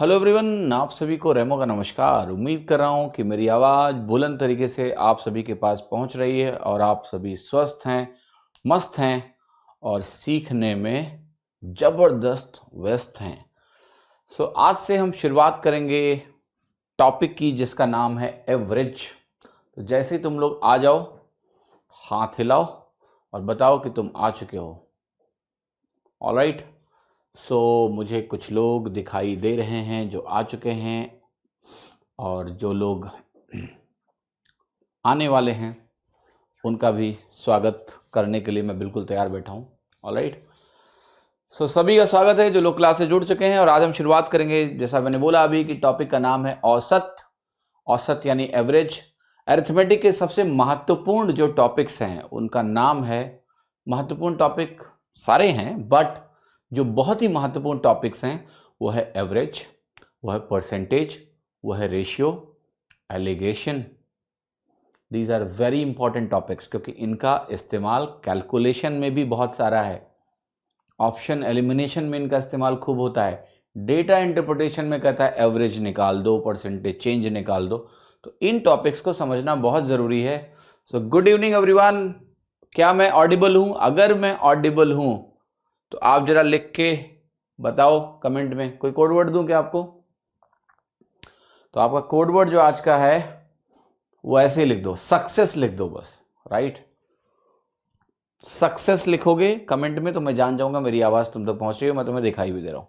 Hello everyone, आप सभी को रेमो का नमस्कार। उम्मीद कर रहा हूँ कि मेरी आवाज़ बुलंद तरीके से आप सभी के पास पहुँच रही है और आप सभी स्वस्थ हैं, मस्त हैं और सीखने में ज़बरदस्त व्यस्त हैं। आज से हम शुरुआत करेंगे टॉपिक की जिसका नाम है एवरेज। तो जैसे ही तुम लोग आ जाओ, हाथ हिलाओ और बताओ कि तुम आ चुके हो। ऑलराइट। मुझे कुछ लोग दिखाई दे रहे हैं जो आ चुके हैं और जो लोग आने वाले हैं उनका भी स्वागत करने के लिए मैं बिल्कुल तैयार बैठा हूँ। ऑलराइट। सभी का स्वागत है जो लोग क्लास से जुड़ चुके हैं और आज हम शुरुआत करेंगे, जैसा मैंने बोला अभी, कि टॉपिक का नाम है औसत। औसत यानी एवरेज। अरिथमेटिक के सबसे महत्वपूर्ण जो टॉपिक्स हैं उनका नाम है, महत्वपूर्ण टॉपिक सारे हैं बट जो बहुत ही महत्वपूर्ण टॉपिक्स हैं वो है एवरेज, वो है परसेंटेज, वो है ratio, alligation. These are very important topics क्योंकि इनका इस्तेमाल कैलकुलेशन में भी बहुत सारा है, ऑप्शन एलिमिनेशन में इनका इस्तेमाल खूब होता है, डेटा इंटरप्रिटेशन में कहता है एवरेज निकाल दो, परसेंटेज चेंज निकाल दो। तो इन टॉपिक्स को समझना बहुत ज़रूरी है। Good evening everyone. क्या मैं ऑडिबल हूँ? अगर मैं ऑडिबल हूँ तो आप जरा लिख के बताओ कमेंट में। कोई कोड वर्ड दूं क्या आपको? तो आपका कोड वर्ड जो आज का है वो ऐसे ही लिख दो, सक्सेस लिख दो बस। राइट, सक्सेस लिखोगे कमेंट में तो मैं जान जाऊंगा मेरी आवाज तुम तक पहुंच रही है, मैं तुम्हें दिखाई भी दे रहा हूं।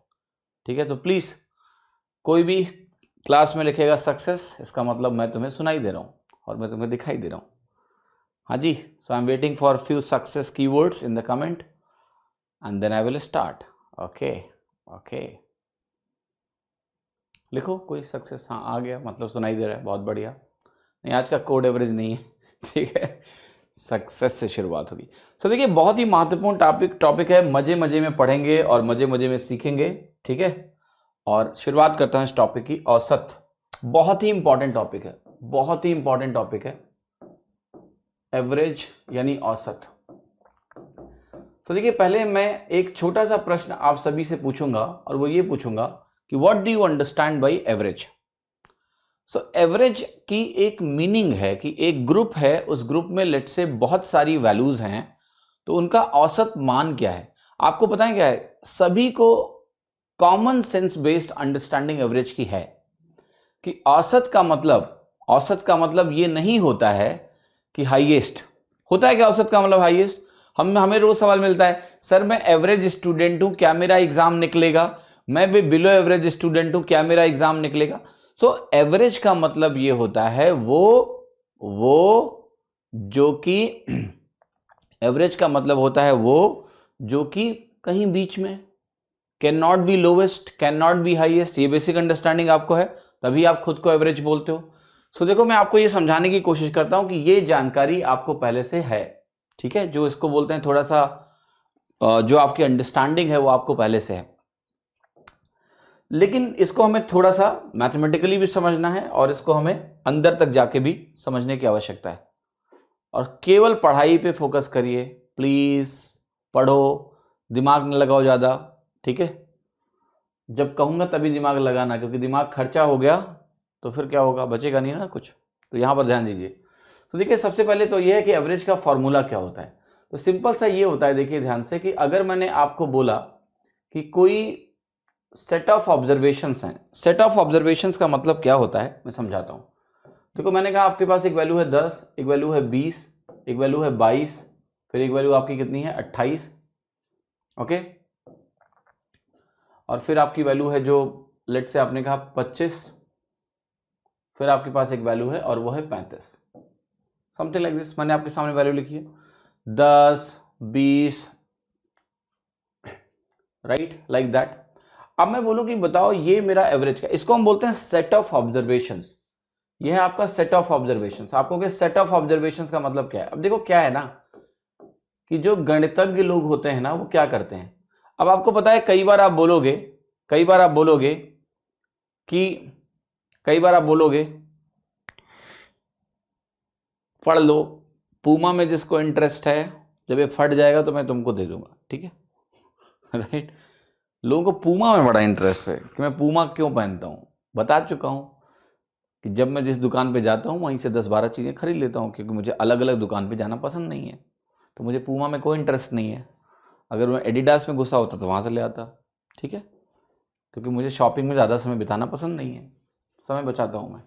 ठीक है, तो प्लीज कोई भी क्लास में लिखेगा सक्सेस, इसका मतलब मैं तुम्हें सुनाई दे रहा हूं और मैं तुम्हें दिखाई दे रहा हूं। हाँ जी, so I am waiting for few success keywords in the comment and then I will start. Okay okay, लिखो कोई सक्सेस। हाँ आ गया, मतलब सुनाई दे रहा है, बहुत बढ़िया। नहीं, आज का कोड एवरेज नहीं है। ठीक है, सक्सेस से शुरुआत होगी। देखिए, बहुत ही महत्वपूर्ण टॉपिक है, मजे मजे में पढ़ेंगे और मजे मजे में सीखेंगे। ठीक है, और शुरुआत करता हूं इस टॉपिक की। औसत बहुत ही इंपॉर्टेंट टॉपिक है, बहुत ही इंपॉर्टेंट टॉपिक है एवरेज यानी औसत। देखिए, पहले मैं एक छोटा सा प्रश्न आप सभी से पूछूंगा और वो ये पूछूंगा कि what do you understand by average. Average की एक मीनिंग है कि एक ग्रुप है, उस ग्रुप में लेट से बहुत सारी वैल्यूज हैं, तो उनका औसत मान क्या है। आपको पता है क्या है, सभी को common sense based understanding average की है कि औसत का मतलब ये नहीं होता है कि हाईएस्ट होता है। क्या औसत का मतलब हाईएस्ट? हमें रोज सवाल मिलता है, सर मैं एवरेज स्टूडेंट हूं, क्या मेरा एग्जाम निकलेगा? मैं भी बिलो एवरेज स्टूडेंट हूं, क्या मेरा एग्जाम निकलेगा? एवरेज का मतलब ये होता है वो जो कि एवरेज का मतलब होता है वो जो कि कहीं बीच में, can not B lowest, can not B highest. ये बेसिक अंडरस्टैंडिंग आपको है, तभी आप खुद को एवरेज बोलते हो। देखो, मैं आपको ये समझाने की कोशिश करता हूं कि ये जानकारी आपको पहले से है। ठीक है, जो इसको बोलते हैं थोड़ा सा, जो आपकी अंडरस्टैंडिंग है वो आपको पहले से है, लेकिन इसको हमें थोड़ा सा मैथमेटिकली भी समझना है और इसको हमें अंदर तक जाके भी समझने की आवश्यकता है। और केवल पढ़ाई पे फोकस करिए प्लीज, पढ़ो, दिमाग न लगाओ ज्यादा। ठीक है, जब कहूंगा तभी दिमाग लगाना, क्योंकि दिमाग खर्चा हो गया तो फिर क्या होगा, बचेगा नहीं ना कुछ। तो यहां पर ध्यान दीजिए। देखिए, सबसे पहले तो यह है कि एवरेज का फॉर्मूला क्या होता है। तो सिंपल सा ये होता है, देखिए ध्यान से, कि अगर मैंने आपको बोला कि कोई सेट ऑफ ऑब्जर्वेशंस हैं, सेट ऑफ ऑब्जर्वेशंस का मतलब क्या होता है मैं समझाता हूं। देखो, मैंने कहा आपके पास एक वैल्यू है 10, एक वैल्यू है 20, एक वैल्यू है 22, फिर एक वैल्यू आपकी कितनी है 28। ओके, और फिर आपकी वैल्यू है जो लेट से आपने कहा 25, फिर आपके पास एक वैल्यू है और वो है 35, समथिंग लाइक दिस। मैंने आपके सामने वैल्यू लिखी है 10, 20, राइट, लाइक दैट। अब मैं बोलूं कि बताओ ये मेरा एवरेज का, इसको हम बोलते हैं सेट ऑफ ऑब्जर्वेशंस। ये है आपका सेट ऑफ ऑब्जर्वेशंस। आपको क्या सेट ऑफ ऑब्जर्वेशंस का मतलब क्या है? अब देखो, क्या है ना कि जो गणितज्ञ लोग होते हैं ना वो क्या करते हैं, अब आपको पता है कई बार आप बोलोगे पढ़ लो, पूमा में जिसको इंटरेस्ट है, जब ये फट जाएगा तो मैं तुमको दे दूंगा। ठीक है, राइट। लोगों को पूमा में बड़ा इंटरेस्ट है कि मैं पूमा क्यों पहनता हूँ। बता चुका हूँ कि जब मैं जिस दुकान पे जाता हूँ वहीं से 10-12 चीज़ें खरीद लेता हूँ, क्योंकि मुझे अलग अलग दुकान पे जाना पसंद नहीं है। तो मुझे पूमा में कोई इंटरेस्ट नहीं है। अगर मैं एडिडास में घुसा होता तो वहाँ से ले आता, ठीक है, क्योंकि मुझे शॉपिंग में ज़्यादा समय बिताना पसंद नहीं है, समय बचाता हूँ मैं।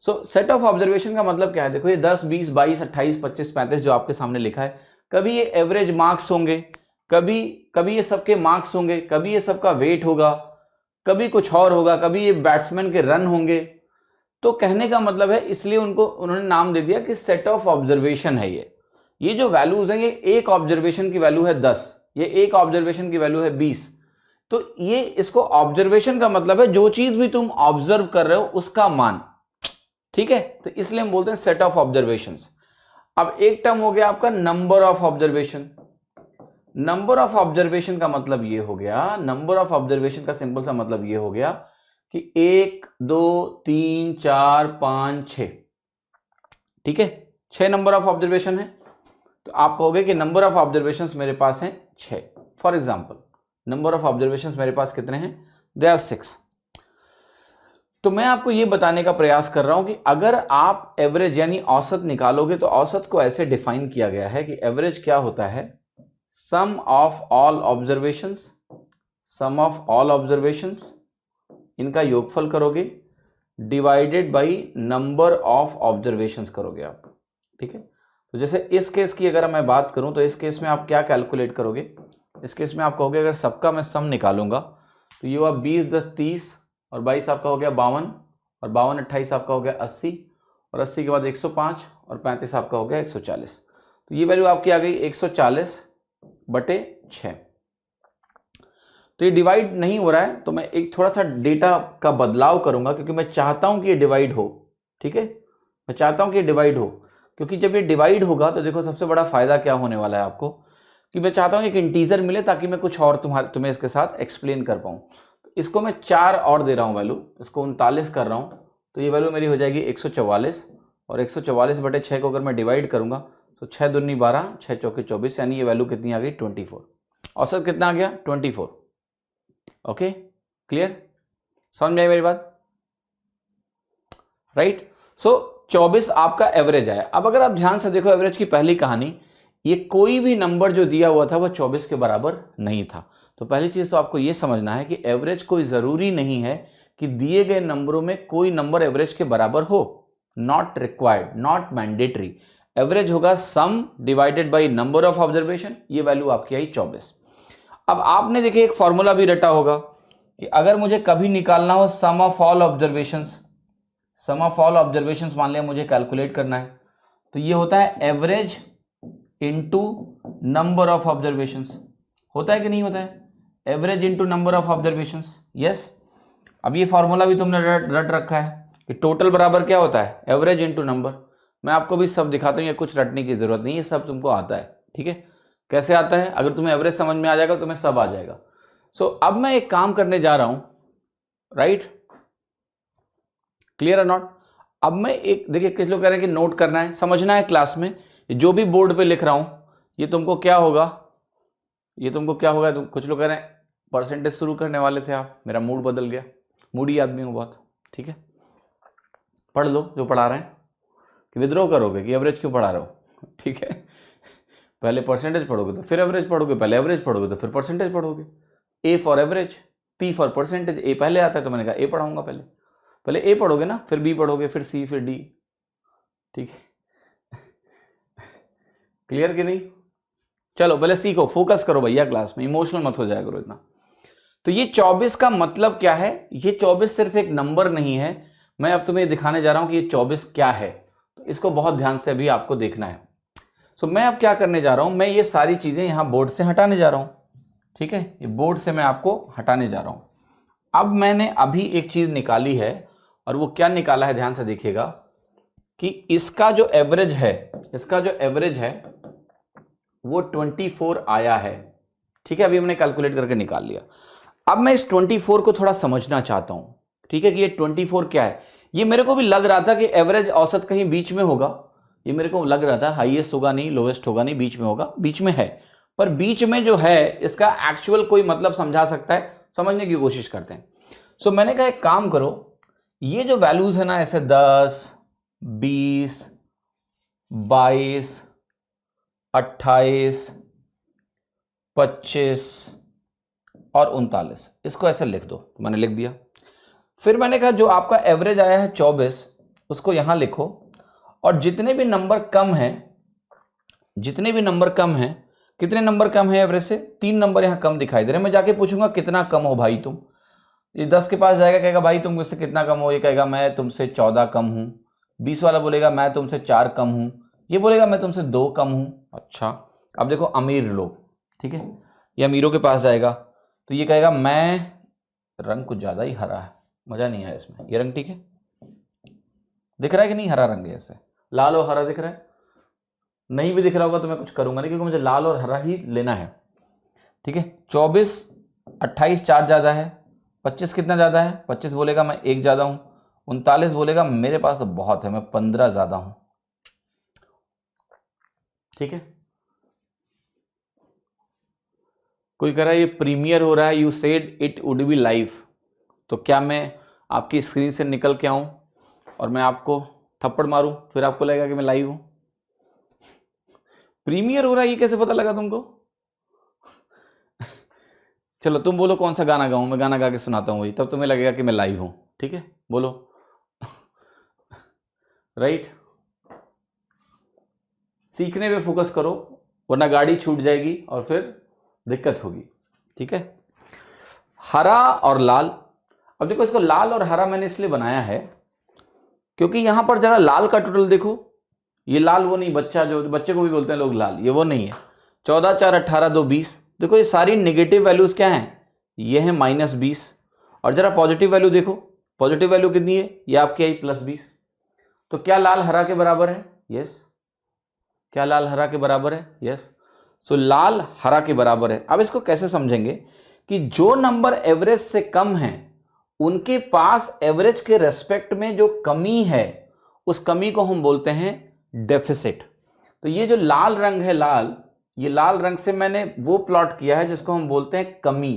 सो सेट ऑफ ऑब्जर्वेशन का मतलब क्या है? देखो ये 10, 20, 22, 28, 25, 35 जो आपके सामने लिखा है, कभी ये एवरेज मार्क्स होंगे, कभी ये सबके मार्क्स होंगे, कभी ये सबका वेट होगा, कभी कुछ और होगा, कभी ये बैट्समैन के रन होंगे। तो कहने का मतलब है, इसलिए उन्होंने नाम दे दिया कि सेट ऑफ ऑब्जर्वेशन है ये जो वैल्यूज हैं, ये एक ऑब्जर्वेशन की वैल्यू है 10, ये एक ऑब्जर्वेशन की वैल्यू है 20। तो ये इसको ऑब्जर्वेशन का मतलब है जो चीज भी तुम ऑब्जर्व कर रहे हो उसका मान, ठीक है। तो इसलिए हम बोलते हैं सेट ऑफ ऑब्जर्वेशंस। अब एक टर्म हो गया आपका number of observation. Number of observation का मतलब ये हो गया, नंबर ऑफ ऑब्जर्वेशन का सिंपल सा मतलब ये हो गया कि 1, 2, 3, 4, 5, 6, ठीक है, 6 नंबर ऑफ ऑब्जर्वेशन है। तो आप कहोगे कि नंबर ऑफ ऑब्जर्वेशंस मेरे पास हैं 6। For example number of observations मेरे पास कितने हैं? They are 6। तो मैं आपको यह बताने का प्रयास कर रहा हूं कि अगर आप एवरेज यानी औसत निकालोगे तो औसत को ऐसे डिफाइन किया गया है कि एवरेज क्या होता है? Sum of all observations, sum of all observations, इनका योगफल करोगे divided by number of observations करोगे आप, ठीक है। तो जैसे इस केस की अगर मैं बात करूं तो इस केस में आप क्या कैलकुलेट करोगे? इस केस में आप कहोगे अगर सबका मैं सम निकालूंगा तो ये हुआ 20, 10, 30 और 22 आपका हो गया 52 और 52, 28 आपका हो गया 80 और 80 के बाद 105 और 35 आपका हो गया 140। तो ये वैल्यू आपकी आ गई 140/6। तो ये डिवाइड नहीं हो रहा है, तो मैं एक थोड़ा सा डेटा का बदलाव करूंगा क्योंकि मैं चाहता हूं कि ये डिवाइड हो, ठीक है, मैं चाहता हूं कि ये डिवाइड हो। क्योंकि जब ये डिवाइड होगा तो देखो सबसे बड़ा फायदा क्या होने वाला है आपको, कि मैं चाहता हूं एक इंटीजर मिले ताकि मैं कुछ और तुम्हें इसके साथ एक्सप्लेन कर पाऊं। तो इसको मैं 4 और दे रहा हूं वैल्यू, इसको 39 कर रहा हूं, तो ये वैल्यू मेरी हो जाएगी 144 और 144/6 को अगर मैं डिवाइड करूंगा तो 6 दूनी 12, 6 चौके 24, यानी ये वैल्यू कितनी आ गई? 24। औसत कितना आ गया? 24। Okay, clear? समझ में आई मेरी बात? राइट। सो 24 आपका एवरेज आया। अब अगर आप ध्यान से देखो एवरेज की पहली कहानी, ये कोई भी नंबर जो दिया हुआ था वो 24 के बराबर नहीं था। तो पहली चीज तो आपको ये समझना है कि एवरेज कोई जरूरी नहीं है कि दिए गए नंबरों में कोई नंबर एवरेज के बराबर हो। Not required, not mandatory. Average होगा sum divided by number of observation. ये वैल्यू आपकी आई 24। अब आपने देखिए एक फॉर्मूला भी रटा होगा कि अगर मुझे कभी निकालना हो sum of all observations, sum of all observations मान लिया मुझे कैलकुलेट करना है, तो ये होता है average into number of observations. होता है कि नहीं होता है? Average into number of observations, yes. अब ये फॉर्मूला भी तुमने रट रखा है कि टोटल बराबर क्या होता है? Average into number. मैं आपको भी सब दिखाता हूं, ये कुछ रटने की जरूरत नहीं है, सब तुमको आता है, ठीक है। कैसे आता है? अगर तुम्हें एवरेज समझ में आ जाएगा तो तुम्हें सब आ जाएगा। सो अब मैं एक काम करने जा रहा हूं, राइट, क्लियर और नॉट? अब मैं एक देखिए, कुछ लोग कह रहे हैं कि नोट करना है, समझना है क्लास में, जो भी बोर्ड पे लिख रहा हूं ये तुमको क्या होगा, ये तुमको क्या होगा। कुछ लोग कह रहे हैं परसेंटेज शुरू करने वाले थे आप, मेरा मूड बदल गया, मूडी आदमी हूं बहुत, ठीक है। पढ़ लो जो पढ़ा रहे हैं, कि विद्रोह करोगे कि एवरेज क्यों पढ़ा रहे हो, ठीक है। पहले परसेंटेज पढ़ोगे तो फिर एवरेज पढ़ोगे, पहले एवरेज पढ़ोगे तो फिर परसेंटेज पढ़ोगे। A for average, P for percentage. A पहले आता है तो मैंने कहा ए पढ़ाऊंगा, पहले ए पढ़ोगे ना, फिर बी पढ़ोगे, फिर सी, फिर डी, ठीक है। क्लियर कि नहीं? चलो पहले सीखो, फोकस करो भैया क्लास में, इमोशनल मत हो जाया करो इतना। तो ये 24 का मतलब क्या है? ये 24 सिर्फ एक नंबर नहीं है, मैं अब तुम्हें दिखाने जा रहा हूं कि ये 24 क्या है। तो इसको बहुत ध्यान से अभी आपको देखना है। सो मैं अब क्या करने जा रहा हूं, मैं ये सारी चीजें यहां बोर्ड से हटाने जा रहा हूं, ठीक है। ये बोर्ड से मैं आपको हटाने जा रहा हूं। अब मैंने अभी एक चीज निकाली है, और वो क्या निकाला है ध्यान से देखिएगा, कि इसका जो एवरेज है, इसका जो एवरेज है वो 24 आया है, ठीक है। अभी हमने कैलकुलेट करके निकाल लिया। अब मैं इस 24 को थोड़ा समझना चाहता हूं, ठीक है, कि ये 24 क्या है। ये मेरे को भी लग रहा था कि एवरेज औसत कहीं बीच में होगा, ये मेरे को लग रहा था हाईएस्ट होगा नहीं, लोएस्ट होगा नहीं, बीच में होगा, बीच में है। पर बीच में जो है इसका एक्चुअल कोई मतलब समझा सकता है? समझने की कोशिश करते हैं। सो मैंने कहा एक काम करो, ये जो वैल्यूज है ना ऐसे 10, 20, 22, 28, 25 और 39, इसको ऐसे लिख दो। तो मैंने लिख दिया। फिर मैंने कहा जो आपका एवरेज आया है 24, उसको यहां लिखो, और जितने भी नंबर कम हैं, जितने भी नंबर कम हैं, कितने नंबर कम है एवरेज से? 3 नंबर यहां कम दिखाई दे रहे हैं। मैं जाके पूछूंगा कितना कम हो भाई तुम, ये 10 के पास जाएगा, कहेगा भाई तुम मुझसे कितना कम हो, ये कहेगा मैं तुमसे 14 कम हूं। 20 वाला बोलेगा मैं तुमसे 4 कम हूं, ये बोलेगा मैं तुमसे 2 कम हूं। अच्छा, अब देखो अमीर लोग, ठीक है, ये अमीरों के पास जाएगा, तो ये कहेगा मैं, रंग कुछ ज्यादा ही हरा है, मजा नहीं आया इसमें, ये रंग ठीक है, दिख रहा है कि नहीं? हरा रंग है, ऐसे लाल और हरा दिख रहा है। नहीं भी दिख रहा होगा तो मैं कुछ करूंगा नहीं, क्योंकि मुझे लाल और हरा ही लेना है, ठीक है। 24, 28 4 ज्यादा है, 25 कितना ज्यादा है? 25 बोलेगा मैं 1 ज्यादा हूं, 39 बोलेगा मेरे पास तो बहुत है, मैं 15 ज्यादा हूं, ठीक है। कोई कह रहा है ये प्रीमियर हो रहा है, you said it would be live, तो क्या मैं आपकी स्क्रीन से निकल के आऊं और मैं आपको थप्पड़ मारूं, फिर आपको लगेगा कि मैं लाइव हूं? प्रीमियर हो रहा है ये कैसे पता लगा तुमको? चलो तुम बोलो कौन सा गाना गाऊं, मैं गाना गा के सुनाता हूं, वही तब तुम्हें लगेगा कि मैं लाइव हूं, ठीक है, बोलो। राइट, सीखने पे फोकस करो, वरना गाड़ी छूट जाएगी और फिर दिक्कत होगी, ठीक है। हरा और लाल, अब देखो इसको लाल और हरा मैंने इसलिए बनाया है क्योंकि यहां पर जरा लाल का टोटल देखो, ये लाल वो नहीं, बच्चा जो बच्चे को भी बोलते हैं लोग लाल, ये वो नहीं है। 14 4 18 2 20, देखो ये सारी नेगेटिव वैल्यूज क्या हैं? ये है -20, और जरा पॉजिटिव वैल्यू देखो, पॉजिटिव वैल्यू कितनी है? ये आपकी आई +20। तो क्या लाल हरा के बराबर है? यस। क्या लाल हरा के बराबर है? यस। सो लाल हरा के बराबर है। अब इसको कैसे समझेंगे कि जो नंबर एवरेज से कम है उनके पास एवरेज के रेस्पेक्ट में जो कमी है, उस कमी को हम बोलते हैं डेफिसिट। तो ये जो लाल रंग है, लाल, ये लाल रंग से मैंने वो प्लॉट किया है जिसको हम बोलते हैं कमी।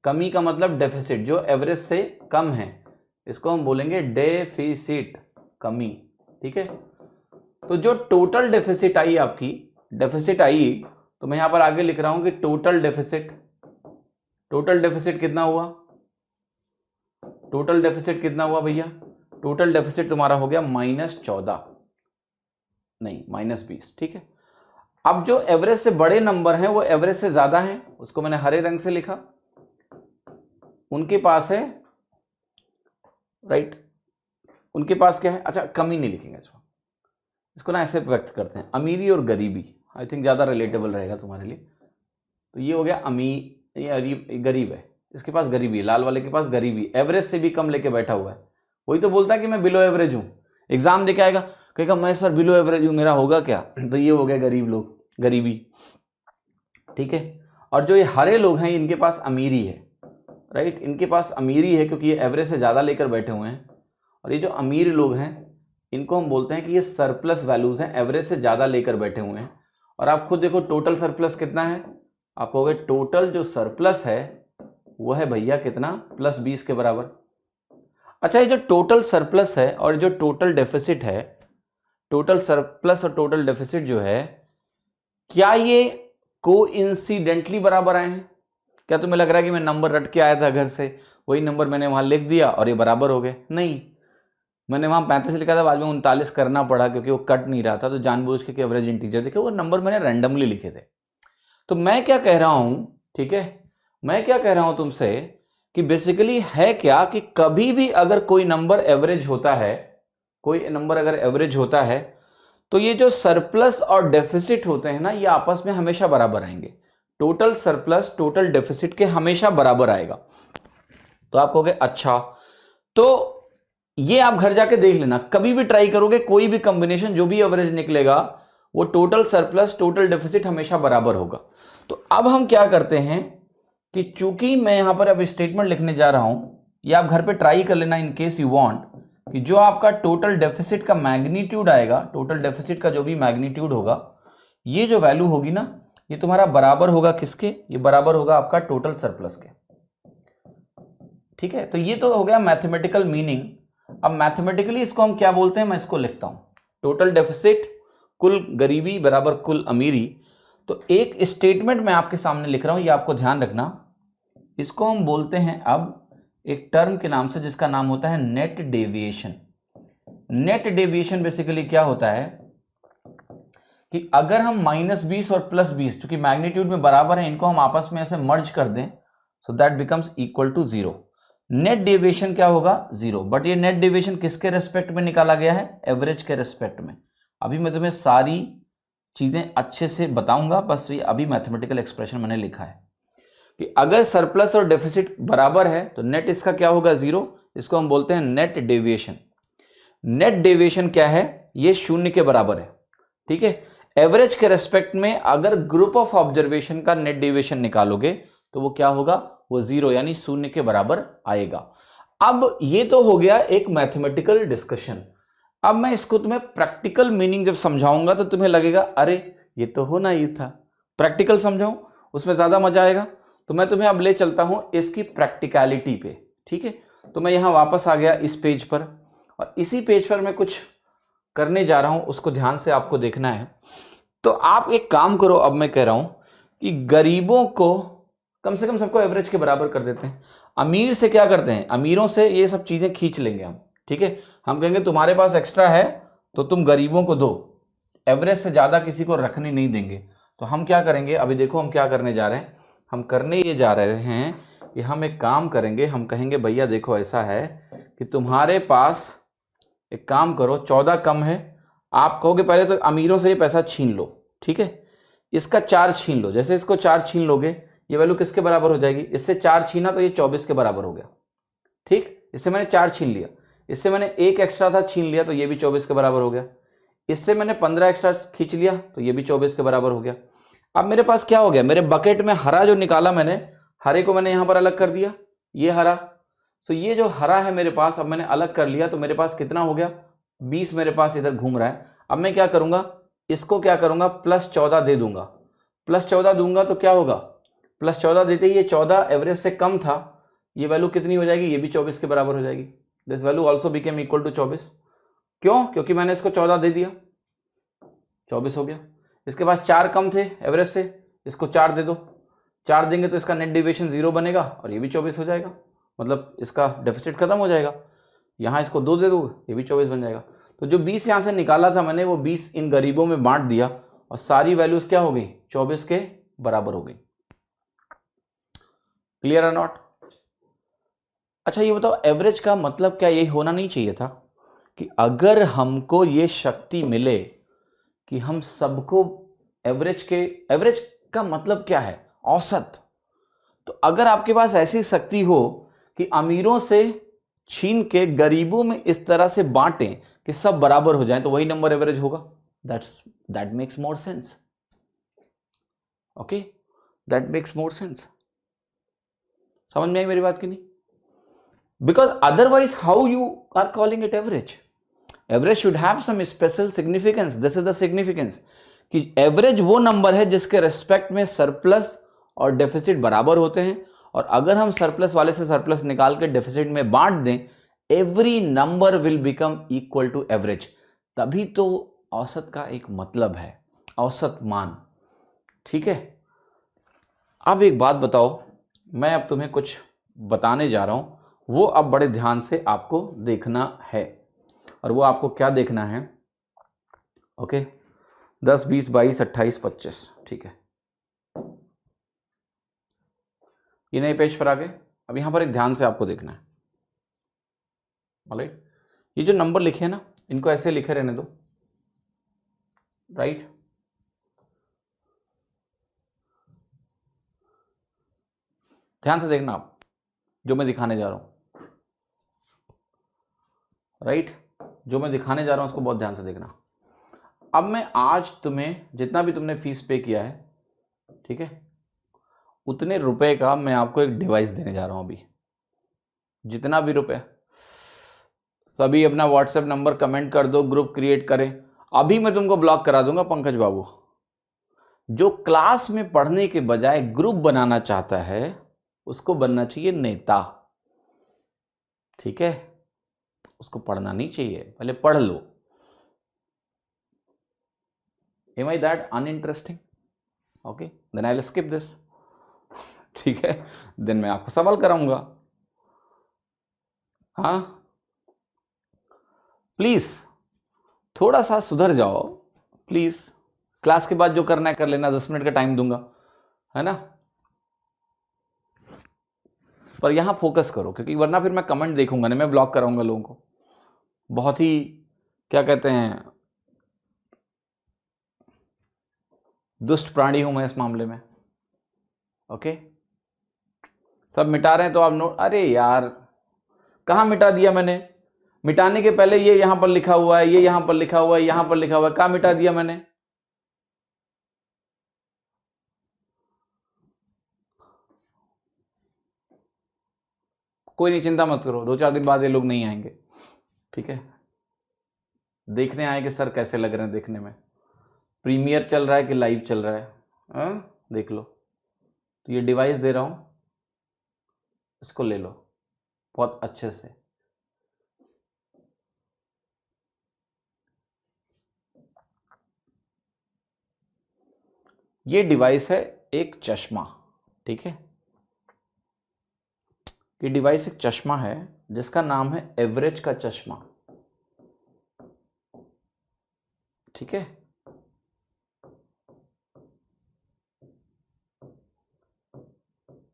कमी का मतलब डेफिसिट, जो एवरेज से कम है, इसको हम बोलेंगे डेफिसिट, कमी, ठीक है। तो जो टोटल डेफिसिट आई आपकी, डेफिसिट आई, तो मैं यहां पर आगे लिख रहा हूं कि टोटल डेफिसिट, टोटल डेफिसिट कितना हुआ? टोटल डेफिसिट कितना हुआ भैया? टोटल डेफिसिट तुम्हारा हो गया -14, नहीं -20, ठीक है। अब जो एवरेज से बड़े नंबर हैं वो एवरेज से ज्यादा हैं, उसको मैंने हरे रंग से लिखा, उनके पास है, राइट, उनके पास क्या है? अच्छा, कमी नहीं लिखेंगे, इसको ना ऐसे व्यक्त करते हैं, अमीरी और गरीबी, आई थिंक ज्यादा रिलेटेबल रहेगा तुम्हारे लिए। तो ये हो गया अमीर, ये गरीब है, इसके पास गरीबी है, लाल वाले के पास गरीबी, एवरेज से भी कम लेके बैठा हुआ है, वही तो बोलता है कि मैं बिलो एवरेज हूं। एग्जाम देके आएगा, कहेगा मैं सर बिलो एवरेज हूं, मेरा होगा क्या? तो ये हो गया गरीब लोग, गरीबी, ठीक है। और जो ये हरे लोग हैं इनके पास अमीरी है, राइट, इनके पास अमीरी है क्योंकि ये एवरेज से ज्यादा लेकर बैठे हुए हैं। और ये जो अमीर लोग हैं इनको हम बोलते हैं कि ये सरप्लस वैल्यूज हैं, एवरेज से ज्यादा लेकर बैठे हुए हैं। और आप खुद देखो टोटल सरप्लस कितना है, आप कहोगे टोटल जो सरप्लस है वो है भैया कितना? +20 के बराबर। अच्छा, ये जो टोटल सरप्लस है और जो टोटल डेफिसिट है, टोटल सरप्लस और टोटल डेफिसिट जो है, क्या ये कोइंसिडेंटली बराबर आए हैं? क्या तुम्हें लग रहा है कि मैं नंबर रट के आया था घर से, वही नंबर मैंने वहां लिख दिया और ये बराबर हो गए? नहीं, मैंने वहां 35 लिखा था, बाद में 39 करना पड़ा क्योंकि वो कट नहीं रहा था, तो जानबूझ के एवरेज इंटीजर देखे, वो नंबर मैंने रैंडमली लिखे थे। तो मैं क्या कह रहा हूं, ठीक है, मैं क्या कह रहा हूं तुमसे कि बेसिकली है क्या कि कभी भी अगर कोई नंबर एवरेज होता है, कोई नंबर अगर एवरेज होता है, तो ये जो सरप्लस और डेफिसिट होते हैं ना, ये आपस में हमेशा बराबर आएंगे। टोटल सरप्लस टोटल डेफिसिट के हमेशा बराबर आएगा। तो आप कहोगे अच्छा, तो ये आप घर जाके देख लेना, कभी भी ट्राई करोगे कोई भी कॉम्बिनेशन, जो भी एवरेज निकलेगा वो टोटल सरप्लस टोटल डेफिसिट हमेशा बराबर होगा। तो अब हम क्या करते हैं कि चूंकि मैं यहां पर अब स्टेटमेंट लिखने जा रहा हूं, ये आप घर पे ट्राई कर लेना इन केस यू वांट, कि जो आपका टोटल डेफिसिट का मैग्नीट्यूड आएगा, टोटल डेफिसिट का जो भी मैग्नीट्यूड होगा, ये जो वैल्यू होगी ना, ये तुम्हारा बराबर होगा किसके? ये बराबर होगा आपका टोटल सरप्लस के। ठीक है, तो ये तो हो गया मैथमेटिकल मीनिंग। अब मैथमेटिकली इसको हम क्या बोलते हैं, मैं इसको लिखता हूं, टोटल डेफिसिट, कुल गरीबी बराबर कुल अमीरी। तो एक स्टेटमेंट मैं आपके सामने लिख रहा हूं, ये आपको ध्यान रखना, इसको हम बोलते हैं अब एक टर्म के नाम से जिसका नाम होता है net deviation. Net deviation basically क्या होता है कि अगर हम -20 और +20 जो कि मैग्नीट्यूड में बराबर है, इनको हम आपस में ऐसे मर्ज कर दें, so that becomes equal to 0। Net deviation क्या होगा, 0। बट ये नेट डेविएशन किसके रेस्पेक्ट में निकाला गया है, एवरेज के रेस्पेक्ट में। अभी मैं तुम्हें सारी चीजें अच्छे से बताऊंगा, बस ये अभी मैथमेटिकल एक्सप्रेशन मैंने लिखा है कि अगर सरप्लस और डेफिसिट बराबर है तो नेट इसका क्या होगा, 0। इसको हम बोलते हैं नेट डेविएशन। नेट डेविएशन क्या है, ये 0 के बराबर है, ठीक है। एवरेज के रेस्पेक्ट में अगर ग्रुप ऑफ ऑब्जर्वेशन का नेट डेविएशन निकालोगे तो वो क्या होगा, वो 0 यानी 0 के बराबर आएगा। अब ये तो हो गया एक मैथमेटिकल डिस्कशन। अब मैं इसको तुम्हें प्रैक्टिकल मीनिंग जब समझाऊंगा तो तुम्हें लगेगा अरे ये तो होना ही था, प्रैक्टिकल समझाऊं उसमें ज्यादा मजा आएगा। तो मैं तुम्हें अब ले चलता हूं इसकी प्रैक्टिकलिटी पे, ठीक है। तो मैं यहां वापस आ गया इस पेज पर, और इसी पेज पर मैं कुछ करने जा रहा हूं, उसको ध्यान से आपको देखना है। तो आप एक काम करो, अब मैं कह रहा हूं कि गरीबों को कम से कम सबको एवरेज के बराबर कर देते हैं। अमीर से क्या करते हैं, अमीरों से ये सब चीजें खींच लेंगे हम, ठीक है। हम कहेंगे तुम्हारे पास एक्स्ट्रा है तो तुम गरीबों को दो, एवरेज से ज्यादा किसी को रखने नहीं देंगे। तो हम क्या करेंगे, अभी देखो हम क्या करने जा रहे हैं, हम करने ये जा रहे हैं कि हम एक काम करेंगे, हम कहेंगे भैया देखो ऐसा है कि तुम्हारे पास एक काम करो, 14 कम है। आप कहोगे पहले तो अमीरों से ये पैसा छीन लो, ठीक है, इसका 4 छीन लो। जैसे इसको 4 छीन लोगे, ये वैल्यू किसके बराबर हो जाएगी, इससे 4 छीना तो ये 24 के बराबर हो गया, ठीक। इससे मैंने 4 छीन लिया, इससे मैंने एक एक्स्ट्रा था छीन लिया तो ये भी 24 के बराबर हो गया। इससे मैंने 15 एक्स्ट्रा खींच लिया तो ये भी 24 के बराबर हो गया। अब मेरे पास क्या हो गया, मेरे बकेट में हरा जो निकाला मैंने, हरे को मैंने यहां पर अलग कर दिया, ये हरा। तो ये जो हरा है मेरे पास, अब मैंने अलग कर लिया, तो मेरे पास कितना हो गया, 20 मेरे पास इधर घूम रहा है। अब मैं क्या करूंगा, इसको क्या करूंगा, +14 दे दूंगा। +14 दूंगा तो क्या होगा, +14 देते ही ये 14 एवरेज से कम था, ये वैल्यू कितनी हो जाएगी, ये भी 24 के बराबर हो जाएगी। This value also became equal to 24। क्यों, क्योंकि मैंने इसको 14 दे दिया, 24 हो गया। इसके पास 4 कम थे एवरेज से, इसको 4 दे दो, 4 देंगे तो इसका नेट डेविएशन 0 बनेगा और ये भी 24 हो जाएगा, मतलब इसका डेफिसिट खत्म हो जाएगा। यहाँ इसको 2 दे दो, ये भी 24 बन जाएगा। तो जो 20 यहाँ से निकाला था मैंने, वो 20 इन गरीबों में बांट दिया और सारी वैल्यूज क्या हो गई, 24 के बराबर हो गई। क्लियर है नॉट? अच्छा ये बताओ, एवरेज का मतलब क्या यही होना नहीं चाहिए था कि अगर हमको ये शक्ति मिले कि हम सबको एवरेज का मतलब क्या है, औसत। तो अगर आपके पास ऐसी शक्ति हो कि अमीरों से छीन के गरीबों में इस तरह से बांटें कि सब बराबर हो जाएं, तो वही नंबर एवरेज होगा। That makes more sense. Okay, that makes more sense. समझ में आई मेरी बात की नहीं? Because otherwise how you are calling it average? Average should have some special significance. This is the significance कि एवरेज वो नंबर है जिसके रेस्पेक्ट में सरप्लस और डेफिसिट बराबर होते हैं, और अगर हम सरप्लस वाले से सरप्लस निकाल के डेफिसिट में बांट दें, every number will become equal to average. तभी तो औसत का एक मतलब है, औसत मान, ठीक है। अब एक बात बताओ, मैं अब तुम्हें कुछ बताने जा रहा हूं, वो अब बड़े ध्यान से आपको देखना है। और वो आपको क्या देखना है, ओके, 10, 20, 22, 28, 25, ठीक है। ये नए पेज पर आ गए। अब यहां पर एक ध्यान से आपको देखना है, ऑलराइट। ये जो नंबर लिखे हैं ना, इनको ऐसे लिखे रहने दो, राइट। ध्यान से देखना आप जो मैं दिखाने जा रहा हूं, राइट। जो मैं दिखाने जा रहा हूं उसको बहुत ध्यान से देखना। अब मैं आज तुम्हें जितना भी तुमने फीस पे किया है, ठीक है, उतने रुपए का मैं आपको एक डिवाइस देने जा रहा हूं। अभी जितना भी रुपए, सभी अपना व्हाट्सएप नंबर कमेंट कर दो, ग्रुप क्रिएट करें। अभी मैं तुमको ब्लॉक करा दूंगा। पंकज बाबू जो क्लास में पढ़ने के बजाय ग्रुप बनाना चाहता है, उसको बनना चाहिए नेता। ठीक है, उसको पढ़ना नहीं चाहिए, पहले पढ़ लो। Am I that uninteresting? Okay, then I'll skip this. ठीक है, देन मैं आपको सवाल कराऊंगा। हाँ, प्लीज थोड़ा सा सुधर जाओ प्लीज। क्लास के बाद जो करना है कर लेना, 10 मिनट का टाइम दूंगा, है ना। पर यहां फोकस करो, क्योंकि वरना फिर मैं कमेंट देखूंगा नहीं, मैं ब्लॉक कराऊंगा लोगों को। बहुत ही क्या कहते हैं, दुष्ट प्राणी हूं मैं इस मामले में। ओके, सब मिटा रहे हैं तो आप नोट, अरे यार कहां मिटा दिया मैंने? मिटाने के पहले ये यहां पर लिखा हुआ है, ये यहां पर लिखा हुआ है, यहां पर लिखा हुआ है, कहां मिटा दिया मैंने? कोई नहीं, चिंता मत करो, 2-4 दिन बाद ये लोग नहीं आएंगे, ठीक है। देखने आएंगे सर कैसे लग रहे हैं देखने में, प्रीमियर चल रहा है कि लाइव चल रहा है, देख लो। तो ये डिवाइस दे रहा हूं, इसको ले लो बहुत अच्छे से। ये डिवाइस है एक चश्मा, ठीक है। ये डिवाइस एक चश्मा है जिसका नाम है एवरेज का चश्मा, ठीक है।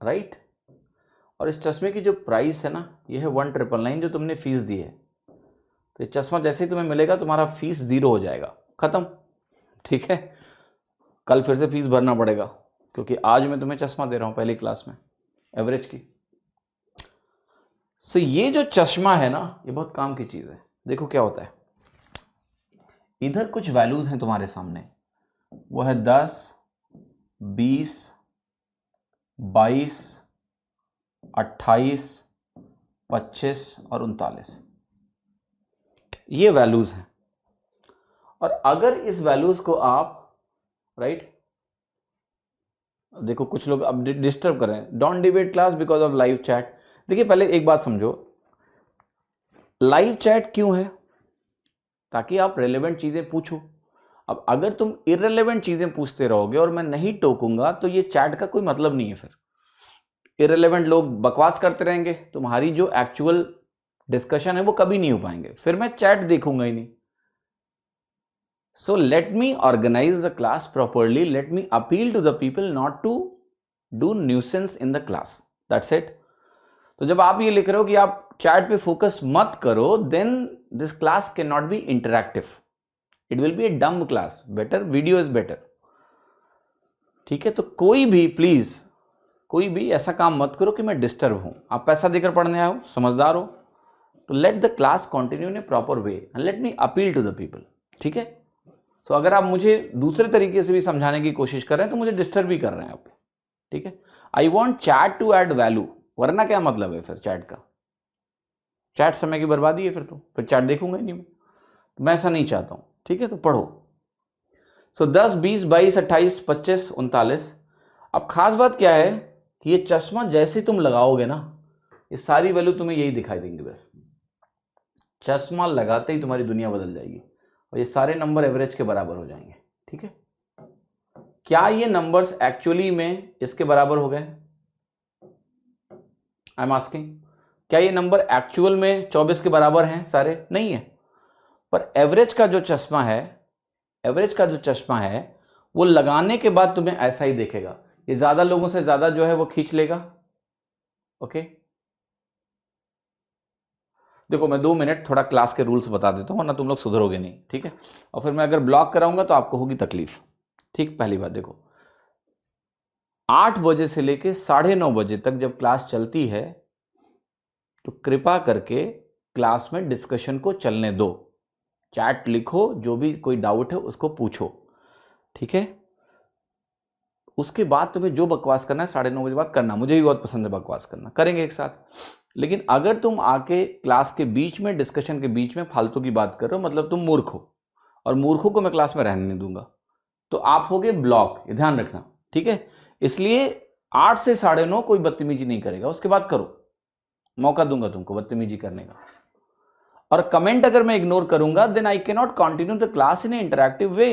राइट, और इस चश्मे की जो प्राइस है ना, ये है 1999 जो तुमने फीस दी है। तो ये चश्मा जैसे ही तुम्हें मिलेगा तुम्हारा फीस 0 हो जाएगा, खत्म, ठीक है। कल फिर से फीस भरना पड़ेगा, क्योंकि आज मैं तुम्हें चश्मा दे रहा हूं पहली क्लास में एवरेज की। सो ये जो चश्मा है ना, ये बहुत काम की चीज है। देखो क्या होता है, इधर कुछ वैल्यूज हैं तुम्हारे सामने, वो है 10, 20, 22, 28, 25 और 39, ये वैल्यूज हैं। और अगर इस वैल्यूज को आप राइट, देखो कुछ लोग अब डिस्टर्ब कर रहे हैं, don't debate class because of live chat. देखिए पहले एक बात समझो, लाइव चैट क्यों है? ताकि आप रेलेवेंट चीजें पूछो। अब अगर तुम इररेलेवेंट चीजें पूछते रहोगे और मैं नहीं टोकूंगा तो ये चैट का कोई मतलब नहीं है। फिर इररेलेवेंट लोग बकवास करते रहेंगे, तुम्हारी जो एक्चुअल डिस्कशन है वो कभी नहीं हो पाएंगे, फिर मैं चैट देखूंगा ही नहीं। So let me organize the class properly. Let me appeal to the people not to do nuisance in the class. That's it. तो जब आप ये लिख रहे हो कि आप चैट पे फोकस मत करो, then this class cannot be interactive. It will be a dumb class. Better video is better. ठीक है, तो कोई भी प्लीज कोई भी ऐसा काम मत करो कि मैं डिस्टर्ब हूं। आप पैसा देकर पढ़ने आए हो, समझदार हो, तो let the class continue in a proper way and let me appeal to the people, ठीक है। तो अगर आप मुझे दूसरे तरीके से भी समझाने की कोशिश कर रहे हैं तो मुझे डिस्टर्ब भी कर रहे हैं आप, ठीक है। I want chat to add value, वरना क्या मतलब है फिर चैट का? चैट समय की बर्बादी है, फिर चैट देखूंगा ही नहीं मैं ऐसा नहीं चाहता हूं, ठीक है। तो पढ़ो। सो 10, 20, 22, 28, 25, 39। अब खास बात क्या है कि ये चश्मा जैसे तुम लगाओगे ना, ये सारी वैल्यू तुम्हें यही दिखाई देंगी। बस चश्मा लगाते ही तुम्हारी दुनिया बदल जाएगी और ये सारे नंबर एवरेज के बराबर हो जाएंगे, ठीक है। क्या ये नंबर्स एक्चुअली में इसके बराबर हो गए? आई एम आस्किंग, क्या ये नंबर एक्चुअल में 24 के बराबर हैं सारे? नहीं है। पर एवरेज का जो चश्मा है, एवरेज का जो चश्मा है वो लगाने के बाद तुम्हें ऐसा ही देखेगा। ये ज्यादा लोगों से ज्यादा जो है वो खींच लेगा, ओके। देखो मैं 2 मिनट थोड़ा क्लास के रूल्स बता देता हूं, वरना तुम लोग सुधरोगे नहीं, ठीक है। और फिर मैं अगर ब्लॉक कराऊंगा तो आपको होगी तकलीफ, ठीक। पहली बात देखो, 8 बजे से लेके 9:30 बजे तक जब क्लास चलती है तो कृपा करके क्लास में डिस्कशन को चलने दो। चैट लिखो, जो भी कोई डाउट है उसको पूछो, ठीक है। उसके बाद तुम्हें जो बकवास करना है 9:30 बजे बाद करना, मुझे भी बहुत पसंद है बकवास करना, करेंगे एक साथ। लेकिन अगर तुम आके क्लास के बीच में, डिस्कशन के बीच में फालतू की बात कर रहे हो, मतलब तुम मूर्ख हो, और मूर्खों को मैं क्लास में रहने नहीं दूंगा, तो आप होगे ब्लॉक, ये ध्यान रखना, ठीक है। इसलिए 8 से 9:30 कोई बदतमीजी नहीं करेगा, उसके बाद करो, मौका दूंगा तुमको बदतमीजी करने का। और कमेंट अगर मैं इग्नोर करूंगा then I can not continue the class in interactive way,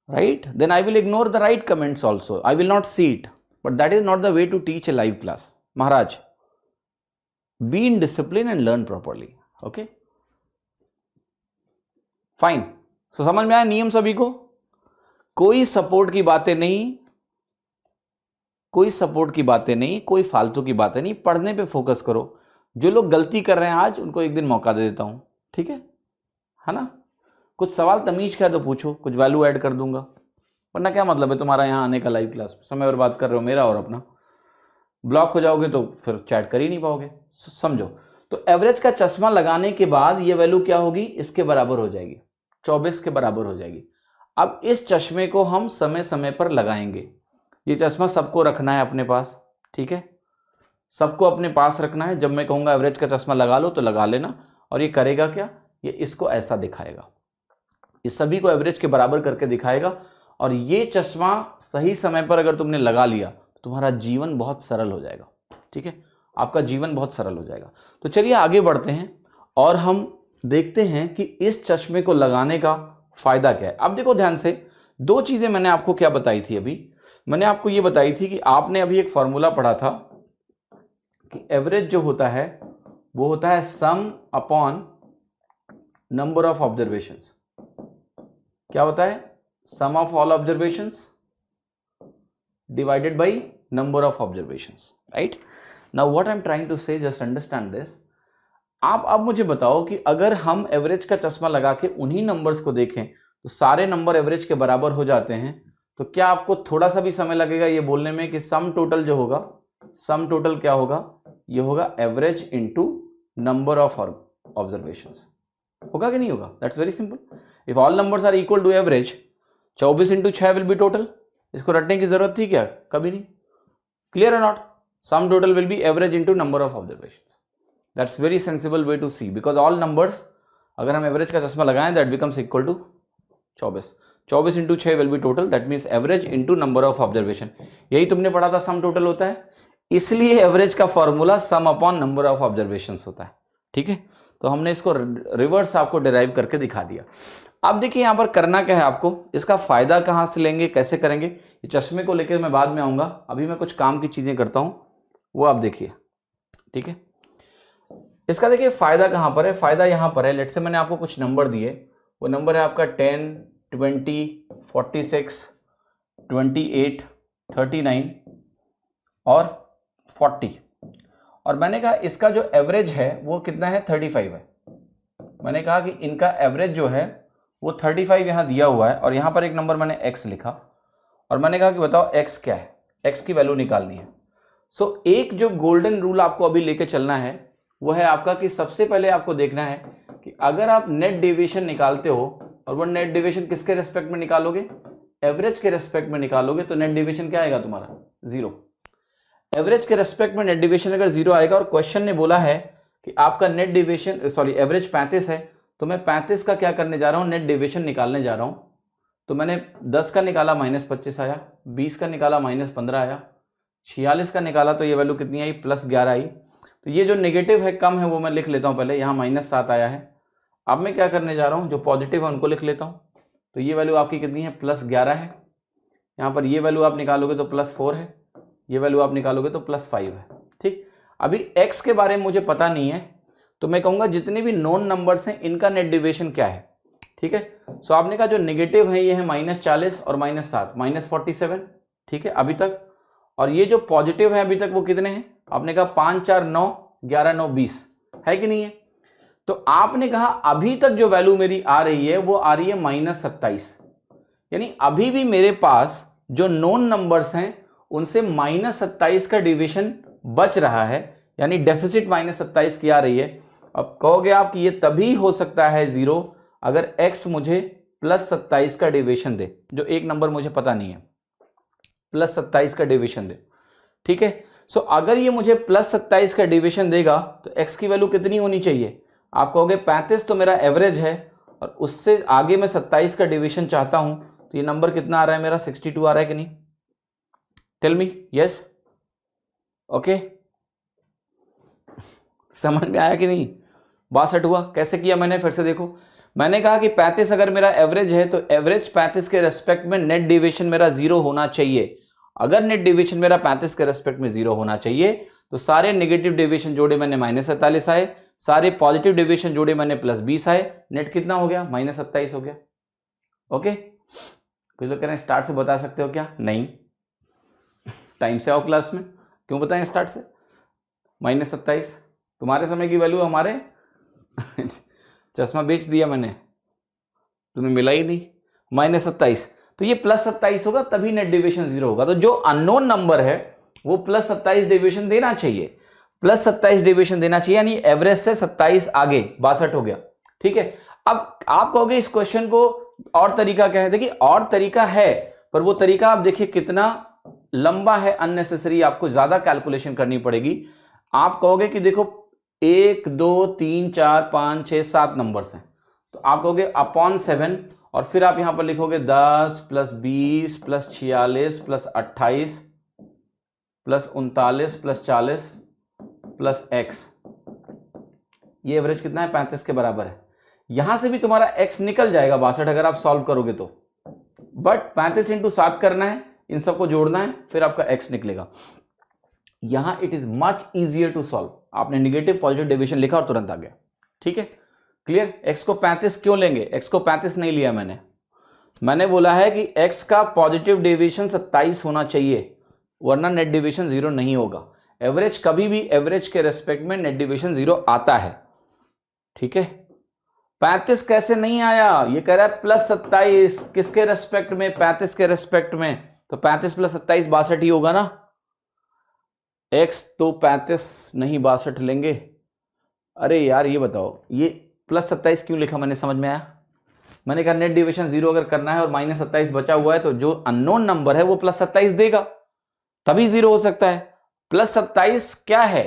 right? Then I will ignore the right comments also, I will not see it, but that is not the way to teach a live class. महाराज, be in discipline and learn properly. Okay, fine. So समझ में आया नियम सभी को? कोई support की बातें नहीं, कोई सपोर्ट की बातें नहीं, कोई फालतू की बातें नहीं, पढ़ने पे फोकस करो। जो लोग गलती कर रहे हैं आज उनको एक दिन मौका दे देता हूं, ठीक है ना? कुछ सवाल तमीज का है तो पूछो, कुछ वैल्यू ऐड कर दूंगा, वरना क्या मतलब है तुम्हारा यहाँ आने का लाइव क्लास में? समय बर्बाद कर रहे हो मेरा और अपना। ब्लॉक हो जाओगे तो फिर चैट कर ही नहीं पाओगे। समझो, तो एवरेज का चश्मा लगाने के बाद ये वैल्यू क्या होगी? इसके बराबर हो जाएगी, 24 के बराबर हो जाएगी। अब इस चश्मे को हम समय समय पर लगाएंगे। ये चश्मा सबको रखना है अपने पास, ठीक है? सबको अपने पास रखना है। जब मैं कहूंगा एवरेज का चश्मा लगा लो तो लगा लेना। और ये करेगा क्या? ये इसको ऐसा दिखाएगा, इस सभी को एवरेज के बराबर करके दिखाएगा। और ये चश्मा सही समय पर अगर तुमने लगा लिया तो तुम्हारा जीवन बहुत सरल हो जाएगा, ठीक है? आपका जीवन बहुत सरल हो जाएगा। तो चलिए आगे बढ़ते हैं और हम देखते हैं कि इस चश्मे को लगाने का फायदा क्या है। अब देखो ध्यान से, दो चीजें मैंने आपको क्या बताई थी अभी। मैंने आपको ये बताई थी कि आपने अभी एक फॉर्मूला पढ़ा था कि एवरेज जो होता है वो होता है sum upon number of observations. क्या होता है? Sum of all observations divided by number of observations, right? Now what I am trying to say, just understand this. आप अब मुझे बताओ कि अगर हम एवरेज का चश्मा लगा के उन्हीं नंबर्स को देखें तो सारे नंबर एवरेज के बराबर हो जाते हैं, तो क्या आपको थोड़ा सा भी समय लगेगा ये बोलने में कि सम टोटल जो होगा, सम टोटल क्या होगा? ये होगा average into number of observations. होगा कि नहीं होगा? That's very simple. If all numbers are equal to average, 24 into 6 will be total. इसको रटने की जरूरत थी क्या? कभी नहीं। क्लियर और not? Sum total will be average into number of observations. That's very sensible way to see, because all numbers अगर हम एवरेज का चश्मा लगाएं that becomes equal to 24। 24 into 6 will be total, that means average into number of observation. यही तुमने पढ़ा था, sum total होता है, इसलिए एवरेज का formula some upon number of observation होता है, ठीक है? तो हमने इसको रिवर्स आपको डिराइव करके दिखा दिया। अब देखिए यहां पर करना क्या है आपको, इसका फायदा कहां से लेंगे, कैसे करेंगे, ये चश्मे को लेकर मैं बाद में आऊंगा। अभी मैं कुछ काम की चीजें करता हूं, वो आप देखिए, ठीक है? इसका देखिए फायदा कहां पर है। फायदा यहां पर है, लेट से मैंने आपको कुछ नंबर दिए, वो नंबर है आपका 10, 20, 46, 28, 39 और 40। और मैंने कहा इसका जो एवरेज है वो कितना है? 35 है। मैंने कहा कि इनका एवरेज जो है वो 35 यहां दिया हुआ है, और यहां पर एक नंबर मैंने x लिखा, और मैंने कहा कि बताओ x क्या है, x की वैल्यू निकालनी है। सो एक जो गोल्डन रूल आपको अभी लेके चलना है वो है आपका कि सबसे पहले आपको देखना है कि अगर आप नेट डेविएशन निकालते हो, और वो नेट डेविएशन किसके रेस्पेक्ट में निकालोगे? एवरेज के रेस्पेक्ट में निकालोगे, तो नेट डेविएशन क्या आएगा तुम्हारा? 0। एवरेज के रेस्पेक्ट में नेट डेविएशन अगर 0 आएगा, और क्वेश्चन ने बोला है कि आपका नेट डेविएशन एवरेज 35 है, तो मैं 35 का क्या करने जा रहा हूं? नेट डेविएशन निकालने जा रहा हूं। तो मैंने 10 का निकाला -25 आया, 20 का निकाला -15 आया, 46 का निकाला तो ये वैल्यू कितनी आई? +11 आई। तो ये जो नेगेटिव है, कम है, वो मैं लिख लेता हूं पहले, यहाँ -7 आया है। अब मैं क्या करने जा रहा हूं? जो पॉजिटिव है उनको लिख लेता हूं। तो ये वैल्यू आपकी कितनी है? +11 है। यहाँ पर ये वैल्यू आप निकालोगे तो +4 है, ये वैल्यू आप निकालोगे तो +5 है, ठीक? अभी x के बारे में मुझे पता नहीं है, तो मैं कहूंगा जितने भी नॉन नंबर्स हैं इनका नेट डेविएशन क्या है, ठीक है? सो आपने कहा जो नेगेटिव है ये है -40 और -7, -47, ठीक है अभी तक। और ये जो पॉजिटिव है अभी तक वो कितने हैं? आपने कहा 5, 4, 9, 11, 9, 20 है कि नहीं है? तो आपने कहा अभी तक जो वैल्यू मेरी आ रही है वो आ रही है -27, यानी अभी भी मेरे पास जो नॉन नंबर्स हैं उनसे -27 का डिविजन बच रहा है, यानी डेफिसिट -27 की आ रही है। अब कहोगे आप कि ये तभी हो सकता है 0 अगर x मुझे +27 का डिविजन दे, जो एक नंबर मुझे पता नहीं है, +27 का डिविजन दे, ठीक है? सो अगर ये मुझे +27 का डिविजन देगा तो x की वैल्यू कितनी होनी चाहिए? आप कहोगे 35 तो मेरा एवरेज है, और उससे आगे मैं 27 का डिविजन चाहता हूं, तो ये नंबर कितना आ रहा है मेरा? 62 आ रहा है कि नहीं? Tell me, yes, okay. समझ में आया कि नहीं? 62 हुआ। कैसे किया मैंने, फिर से देखो। मैंने कहा कि 35 अगर मेरा एवरेज है तो एवरेज 35 के रेस्पेक्ट में नेट डेविएशन मेरा 0 होना चाहिए। अगर नेट डेविएशन मेरा 35 के रेस्पेक्ट में 0 होना चाहिए तो सारे नेगेटिव डेविएशन जोड़े मैंने -47 आए, सारे पॉजिटिव डेविएशन जोड़े मैंने +20 आए। नेट कितना हो गया? -27 हो गया। ओके, कुछ लोग कह रहे हैं स्टार्ट से बता सकते हो क्या? नहीं, टाइम से आओ क्लास में। क्यों बताएं स्टार्ट से? -27 तुम्हारे समय की वैल्यू हमारे चश्मा बेच दिया मैंने, तुम्हें मिला ही नहीं। -27 तो ये +27 होगा, तभी नेट डेविएशन 0 होगा। तो जो अननोन नंबर है वो +27 डेविएशन देना चाहिए, +27 डेविएशन देना चाहिए, यानी एवरेज से 27 आगे 62 हो गया। ठीक है, अब आप कहोगे इस क्वेश्चन को और तरीका क्या है? देखिए और तरीका है, पर वो तरीका आप देखिए कितना लंबा है, अननेसेसरी, आपको ज्यादा कैलकुलेशन करनी पड़ेगी। आप कहोगे कि देखो 1 2 3 4 5 6 7 नंबर्स हैं, तो आप कहोगे अपॉन 7 और फिर आप यहां पर लिखोगे 10 + 20 + 46 + 28 + 39 + 40 + x। ये एवरेज कितना है? 35 के बराबर है। यहां से भी तुम्हारा x निकल जाएगा 62 अगर आप सॉल्व करोगे तो, बट 35 × 7 करना है, इन सबको जोड़ना है, फिर आपका x निकलेगा। यहां it is much easier to solve. आपने निगेटिव पॉजिटिव डेविएशन लिखा और तुरंत आ गया। ठीक है, क्लियर? x को 35 क्यों लेंगे? x को 35 नहीं लिया मैंने बोला है कि x का पॉजिटिव डेविएशन 27 होना चाहिए, वरना नेट डेविएशन 0 नहीं होगा। एवरेज कभी भी एवरेज के रेस्पेक्ट में नेट डेविएशन 0 आता है। ठीक है, 35 कैसे नहीं आया? ये कह रहा है +27 किसके रेस्पेक्ट में? 35 के रेस्पेक्ट में। तो 35 + 27 62 ही होगा ना। x तो 35 नहीं 62 लेंगे। अरे यार ये बताओ, ये +27 क्यों लिखा मैंने, समझ में आया? मैंने कहा नेट डेविएशन 0 अगर करना है और -27 बचा हुआ है तो जो अननोन नंबर है वो +27 देगा, तभी 0 हो सकता है। +27 क्या है?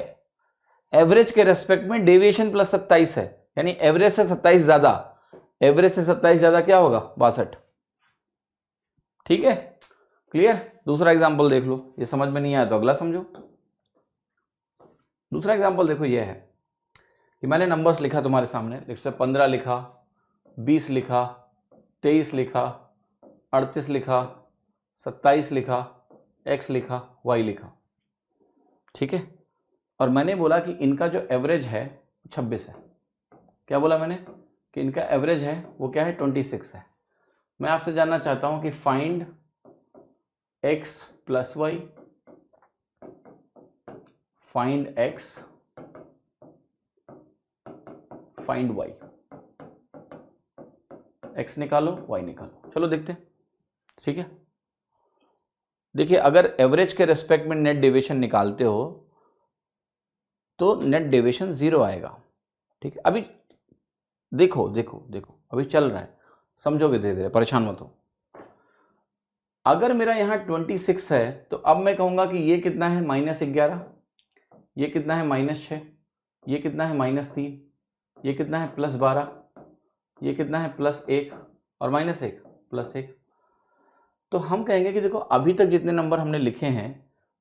एवरेज के रेस्पेक्ट में डेविएशन +27 है, यानी एवरेज से 27 ज्यादा। एवरेज से 27 ज्यादा क्या होगा? 62। ठीक है, क्लियर? दूसरा एग्जांपल देख लो, ये समझ में नहीं आया तो अगला समझो। दूसरा एग्जांपल देखो, ये है कि मैंने नंबर्स लिखा तुम्हारे सामने, जैसे 15 लिखा, 20 लिखा, 23 लिखा, 38 लिखा, 27 लिखा, x लिखा, y लिखा। ठीक है, और मैंने बोला कि इनका जो एवरेज है 26 है। क्या बोला मैंने? कि इनका एवरेज है वो क्या है? 26 है। मैं आपसे जानना चाहता हूं कि find x + y, find x, find y। x निकालो, y निकालो, चलो देखते हैं। ठीक है, देखिए अगर एवरेज के रेस्पेक्ट में नेट डेविएशन निकालते हो तो नेट डेविएशन 0 आएगा। ठीक है, अभी देखो देखो देखो, अभी चल रहा है, समझोगे धीरे धीरे, परेशान मत हो। अगर मेरा यहां 26 है तो अब मैं कहूंगा कि ये कितना है? -11, ये कितना है? -6, ये कितना है? -3, ये कितना है? +12, ये कितना है? +1 और -1 +1। तो हम कहेंगे कि देखो अभी तक जितने नंबर हमने लिखे हैं,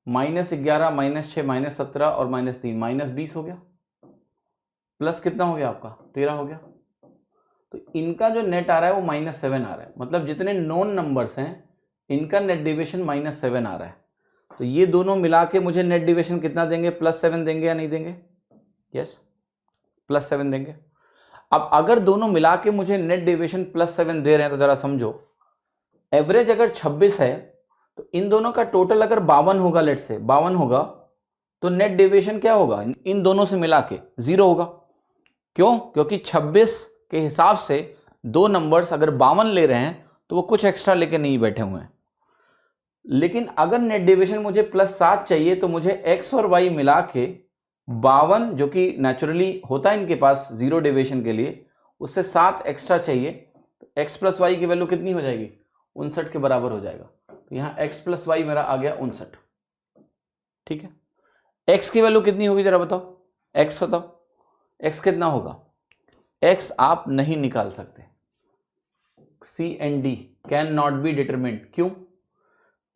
-11, -6, -17 और -3, -20 हो गया, प्लस कितना हो गया आपका? 13 हो गया। तो इनका जो नेट आ रहा है वो -7 आ रहा है, मतलब जितने नॉन नंबर्स हैं इनका नेट डेविएशन -7 आ रहा है। तो ये दोनों मिला के मुझे नेट डेविएशन कितना देंगे? +7 देंगे या नहीं देंगे? यस, +7 देंगे। अब अगर दोनों मिला के मुझे नेट डेविएशन +7 दे रहे हैं तो जरा समझो, एवरेज अगर 26 है तो इन दोनों का टोटल अगर 52 होगा, लेट से 52 होगा, तो नेट डेविएशन क्या होगा? इन दोनों से मिला के 0 होगा। क्यों? क्योंकि 26 के हिसाब से दो नंबर्स अगर 52 ले रहे हैं तो वो कुछ एक्स्ट्रा लेके नहीं बैठे हुए हैं। लेकिन अगर नेट डेविएशन मुझे +7 चाहिए तो मुझे x और y मिला के 52, जो कि नेचुरली होता है इनके पास 0 डेविएशन के लिए, उससे 7 एक्स्ट्रा चाहिए। तो x + y की वैल्यू कितनी हो जाएगी? 59 के बराबर हो जाएगा। तो यहाँ x + y मेरा आ गया 59। ठीक है, x की वैल्यू कितनी होगी जरा बताओ? x बताओ, x कितना होगा? x आप नहीं निकाल सकते, C and D can not B determined. क्यों?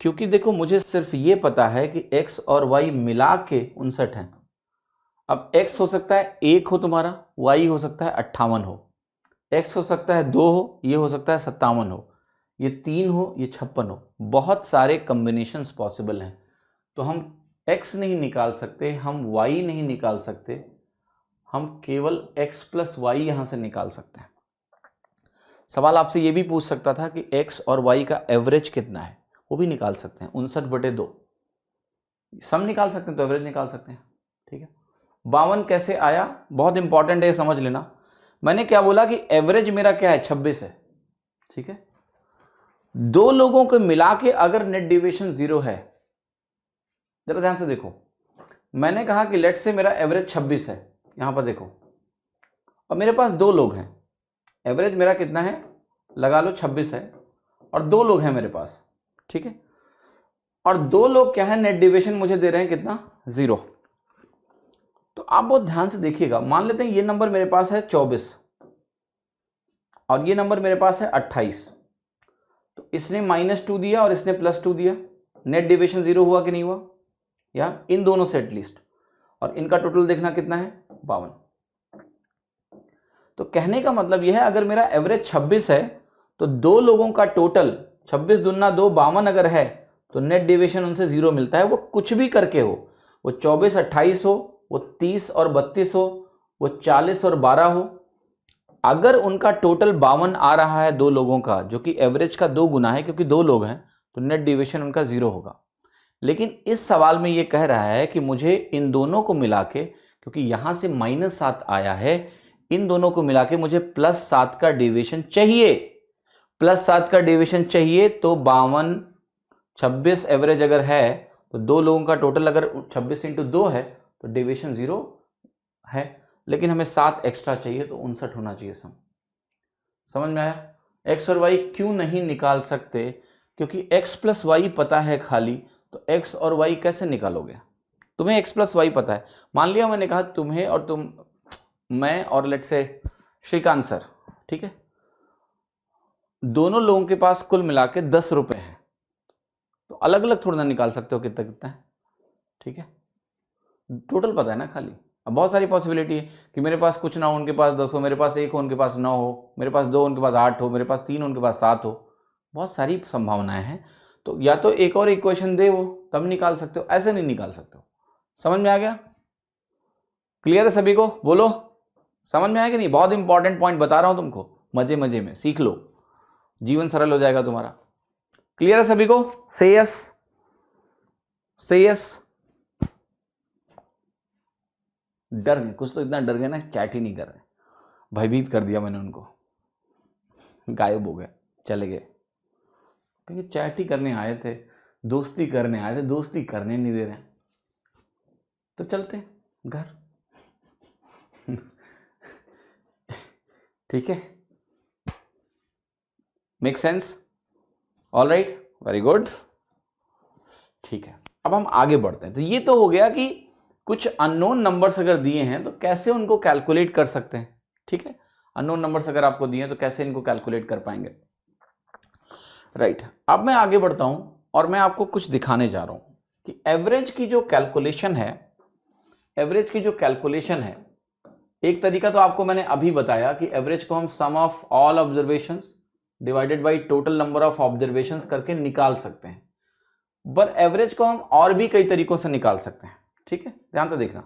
क्योंकि देखो मुझे सिर्फ ये पता है कि x और y मिला के 59 है। अब x हो सकता है 1 हो तुम्हारा, y हो सकता है 58 हो, x हो सकता है 2 हो, ये हो सकता है 57 हो, ये 3 हो, ये 56 हो। बहुत सारे कॉम्बिनेशंस पॉसिबल हैं। तो हम x नहीं निकाल सकते, हम y नहीं निकाल सकते, हम केवल x प्लस वाई यहां से निकाल सकते हैं। सवाल आपसे यह भी पूछ सकता था कि x और y का एवरेज कितना है, वो भी निकाल सकते हैं। 59/2 सम निकाल सकते हैं तो एवरेज निकाल सकते हैं। ठीक है, 52 कैसे आया, बहुत इंपॉर्टेंट है, समझ लेना। मैंने क्या बोला कि एवरेज मेरा क्या है, 26 है। ठीक है, दो लोगों को मिला के अगर नेट डिविएशन 0 है, जरा ध्यान से देखो, मैंने कहा कि लेट से मेरा एवरेज 26 है, यहां पर देखो, और मेरे पास दो लोग हैं, एवरेज मेरा कितना है लगा लो 26 है, और दो लोग हैं मेरे पास। ठीक है, और दो लोग क्या है, नेट डिविएशन मुझे दे रहे हैं कितना, 0। तो आप बहुत ध्यान से देखिएगा, मान लेते हैं ये नंबर मेरे पास है 24 और ये नंबर मेरे पास है 28, तो इसने -2 दिया और इसने +2 दिया, नेट डिविएशन 0 हुआ कि नहीं हुआ, या इन दोनों से एटलीस्ट, और इनका टोटल देखना कितना है, 52। तो कहने का मतलब यह है, अगर मेरा एवरेज 26 है तो दो लोगों का टोटल 26 दूना 2 52 अगर है तो नेट डिविएशन उनसे 0 मिलता है। वो कुछ भी करके हो, वो 24 28 हो, वो 30 और 32 हो, वो 40 और 12 हो, अगर उनका टोटल 52 आ रहा है दो लोगों का, जो कि एवरेज का 2 गुना है क्योंकि दो लोग हैं, तो नेट डिविएशन उनका 0 होगा। लेकिन इस सवाल में ये कह रहा है कि मुझे इन दोनों को मिला के, क्योंकि यहां से -7 आया है, इन दोनों को मिला के मुझे +7 का डेविएशन चाहिए। +7 का डेविएशन चाहिए तो 52 26 एवरेज अगर है तो दो लोगों का टोटल अगर 26 × 2 है तो डेविएशन 0 है, लेकिन हमें 7 एक्स्ट्रा चाहिए तो 59 होना चाहिए सम। समझ में आया? x और y क्यों नहीं निकाल सकते? क्योंकि x प्लस वाई पता है खाली, तो x और y कैसे निकालोगे? तुम्हें x प्लस वाई पता है। मान लिया मैंने कहा तुम्हें और मैं और लेट से श्रीकांत सर, ठीक है, दोनों लोगों के पास कुल मिला के 10 रुपए हैं, तो अलग अलग थोड़ा ना निकाल सकते हो कितना कितना है। ठीक है, टोटल पता है ना खाली। अब बहुत सारी पॉसिबिलिटी है कि मेरे पास कुछ ना हो, उनके पास 10 हो, मेरे पास 1 हो, उनके पास 9 हो, मेरे पास 2 उनके पास 8 हो, मेरे पास 3 उनके पास 7 हो। बहुत सारी संभावनाएं हैं। तो या तो एक और इक्वेशन दे वो, तब निकाल सकते हो, ऐसे नहीं निकाल सकते हो। समझ में आ गया? क्लियर है सभी को? बोलो, समझ में आया कि नहीं? बहुत इंपॉर्टेंट पॉइंट बता रहा हूं तुमको, मजे मजे में सीख लो, जीवन सरल हो जाएगा तुम्हारा। क्लियर है सभी को? से यस, से यस। डर गए कुछ, तो इतना डर गए ना, चैट ही नहीं कर रहे, भयभीत कर दिया मैंने उनको, गायब हो गए, चले गए, क्योंकि चैट ही करने आए थे, दोस्ती करने आए थे, दोस्ती करने नहीं दे रहे, तो चलते घर। ठीक है, make sense? All right, very good. ठीक है, अब हम आगे बढ़ते हैं। तो ये तो हो गया कि कुछ अननोन नंबर्स अगर दिए हैं तो कैसे उनको कैलकुलेट कर सकते हैं। ठीक है, अननोन नंबर्स अगर आपको दिए हैं तो कैसे इनको कैलकुलेट कर पाएंगे। राइट, अब मैं आगे बढ़ता हूं और मैं आपको कुछ दिखाने जा रहा हूं कि एवरेज की जो कैलकुलेशन है, एवरेज की जो कैलकुलेशन है, एक तरीका तो आपको मैंने अभी बताया कि एवरेज को हम sum of all observations divided by total number of observations करके निकाल सकते हैं। पर एवरेज को हम और भी कई तरीकों से निकाल सकते हैं। ठीक है, ध्यान से देखना।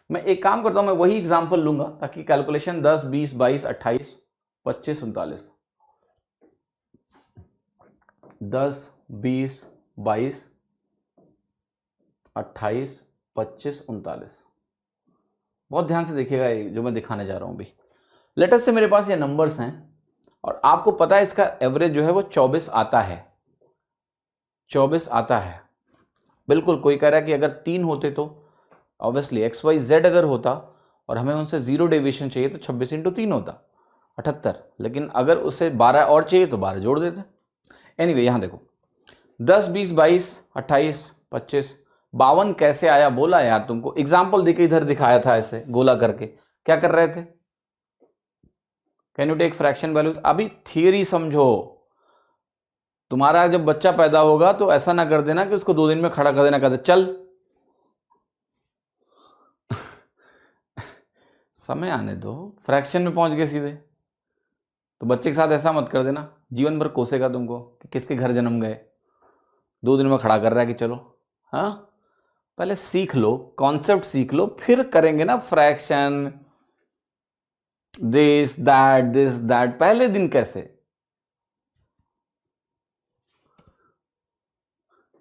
मैं एक काम करता हूं, मैं वही एग्जांपल लूंगा ताकि कैलकुलेशन 10 20 22 28 25 39 10 20 22 28 25 39, बहुत ध्यान से देखिएगा जो मैं दिखाने जा रहा हूं अभी। लेटर से मेरे पास ये नंबर्स हैं और आपको पता है इसका एवरेज जो है वो 24 आता है, 24 आता है बिल्कुल। कोई कह रहा है कि अगर 3 होते तो ऑब्वियसली एक्स वाई जेड अगर होता और हमें उनसे 0 डेविएशन चाहिए तो 26 × 3 होता 78, लेकिन अगर उससे 12 और चाहिए तो 12 जोड़ देते। एनीवे, यहां देखो 10 20 22 28 25 52 कैसे आया बोला यार तुमको, एग्जाम्पल देके इधर दिखाया था ऐसे गोला करके। क्या कर रहे थे? Can you take fraction value? अभी थियरी समझो। तुम्हारा जब बच्चा पैदा होगा तो ऐसा ना कर देना कि उसको 2 दिन में खड़ा कर देना, कहते चल समय आने दो, फ्रैक्शन में पहुंच गए सीधे। तो बच्चे के साथ ऐसा मत कर देना, जीवन भर कोसेगा तुमको कि किसके घर जन्म गए, 2 दिन में खड़ा कर रहा है कि चलो। हाँ, पहले सीख लो, कॉन्सेप्ट सीख लो, फिर करेंगे ना फ्रैक्शन, दिस दैट। पहले दिन कैसे?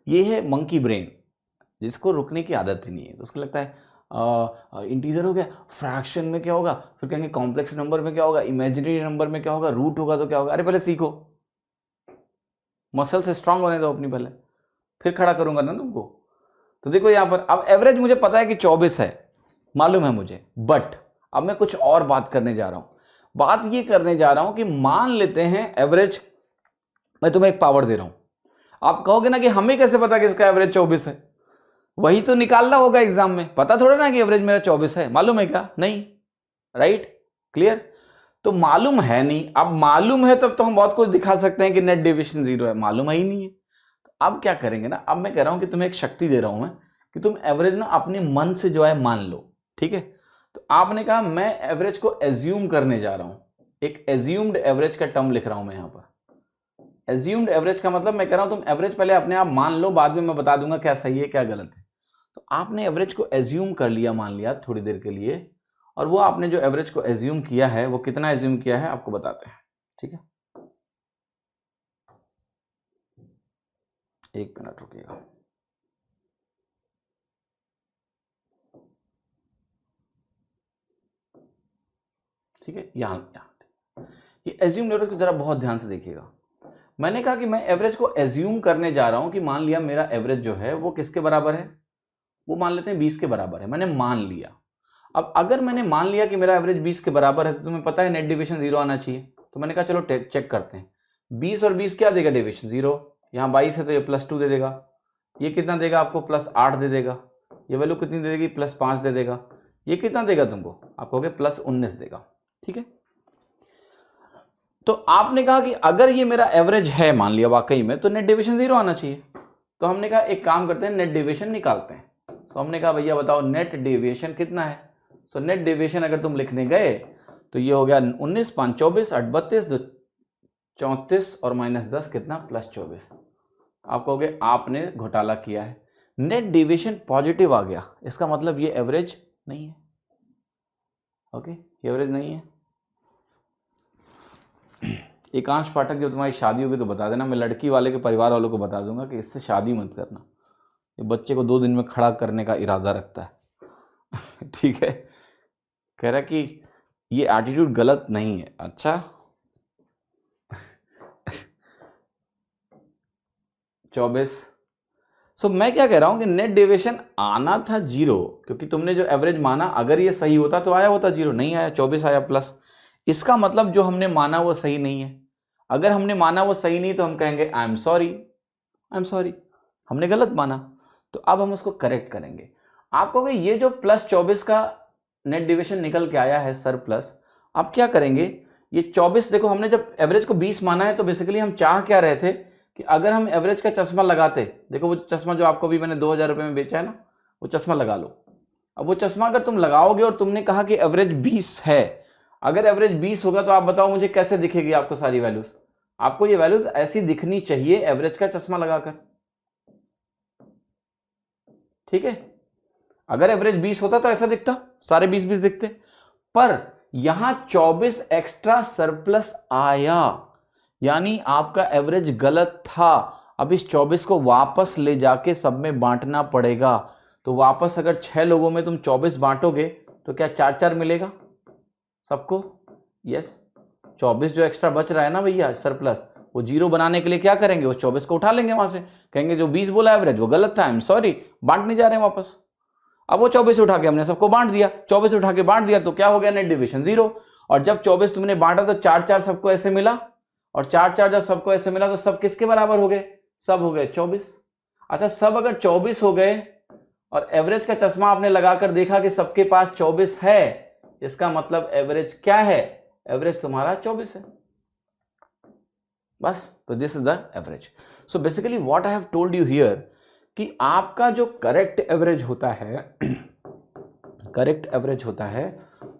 ये है मंकी ब्रेन, जिसको रुकने की आदत ही नहीं है। तो उसको लगता है इंटीजर हो गया, फ्रैक्शन में क्या होगा, फिर कहेंगे कॉम्प्लेक्स नंबर में क्या होगा, इमेजिनरी नंबर में क्या होगा, रूट होगा तो क्या होगा। अरे पहले सीखो, मसल से स्ट्रांग होने दो अपनी, पहले फिर खड़ा करूंगा ना तुमको। तो देखो यहां पर अब एवरेज मुझे पता है कि 24 है, मालूम है मुझे, बट अब मैं कुछ और बात करने जा रहा हूं। बात ये करने जा रहा हूं कि मान लेते हैं एवरेज, मैं तुम्हें एक पावर दे रहा हूं। आप कहोगे ना कि हमें कैसे पता कि इसका एवरेज 24 है? वही तो निकालना होगा एग्जाम में, पता थोड़ा ना कि एवरेज मेरा 24 है, मालूम है क्या? नहीं, राइट, क्लियर। तो मालूम है नहीं, अब मालूम है तब तो हम बहुत कुछ दिखा सकते हैं कि नेट डेविएशन 0 है, मालूम है ही नहीं है। तो अब क्या करेंगे ना, अब मैं कह रहा हूं कि तुम्हें एक शक्ति दे रहा हूं मैं, कि तुम एवरेज ना अपने मन से जो है मान लो, ठीक है। तो आपने कहा मैं एवरेज को एज्यूम करने जा रहा हूं, एक एज्यूम्ड एवरेज का टर्म लिख रहा हूं मैं यहां पर। एज्यूम्ड एवरेज का मतलब मैं कह रहा हूं तुम एवरेज पहले अपने आप मान लो, बाद में मैं बता दूंगा क्या सही है क्या गलत है। तो आपने एवरेज को एज्यूम कर लिया, मान लिया थोड़ी देर के लिए, और वो आपने जो एवरेज को एज्यूम किया है वो कितना एज्यूम किया है आपको बताते हैं, ठीक है। 1 मिनट रुकिएगा। ठीक है, यहां ये एज्यूम एवरेज को जरा बहुत ध्यान से देखिएगा। मैंने कहा कि मैं एवरेज को एज्यूम करने जा रहा हूं कि मान लिया मेरा एवरेज जो है वो किसके बराबर है, वो मान लेते हैं 20 के बराबर है, मैंने मान लिया। अब अगर मैंने मान लिया कि मेरा एवरेज 20 के बराबर है, तो तुम्हें पता है नेट डेविएशन 0 आना चाहिए। तो मैंने कहा चलो चेक करते हैं, 20 और 20 क्या देगा डेविएशन 0। यहाँ 22 है तो ये +2 दे देगा, ये कितना देगा आपको +8 दे देगा, ये वैल्यू कितनी दे देगी +5 दे देगा, ये कितना देगा तुमको, आप कहोगे +19 देगा, ठीक है। तो आपने कहा कि अगर ये मेरा एवरेज है मान लिया वाकई में, तो नेट डेविएशन 0 आना चाहिए। तो हमने कहा एक काम करते हैं, नेट डेविएशन निकालते हैं। तो हमने कहा भैया बताओ नेट डेविएशन कितना है। तो नेट डेविएशन अगर तुम लिखने गए तो ये हो गया 19 5 24 8 32 2 34 और -10 कितना +24। आप कहोगे आपने घोटाला किया है, नेट डेविएशन पॉजिटिव आ गया, इसका मतलब ये एवरेज नहीं है। ओके, ये एवरेज नहीं है। एकांश पाठक जब तुम्हारी शादी होगी तो बता देना, मैं लड़की वाले के परिवार वालों को बता दूंगा कि इससे शादी मत करना, ये बच्चे को 2 दिन में खड़ा करने का इरादा रखता है। ठीक है, कह रहा कि ये एटीट्यूड गलत नहीं है। अच्छा 24। सो मैं क्या कह रहा हूं कि नेट डेविएशन आना था 0, क्योंकि तुमने जो एवरेज माना अगर ये सही होता तो आया होता 0, नहीं आया, 24 आया प्लस। इसका मतलब जो हमने माना वो सही नहीं है। अगर हमने माना वो सही नहीं तो हम कहेंगे आई एम सॉरी, हमने गलत माना। तो अब हम उसको करेक्ट करेंगे। आप कहोगे ये जो +24 का नेट डेविएशन निकल के आया है सर प्लस, आप क्या करेंगे, ये 24 देखो, हमने जब एवरेज को 20 माना है तो बेसिकली हम चाह क्या रहे थे कि अगर हम एवरेज का चश्मा लगाते, देखो वो चश्मा जो आपको भी मैंने 2000 रुपये में बेचा है ना, वो चश्मा लगा लो। अब वो चश्मा अगर तुम लगाओगे और तुमने कहा कि एवरेज 20 है, अगर एवरेज 20 होगा तो आप बताओ मुझे कैसे दिखेगी आपको सारी वैल्यूज। आपको ये वैल्यूज ऐसी दिखनी चाहिए एवरेज का चश्मा लगाकर, ठीक है। अगर एवरेज 20 होता तो ऐसा दिखता, सारे 20-20 दिखते, पर यहां 24 एक्स्ट्रा सरप्लस आया, यानी आपका एवरेज गलत था। अब इस 24 को वापस ले जाके सब में बांटना पड़ेगा। तो वापस अगर 6 लोगों में तुम 24 बांटोगे तो क्या 4-4 मिलेगा सबको? यस, 24 जो एक्स्ट्रा बच रहा है ना भैया सरप्लस, वो 0 बनाने के लिए क्या करेंगे, उस 24 को उठा लेंगे वहां से, कहेंगे जो 20 बोला एवरेज वो गलत था, आई एम सॉरी, बांटने जा रहे हैं वापस। अब वो 24 उठा के हमने सबको बांट दिया, 24 उठा के बांट दिया तो क्या हो गया, नेट डेविएशन 0। और जब 24 तुमने बांटा तो 4-4 सबको ऐसे मिला, और 4-4 जब सबको ऐसे मिला तो सब किसके बराबर हो गए, सब हो गए 24। अच्छा, सब अगर 24 हो गए और एवरेज का चश्मा आपने लगाकर देखा कि सबके पास 24 है, इसका मतलब एवरेज क्या है, एवरेज तुम्हारा 24 है, बस। तो this is the average. So basically what I have told you here कि आपका जो करेक्ट एवरेज होता है, करेक्ट एवरेज होता है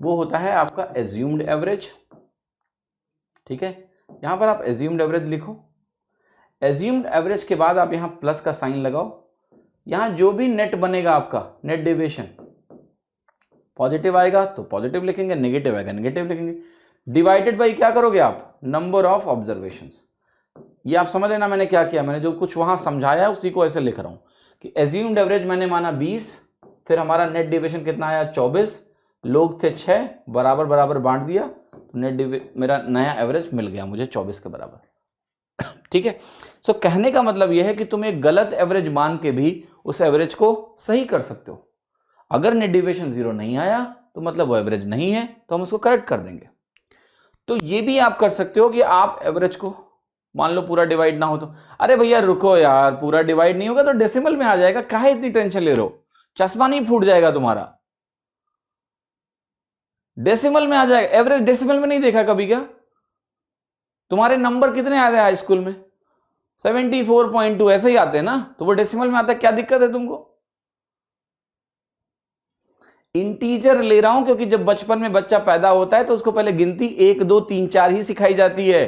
वो होता है आपका एज्यूम्ड एवरेज। ठीक है, यहां पर आप एज्यूम्ड एवरेज लिखो। एज्यूम्ड एवरेज के बाद आप यहां प्लस का साइन लगाओ। यहां जो भी नेट बनेगा आपका नेट डेविएशन, पॉजिटिव आएगा तो पॉजिटिव लिखेंगे, नेगेटिव आएगा नेगेटिव लिखेंगे। डिवाइडेड बाई क्या करोगे आप, नंबर ऑफ ऑब्जर्वेशंस। ये आप समझ लेना मैंने क्या किया, मैंने जो कुछ वहां समझाया उसी को ऐसे लिख रहा हूं कि एज्यूम्ड एवरेज मैंने माना 20, फिर हमारा नेट डेविएशन कितना आया 24, लोग थे 6, बराबर बराबर बांट दिया, तो नेट मेरा नया एवरेज मिल गया मुझे 24 के बराबर। ठीक है, सो कहने का मतलब यह है कि तुम एक गलत एवरेज मान के भी उस एवरेज को सही कर सकते हो। अगर नेट डेविएशन 0 नहीं आया तो मतलब वो एवरेज नहीं है, तो हम उसको करेक्ट कर देंगे। तो ये भी आप कर सकते हो कि आप एवरेज को मान लो पूरा डिवाइड ना हो तो, अरे भैया रुको यार, पूरा डिवाइड नहीं होगा तो डेसिमल में आ जाएगा, काहे इतनी टेंशन ले रहे हो, चश्मा नहीं फूट जाएगा तुम्हारा, डेसिमल में आ जाएगा। एवरेज डेसिमल में नहीं देखा कभी क्या? तुम्हारे नंबर कितने आते हैं हाई स्कूल में? 74.2 ऐसे ही आते हैं ना, तो वो डेसिमल में आता है, क्या दिक्कत है तुमको? इंटीजर ले रहा हूं क्योंकि जब बचपन में बच्चा पैदा होता है तो उसको पहले गिनती 1 2 3 4 ही सिखाई जाती है।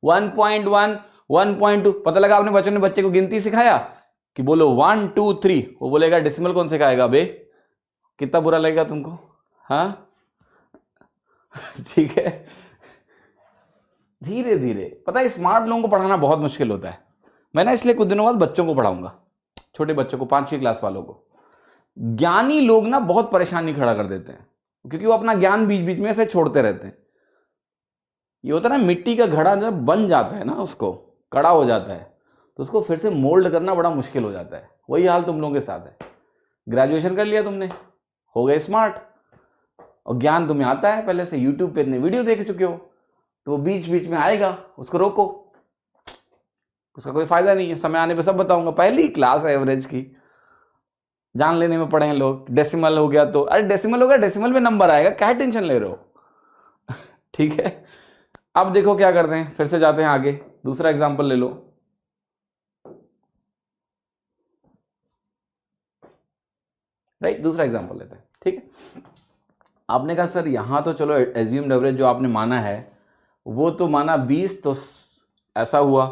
1.1 1.2 पता लगा आपने बचपन में बच्चे को गिनती सिखाया कि बोलो 1 2 3, वो बोलेगा डेसिमल कौन सिखाएगा बे? कितना बुरा लगेगा तुमको? हाँ ठीक है, धीरे धीरे। पता है स्मार्ट लोगों को पढ़ाना बहुत मुश्किल होता है। मैं ना इसलिए कुछ दिनों बाद बच्चों को पढ़ाऊंगा, छोटे बच्चों को, 5वीं क्लास वालों को। ज्ञानी लोग ना बहुत परेशानी खड़ा कर देते हैं क्योंकि वो अपना ज्ञान बीच बीच में से छोड़ते रहते हैं। ये होता है ना, मिट्टी का घड़ा जब बन जाता है ना, उसको कड़ा हो जाता है तो उसको फिर से मोल्ड करना बड़ा मुश्किल हो जाता है। वही हाल तुम लोगों के साथ है। ग्रेजुएशन कर लिया तुमने, हो गए स्मार्ट, और ज्ञान तुम्हें आता है, पहले से यूट्यूब पे इतने वीडियो देख चुके हो, तो वो बीच बीच में आएगा, उसको रोको, उसका कोई फायदा नहीं है। समय आने पे सब बताऊंगा, पहली क्लास है एवरेज की, जान लेने में पड़े हैं लोग। डेसिमल हो गया तो, अरे डेसिमल हो गया, डेसिमल में नंबर आएगा, क्या टेंशन ले रहे हो ठीक है, अब देखो क्या करते हैं, फिर से जाते हैं आगे, दूसरा एग्जांपल ले लो। राइट, दूसरा एग्जांपल लेते हैं। ठीक है, आपने कहा सर यहां तो चलो एज्यूम्ड एवरेज जो आपने माना है वो तो माना 20, तो ऐसा हुआ,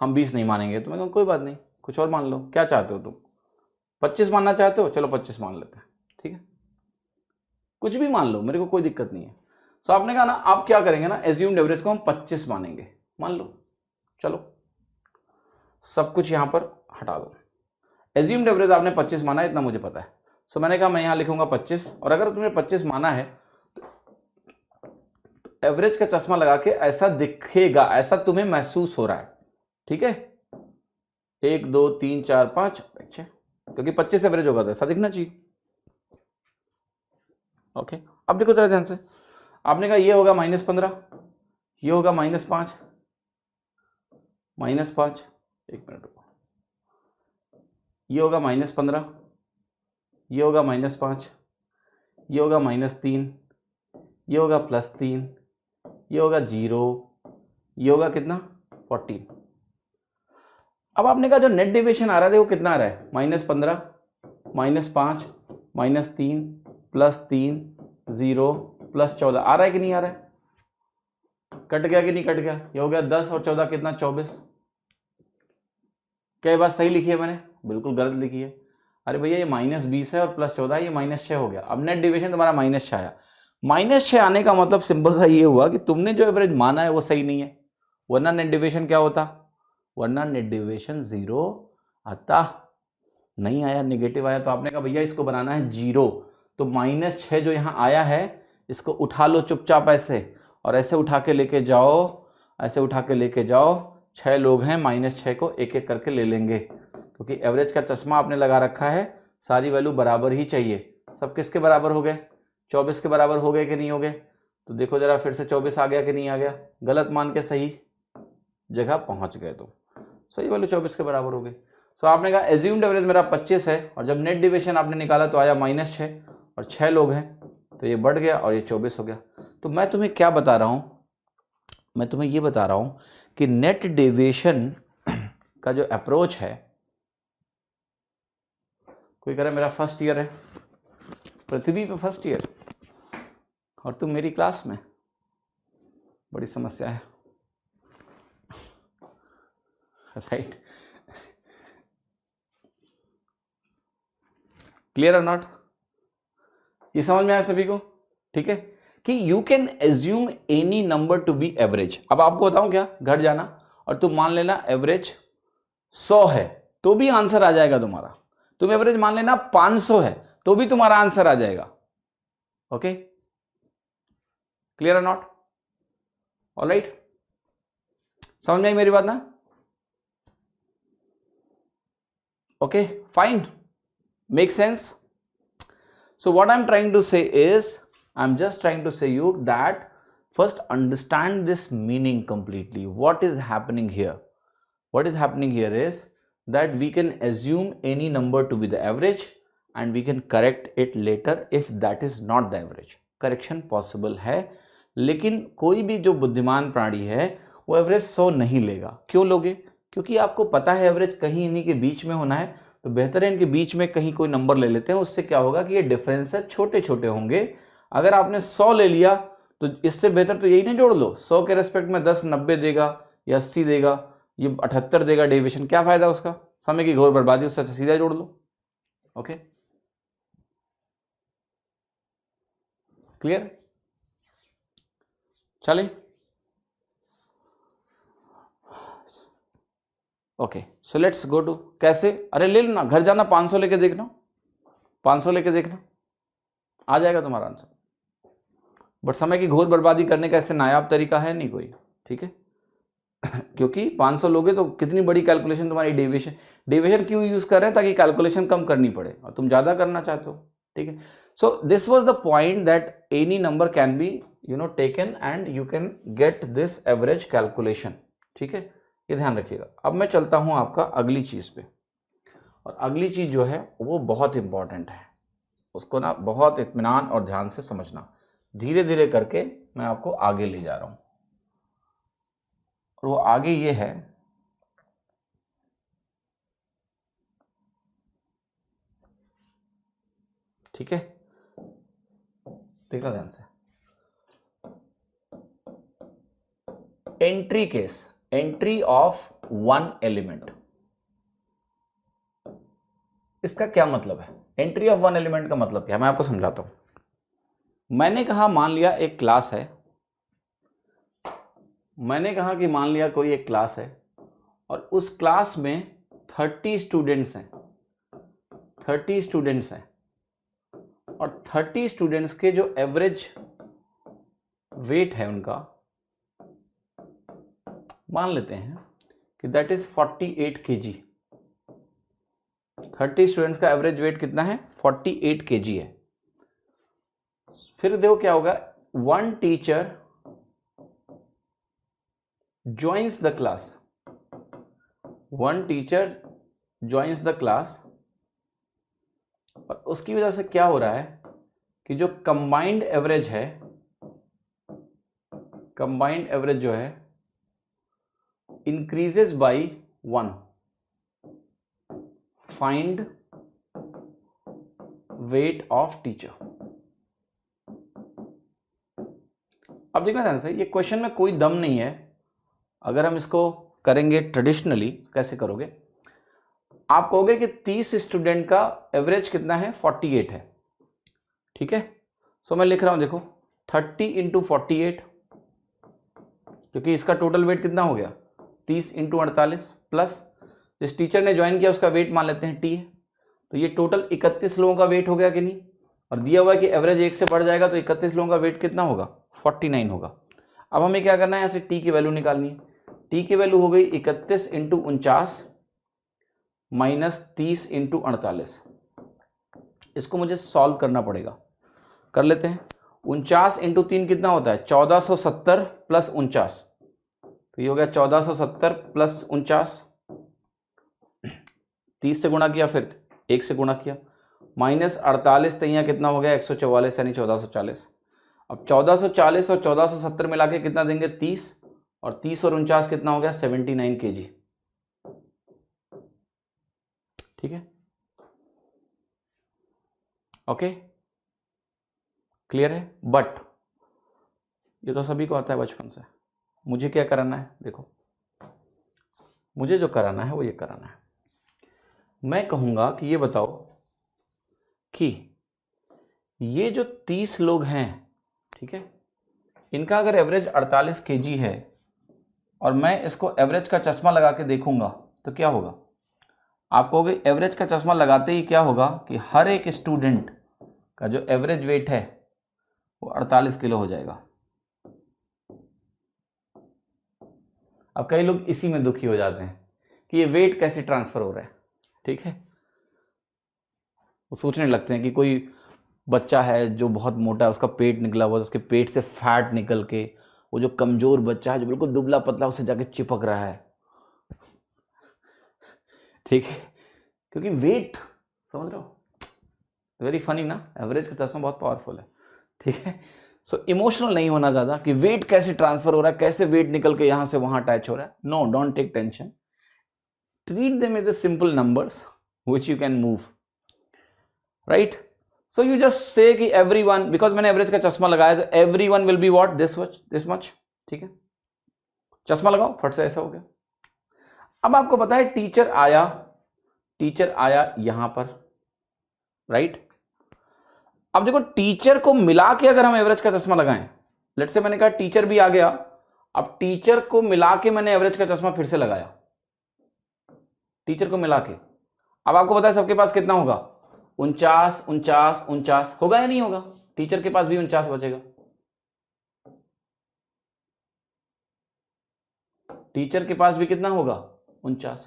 हम 20 नहीं मानेंगे। तो मैं कहूँ कोई बात नहीं, कुछ और मान लो, क्या चाहते हो तुम? 25 मानना चाहते हो, चलो 25 मान लेते हैं। ठीक है, कुछ भी मान लो, मेरे को कोई दिक्कत नहीं है। तो आपने कहा ना, आप क्या करेंगे ना, एज्यूम्ड एवरेज को हम 25 मानेंगे, मान लो। चलो सब कुछ यहां पर हटा दो, एज्यूम्ड एवरेज आपने 25 माना है, इतना मुझे पता है। सो मैंने कहा मैं यहां लिखूंगा 25, और अगर तुमने 25 माना है तो एवरेज का चश्मा लगा के ऐसा दिखेगा, ऐसा तुम्हें महसूस हो रहा है। ठीक है, 1 2 3 4 5, अच्छा, क्योंकि 25 एवरेज होगा तो ऐसा दिखना चाहिए। ओके, अब देखो जरा ध्यान से, आपने कहा ये होगा -15, ये होगा -5, -5, एक मिनट रुको, ये होगा -15, ये होगा -5, ये होगा -3, ये होगा +3, ये होगा 0, ये होगा कितना 14। अब आपने कहा जो नेट डेविएशन आ रहा है वो कितना आ रहा है, -15, -5, -3, +3, 0, +14 आ रहा है कि नहीं आ रहा है? कट गया कि नहीं कट गया? ये हो गया 10 और 14 कितना 24। क्या ये बात सही लिखी है मैंने? बिल्कुल गलत लिखी है। अरे भैया ये -20 है और +14 ये -6 हो गया। अब नेट डेविएशन तुम्हारा -6 आया। -6 आने का मतलब सिंपल सा ये हुआ कि तुमने जो एवरेज माना है वो सही नहीं है, वरना नेट डेविएशन क्या होता? वरना नेट डेविएशन 0 आता। नहीं आया, नेगेटिव आया, तो आपने कहा भैया इसको बनाना है 0, तो -6 जो यहाँ आया है इसको उठा लो चुपचाप ऐसे, और ऐसे उठा के लेके जाओ, ऐसे उठा के लेके जाओ। 6 लोग हैं, -6 को एक एक करके ले लेंगे, क्योंकि एवरेज का चश्मा आपने लगा रखा है, सारी वैल्यू बराबर ही चाहिए। सब किसके बराबर हो गए? 24 के बराबर हो गए कि नहीं हो गए? तो देखो जरा फिर से 24 आ गया कि नहीं आ गया? गलत मान के सही जगह पहुंच गए, तो सही वैल्यू 24 के बराबर हो गई। तो आपने कहा एज्यूम्ड एवरेज मेरा 25 है, और जब नेट डेविएशन आपने निकाला तो आया -6, और 6 लोग हैं तो ये बढ़ गया और ये 24 हो गया। तो मैं तुम्हें क्या बता रहा हूं, मैं तुम्हें ये बता रहा हूं कि नेट डेविएशन का जो अप्रोच है, कोई कह रहा है मेरा फर्स्ट ईयर है, पृथ्वी पे फर्स्ट ईयर, और तुम मेरी क्लास में, बड़ी समस्या है, राइट? क्लियर और नॉट? ये समझ में आया सभी को? ठीक है, कि you can assume any number to be average. अब आपको बताऊं क्या, घर जाना और तुम मान लेना एवरेज 100 है तो भी आंसर आ जाएगा तुम्हारा। तुम एवरेज मान लेना 500 है तो भी तुम्हारा आंसर आ जाएगा। ओके, क्लियर और नॉट? ऑलराइट, समझ में आई मेरी बात ना? Okay, fine, make sense? So what I'm trying to say is, I'm just trying to say you that first understand this meaning completely. What is happening here? What is happening here is that we can assume any number to be the average and we can correct it later if that is not the average. Correction possible है, लेकिन कोई भी जो बुद्धिमान प्राणी है वो average 100 नहीं लेगा। क्यों लोगे? क्योंकि आपको पता है एवरेज कहीं इन्हीं के बीच में होना है, तो बेहतर है इनके बीच में कहीं कोई नंबर ले लेते हैं। उससे क्या होगा कि ये डिफरेंस छोटे छोटे होंगे। अगर आपने 100 ले लिया तो इससे बेहतर तो यही नहीं, जोड़ लो 100 के रेस्पेक्ट में 10 90 देगा या 80 देगा, ये 78 देगा डेविएशन, क्या फायदा उसका? समय की घोर बर्बादी, उससे सीधा जोड़ लो। Okay, clear? चले, okay, so let's go to कैसे। अरे ले लेना, घर जाना 500 लेके देखना, 500 लेके देखना, आ जाएगा तुम्हारा आंसर। बट समय की घोर बर्बादी करने का ऐसे नायाब तरीका है नहीं कोई, ठीक है? क्योंकि 500 लोगे तो कितनी बड़ी कैलकुलेशन तुम्हारी, डेविएशन क्यों यूज कर रहे हैं? ताकि कैलकुलेशन कम करनी पड़े और तुम ज्यादा करना चाहते हो, ठीक है? So this was the point that any number can be taken and you can get this average calculation, ठीक है? ये ध्यान रखिएगा। अब मैं चलता हूं आपका अगली चीज पे, और अगली चीज जो है वो बहुत इंपॉर्टेंट है, उसको ना बहुत इत्मीनान और ध्यान से समझना। धीरे धीरे करके मैं आपको आगे ले जा रहा हूं, और वो आगे ये है, ठीक है? देखना ध्यान से, entry case, entry of one element. इसका क्या मतलब है? एंट्री ऑफ वन एलिमेंट का मतलब क्या है, मैं आपको समझाता हूं। मैंने कहा मान लिया एक क्लास है, मैंने कहा कि मान लिया कोई एक क्लास है और उस क्लास में 30 स्टूडेंट्स हैं, 30 स्टूडेंट्स हैं, और 30 स्टूडेंट्स के जो एवरेज वेट है उनका, मान लेते हैं कि दैट इज 48 kg। 30 स्टूडेंट्स का एवरेज वेट कितना है? 48 kg है। फिर देखो क्या होगा, one teacher joins the class, one teacher joins the class, और उसकी वजह से क्या हो रहा है कि जो कंबाइंड एवरेज है, कंबाइंड एवरेज जो है increases by 1। Find weight of teacher. अब देखना ध्यान से, ये क्वेश्चन में कोई दम नहीं है। अगर हम इसको करेंगे ट्रेडिशनली, कैसे करोगे? आप कहोगे कि 30 स्टूडेंट का एवरेज कितना है? 48 है, ठीक है? सो मैं लिख रहा हूं, देखो 30 इंटू 48, क्योंकि इसका टोटल वेट कितना हो गया? 30 इंटू 48, प्लस जिस टीचर ने ज्वाइन किया उसका वेट मान लेते हैं टी, तो ये टोटल 31 लोगों का वेट हो गया कि नहीं? और दिया हुआ है कि एवरेज 1 से बढ़ जाएगा तो 31 लोगों का वेट कितना होगा? 49 होगा। अब हमें क्या करना है, यहाँ से टी की वैल्यू निकालनी है। टी की वैल्यू हो गई 31 इंटू 49 माइनस 30 इंटू 48। इसको मुझे सॉल्व करना पड़ेगा, कर लेते हैं। 49 इंटू 3 कितना होता है? 1470 प्लस 49, तो ये हो गया 1470 प्लस 49। 30 से गुणा किया, फिर 1 से गुणा किया, माइनस 48, तो यहाँ कितना हो गया? 144 यानी 1440। अब 1440 और 1470 मिला के कितना देंगे? 30, और 30 और 49 कितना हो गया? 79 kg, ठीक है? ओके, क्लियर है? बट ये तो सभी को आता है बचपन से। मुझे क्या कराना है, देखो मुझे जो कराना है वो ये कराना है। मैं कहूँगा कि ये बताओ कि ये जो 30 लोग हैं, ठीक है, इनका अगर एवरेज 48 kg है और मैं इसको एवरेज का चश्मा लगा के देखूंगा तो क्या होगा? आप कहोगे एवरेज का चश्मा लगाते ही क्या होगा कि हर एक स्टूडेंट का जो एवरेज वेट है वो 48 किलो हो जाएगा। अब कई लोग इसी में दुखी हो जाते हैं कि ये वेट कैसे ट्रांसफर हो रहा है, ठीक है। वो सोचने लगते हैं कि कोई बच्चा है जो बहुत मोटा है, उसका पेट निकला हुआ है, उसके पेट से फैट निकल के वो जो कमजोर बच्चा है जो बिल्कुल दुबला पतला उसे जाके चिपक रहा है, ठीक है, क्योंकि वेट, समझ रहे हो, वेरी फनी ना, एवरेज का चश्मा बहुत पावरफुल है, ठीक है। सो इमोशनल नहीं होना ज्यादा कि वेट कैसे ट्रांसफर हो रहा है, कैसे वेट निकल के यहां से वहां अटैच हो रहा है। No, don't take tension, treat them as simple numbers which you can move, right. So you just say कि एवरीवन, बिकॉज मैंने एवरेज का चश्मा लगाया, तो everyone will be what, this much, ठीक है। चश्मा लगाओ, फट से ऐसा हो गया। अब आपको पता है टीचर आया यहां पर, राइट। अब देखो टीचर को मिला के अगर हम एवरेज का चश्मा लगाएं, लेट्स से मैंने कहा टीचर भी आ गया, अब टीचर को मिला के मैंने एवरेज का चश्मा फिर से लगाया, टीचर को मिला के, अब आपको पता है सबके पास कितना होगा? 49 होगा या नहीं होगा? टीचर के पास भी 49 बचेगा, टीचर के पास भी कितना होगा? 49,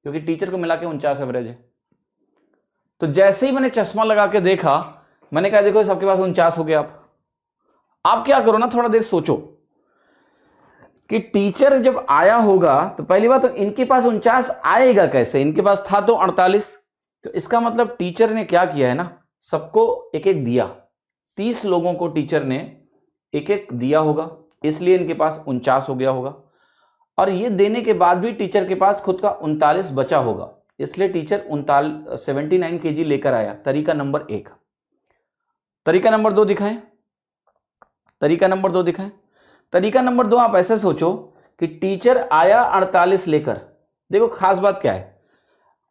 क्योंकि टीचर को मिला के 49 एवरेज है। तो जैसे ही मैंने चश्मा लगा के देखा, मैंने कहा देखो सबके पास 49 हो गया। आप क्या करो ना, थोड़ा देर सोचो कि टीचर जब आया होगा तो पहली बात तो इनके पास 49 आएगा कैसे? इनके पास था तो 48, तो इसका मतलब टीचर ने क्या किया है ना, सबको एक एक दिया, 30 लोगों को टीचर ने एक एक दिया होगा, इसलिए इनके पास 49 हो गया होगा। और ये देने के बाद भी टीचर के पास खुद का 39 बचा होगा, इसलिए टीचर 79 kg लेकर आया। तरीका नंबर 1। तरीका नंबर 2 दिखाएं, तरीका नंबर 2 दिखाएं। तरीका नंबर 2 आप ऐसे सोचो कि टीचर आया 48 लेकर। देखो खास बात क्या है,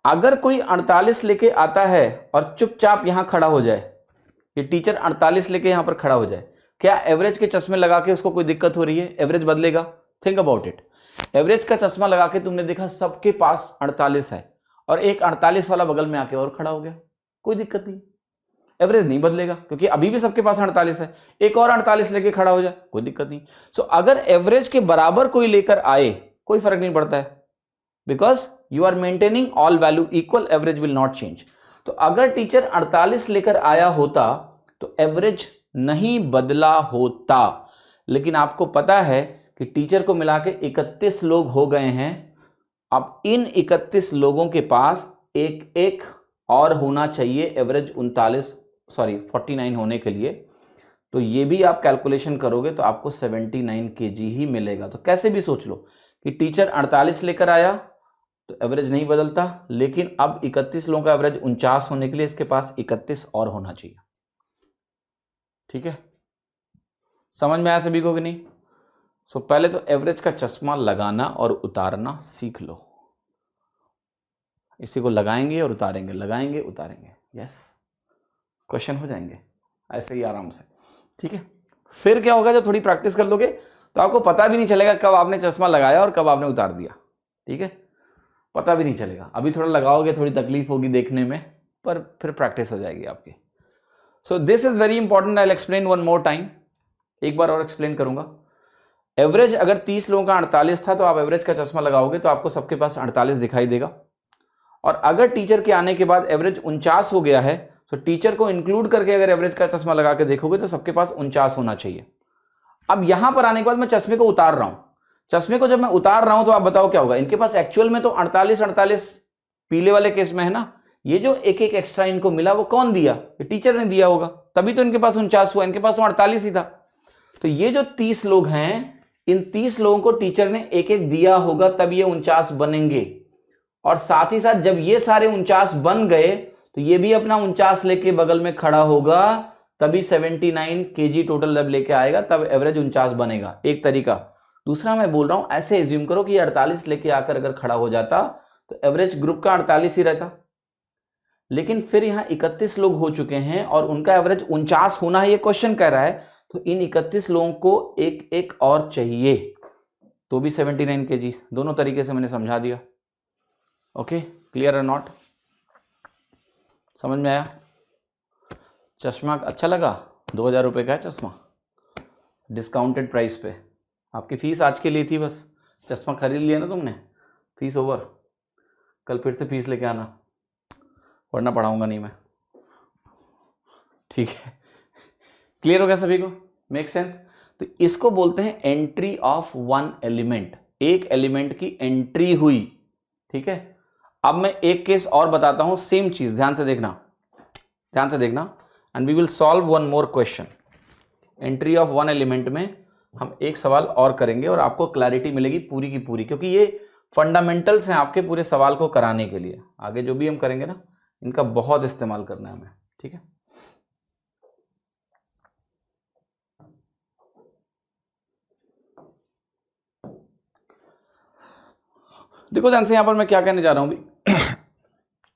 अगर कोई 48 लेके आता है और चुपचाप यहां खड़ा हो जाए, ये टीचर 48 लेके यहां पर खड़ा हो जाए, क्या एवरेज के चश्मे लगा के उसको कोई दिक्कत हो रही है? एवरेज बदलेगा? Think about it. एवरेज का चश्मा लगा के तुमने देखा सबके पास 48 है और एक 48 वाला बगल में आके और खड़ा हो गया, कोई दिक्कत नहीं, एवरेज नहीं बदलेगा, क्योंकि अभी भी सबके पास 48 है, एक और 48 लेके खड़ा हो जाए, कोई दिक्कत नहीं। सो अगर एवरेज के बराबर कोई लेकर आए, कोई फर्क नहीं पड़ता है, because you are maintaining all value equal, average will not change. तो अगर टीचर 48 लेकर आया होता तो एवरेज नहीं बदला होता, लेकिन आपको पता है कि टीचर को मिला के 31 लोग हो गए हैं। अब इन 31 लोगों के पास एक एक और होना चाहिए एवरेज 49 होने के लिए। तो ये भी आप कैलकुलेशन करोगे तो आपको 79 kg ही मिलेगा। तो कैसे भी सोच लो कि टीचर 48 लेकर आया तो एवरेज नहीं बदलता, लेकिन अब 31 लोगों का एवरेज 49 होने के लिए इसके पास 31 और होना चाहिए। ठीक है, समझ में आया सभी को कि नहीं? सो पहले तो एवरेज का चश्मा लगाना और उतारना सीख लो। इसी को लगाएंगे और उतारेंगे, लगाएंगे उतारेंगे, यस, क्वेश्चन हो जाएंगे ऐसे ही आराम से। ठीक है, फिर क्या होगा, जब थोड़ी प्रैक्टिस कर लोगे तो आपको पता भी नहीं चलेगा कब आपने चश्मा लगाया और कब आपने उतार दिया। ठीक है, पता भी नहीं चलेगा। अभी थोड़ा लगाओगे, थोड़ी तकलीफ होगी देखने में, पर फिर प्रैक्टिस हो जाएगी आपकी। So this is very important, I will explain one more time, एक बार और एक्सप्लेन करूंगा। एवरेज अगर 30 लोगों का 48 था तो आप एवरेज का चश्मा लगाओगे तो आपको सबके पास 48 दिखाई देगा। और अगर टीचर के आने के बाद एवरेज 49 हो गया है तो टीचर को इंक्लूड करके अगर एवरेज का चश्मा लगा के देखोगे तो सबके पास 49 होना चाहिए। अब यहां पर आने के बाद मैं चश्मे को उतार रहा हूं, चश्मे को जब मैं उतार रहा हूं तो आप बताओ क्या होगा। इनके पास एक्चुअल में तो 48 पीले वाले केस में है ना, ये जो एक एक एक्स्ट्रा इनको मिला वो कौन दिया? ये टीचर ने दिया होगा, तभी तो इनके पास 49 हुआ, इनके पास तो 48 ही था। तो ये जो 30 लोग हैं, इन 30 लोगों को टीचर ने एक एक दिया होगा, तब ये 49 बनेंगे। और साथ ही साथ जब ये सारे 49 बन गए तो ये भी अपना 49 लेके बगल में खड़ा होगा, तभी 79 केजी टोटल जब लेके आएगा तब एवरेज 49 बनेगा, एक तरीका। दूसरा मैं बोल रहा हूं ऐसे एज्यूम करो कि 48 लेके आकर अगर खड़ा हो जाता तो एवरेज ग्रुप का 48 ही रहता, लेकिन फिर यहां 31 लोग हो चुके हैं और उनका एवरेज 49 होना है ये क्वेश्चन कह रहा है, तो इन 31 लोगों को एक एक और चाहिए, तो भी 79 केजी। दोनों तरीके से मैंने समझा दिया। ओके, क्लियर और नॉट? समझ में आया? चश्मा अच्छा लगा? 2000 रुपये का है चश्मा, डिस्काउंटेड प्राइस पे। आपकी फीस आज के लिए थी बस, चश्मा खरीद लिया ना तुमने, फीस ओवर। कल फिर से फीस लेके आना, वरना पढ़ाऊंगा नहीं मैं, ठीक है? क्लियर हो गया सभी को? Make sense? तो इसको बोलते हैं एंट्री ऑफ वन एलिमेंट, एक एलिमेंट की एंट्री हुई, ठीक है? अब मैं एक केस और बताता हूं, सेम चीज, ध्यान से देखना, ध्यान से देखना, and we will solve one more question. Entry of one element में हम एक सवाल और करेंगे और आपको क्लैरिटी मिलेगी पूरी की पूरी, क्योंकि ये फंडामेंटल्स हैं आपके पूरे सवाल को कराने के लिए। आगे जो भी हम करेंगे ना, इनका बहुत इस्तेमाल करना है हमें, ठीक है? देखो ध्यान से, यहां पर मैं क्या कहने जा रहा हूं भी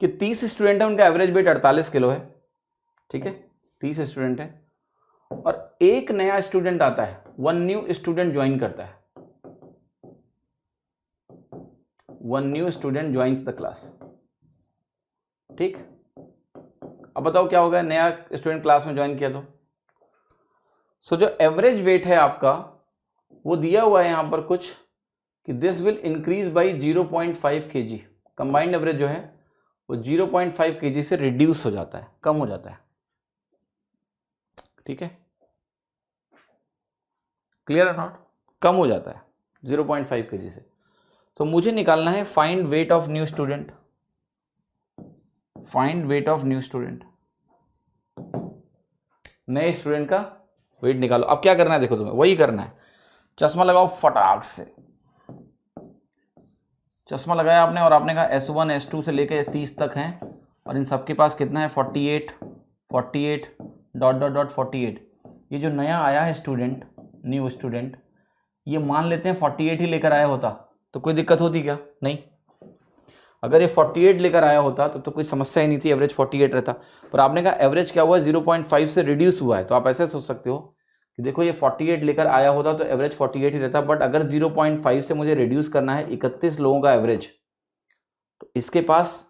कि 30 स्टूडेंट है, उनका एवरेज वेट 48 किलो है, ठीक है? 30 स्टूडेंट है और एक नया स्टूडेंट आता है, वन न्यू स्टूडेंट ज्वाइन करता है, one new student joins the class, ठीक? अब बताओ क्या होगा, नया स्टूडेंट क्लास में ज्वाइन किया तो सो जो एवरेज वेट है आपका वो दिया हुआ है यहां पर कुछ कि this will increase by 0.5 kg। Combined average जो है वो 0.5 kg से रिड्यूस हो जाता है, कम हो जाता है, ठीक है? क्लियर और नॉट? कम हो जाता है 0.5 kg से। तो मुझे निकालना है find weight of new student, find weight of new student, नए स्टूडेंट का वेट निकालो। अब क्या करना है देखो, तुम्हें वही करना है, चश्मा लगाओ फटाक से। चश्मा लगाया आपने और आपने कहा S1 S2 से लेकर 30 तक हैं और इन सबके पास कितना है 48 48 डॉट डॉट डॉट 48। ये जो नया आया है स्टूडेंट, न्यू स्टूडेंट, ये मान लेते हैं 48 ही लेकर आया होता तो कोई दिक्कत होती क्या? नहीं। अगर ये 48 लेकर आया होता तो कोई समस्या ही नहीं थी, एवरेज 48 रहता। पर आपने कहा एवरेज क्या हुआ है 0.5 से रिड्यूस हुआ है, तो आप ऐसे सोच सकते हो कि देखो ये 48 लेकर आया होता तो एवरेज 48 ही रहता, बट अगर 0.5 से मुझे रिड्यूस करना है 31 लोगों का एवरेज, तो इसके पास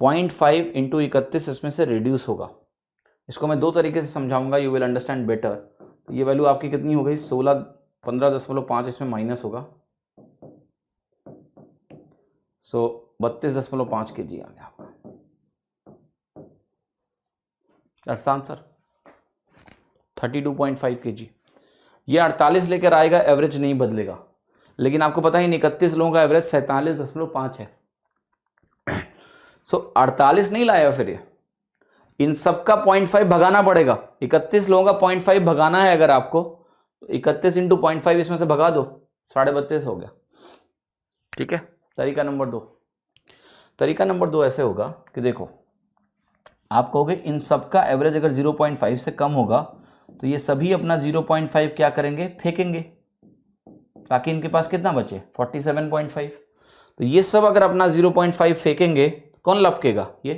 0.5 इंटू 31 इसमें से रिड्यूस होगा। इसको मैं दो तरीके से समझाऊंगा, यू विल अंडरस्टैंड बेटर। तो ये वैल्यू आपकी कितनी हो गई 16, 15.5 इसमें माइनस होगा, सो 32.5 kg आ गया आपका। That's answer 32.5 kg। ये 48 लेकर आएगा, एवरेज नहीं बदलेगा, लेकिन आपको पता है 31 लोगों का एवरेज 47.5 है। सो 48 नहीं लाया, फिर ये इन सबका 0.5 भगाना पड़ेगा। 31 लोगों का 0.5 भगाना है अगर आपको, तो 31 इंटू 0.5 इसमें से भगा दो, 32.5 हो गया, ठीक है? तरीका नंबर 2। तरीका नंबर 2 ऐसे होगा कि देखो, आप कहोगे इन सबका एवरेज अगर 0.5 से कम होगा तो ये सभी अपना 0.5 क्या करेंगे, फेंकेंगे, ताकि इनके पास कितना बचे 47.5। तो ये सब अगर अपना 0.5 फेंकेंगे, कौन लपकेगा? ये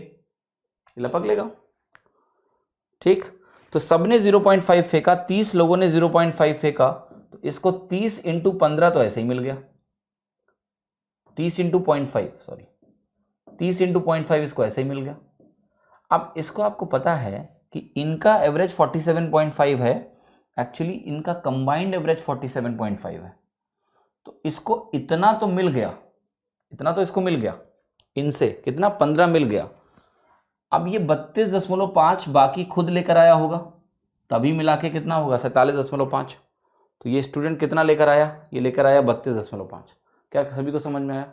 लपक लेगा, ठीक? तो सबने 0.5 फेंका, 30 लोगों ने 0.5 फेंका, तो इसको 30 इंटू 15 तो ऐसे ही मिल गया, 30 इंटू 0.5, सॉरी 30 इंटू 0.5 इसको ऐसे ही मिल गया। अब इसको आपको पता है कि इनका एवरेज 47.5 है, एक्चुअली इनका कंबाइंड एवरेज 47.5 है, तो इसको इतना तो मिल गया, इतना तो इसको मिल गया, इनसे कितना 15 मिल गया। अब ये 32.5 बाकी खुद लेकर आया होगा, तभी मिला के कितना होगा 47.5। तो ये स्टूडेंट कितना लेकर आया, ये लेकर आया 32.5। क्या सभी को समझ में आया?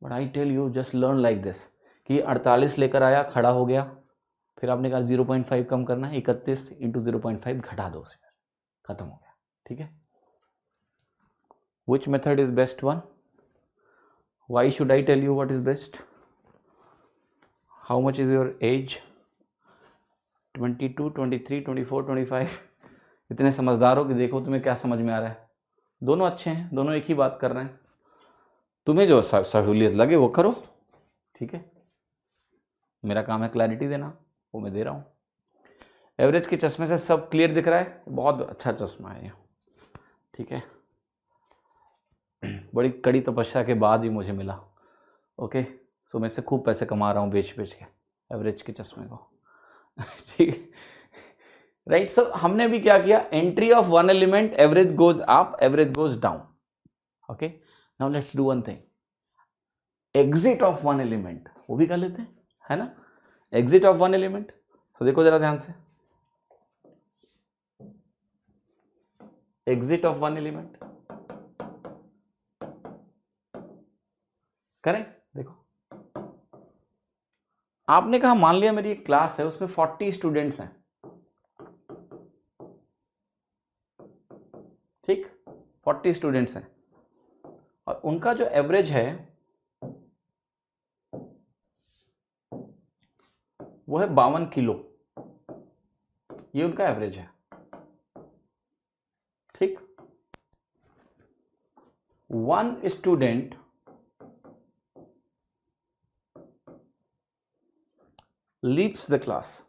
But I tell you just learn like this कि 48 लेकर आया, खड़ा हो गया, फिर आपने कहा 0.5 कम करना है, 31 इंटू 0.5 घटा दो उसे, खत्म हो गया, ठीक है? Which method is best one? Why should I tell you what is best? How much is your age? 22, 23, 24, 25 इतने समझदार हो कि देखो तुम्हें क्या समझ में आ रहा है। दोनों अच्छे हैं, दोनों एक ही बात कर रहे हैं। तुम्हें जो सहूलियत लगे वो करो, ठीक है। मेरा काम है क्लैरिटी देना, वो मैं दे रहा हूँ। एवरेज के चश्मे से सब क्लियर दिख रहा है, बहुत अच्छा चश्मा है ये, ठीक है। बड़ी कड़ी तपस्या के बाद ही मुझे मिला, ओके। सो मैं इससे खूब पैसे कमा रहा हूँ बेच के एवरेज के चश्मे को, ठीक है, राइट। सो हमने भी क्या किया, entry of one element, average goes up, average goes down, okay. Now let's do one thing, exit of one element, वो भी कर लेते हैं, है ना। एग्जिट ऑफ वन एलिमेंट, तो देखो जरा ध्यान से, एग्जिट ऑफ वन एलिमेंट करें। देखो आपने कहा, मान लिया मेरी एक क्लास है, उसमें 40 स्टूडेंट्स हैं, ठीक, 40 स्टूडेंट्स हैं, और उनका जो एवरेज है वो है 52 किलो, ये उनका एवरेज है, ठीक। One student leaves the class,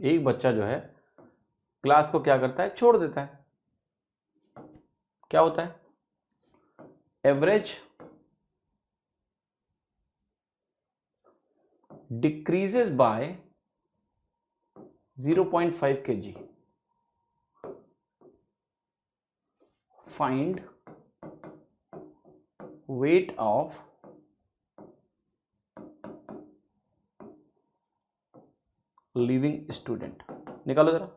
एक बच्चा जो है क्लास को क्या करता है, छोड़ देता है। क्या होता है, average decreases by 0.5 kg, find weight of living student. निकालो जरा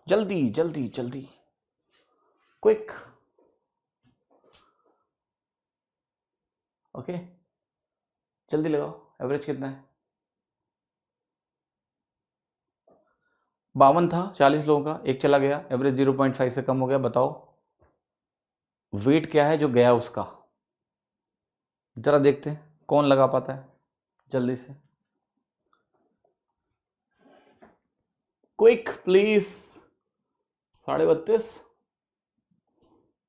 जल्दी जल्दी जल्दी, क्विक, ओके, जल्दी लगाओ। एवरेज कितना है, 52 था, 40 लोगों का, एक चला गया, एवरेज 0.5 से कम हो गया। बताओ वेट क्या है जो गया उसका, जरा देखते हैं कौन लगा पाता है जल्दी से, क्विक प्लीज। 32.5,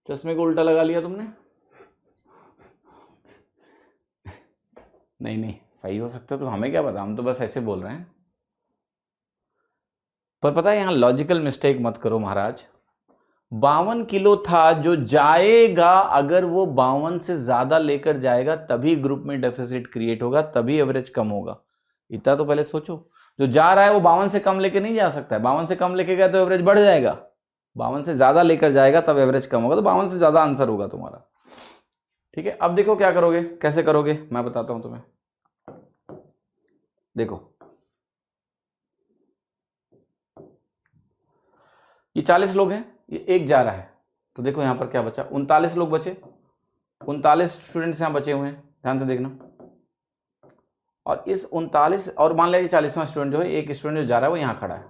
चश्मे को उल्टा लगा लिया तुमने। नहीं नहीं, सही हो सकता है, तो हमें क्या पता, हम तो बस ऐसे बोल रहे हैं। पर पता है यहां लॉजिकल मिस्टेक मत करो महाराज। 52 किलो था जो जाएगा, अगर वो 52 से ज्यादा लेकर जाएगा तभी ग्रुप में डेफिसिट क्रिएट होगा, तभी एवरेज कम होगा। इतना तो पहले सोचो। जो जा रहा है वो 52 से कम लेके नहीं जा सकता है, 52 से कम लेके गया तो एवरेज बढ़ जाएगा, 52 से ज्यादा लेकर जाएगा तब एवरेज कम होगा, तो 52 से ज्यादा आंसर होगा तुम्हारा, ठीक है। अब देखो क्या करोगे, कैसे करोगे, मैं बताता हूं तुम्हें। देखो ये 40 लोग हैं, ये एक जा रहा है, तो देखो यहां पर क्या बचा, 39 लोग बचे, 39 स्टूडेंट्स यहां बचे हुए हैं, ध्यान से देखना। और इस 39, और मान लिया 40वां स्टूडेंट जो है, एक स्टूडेंट जो जा रहा है वो यहां खड़ा है।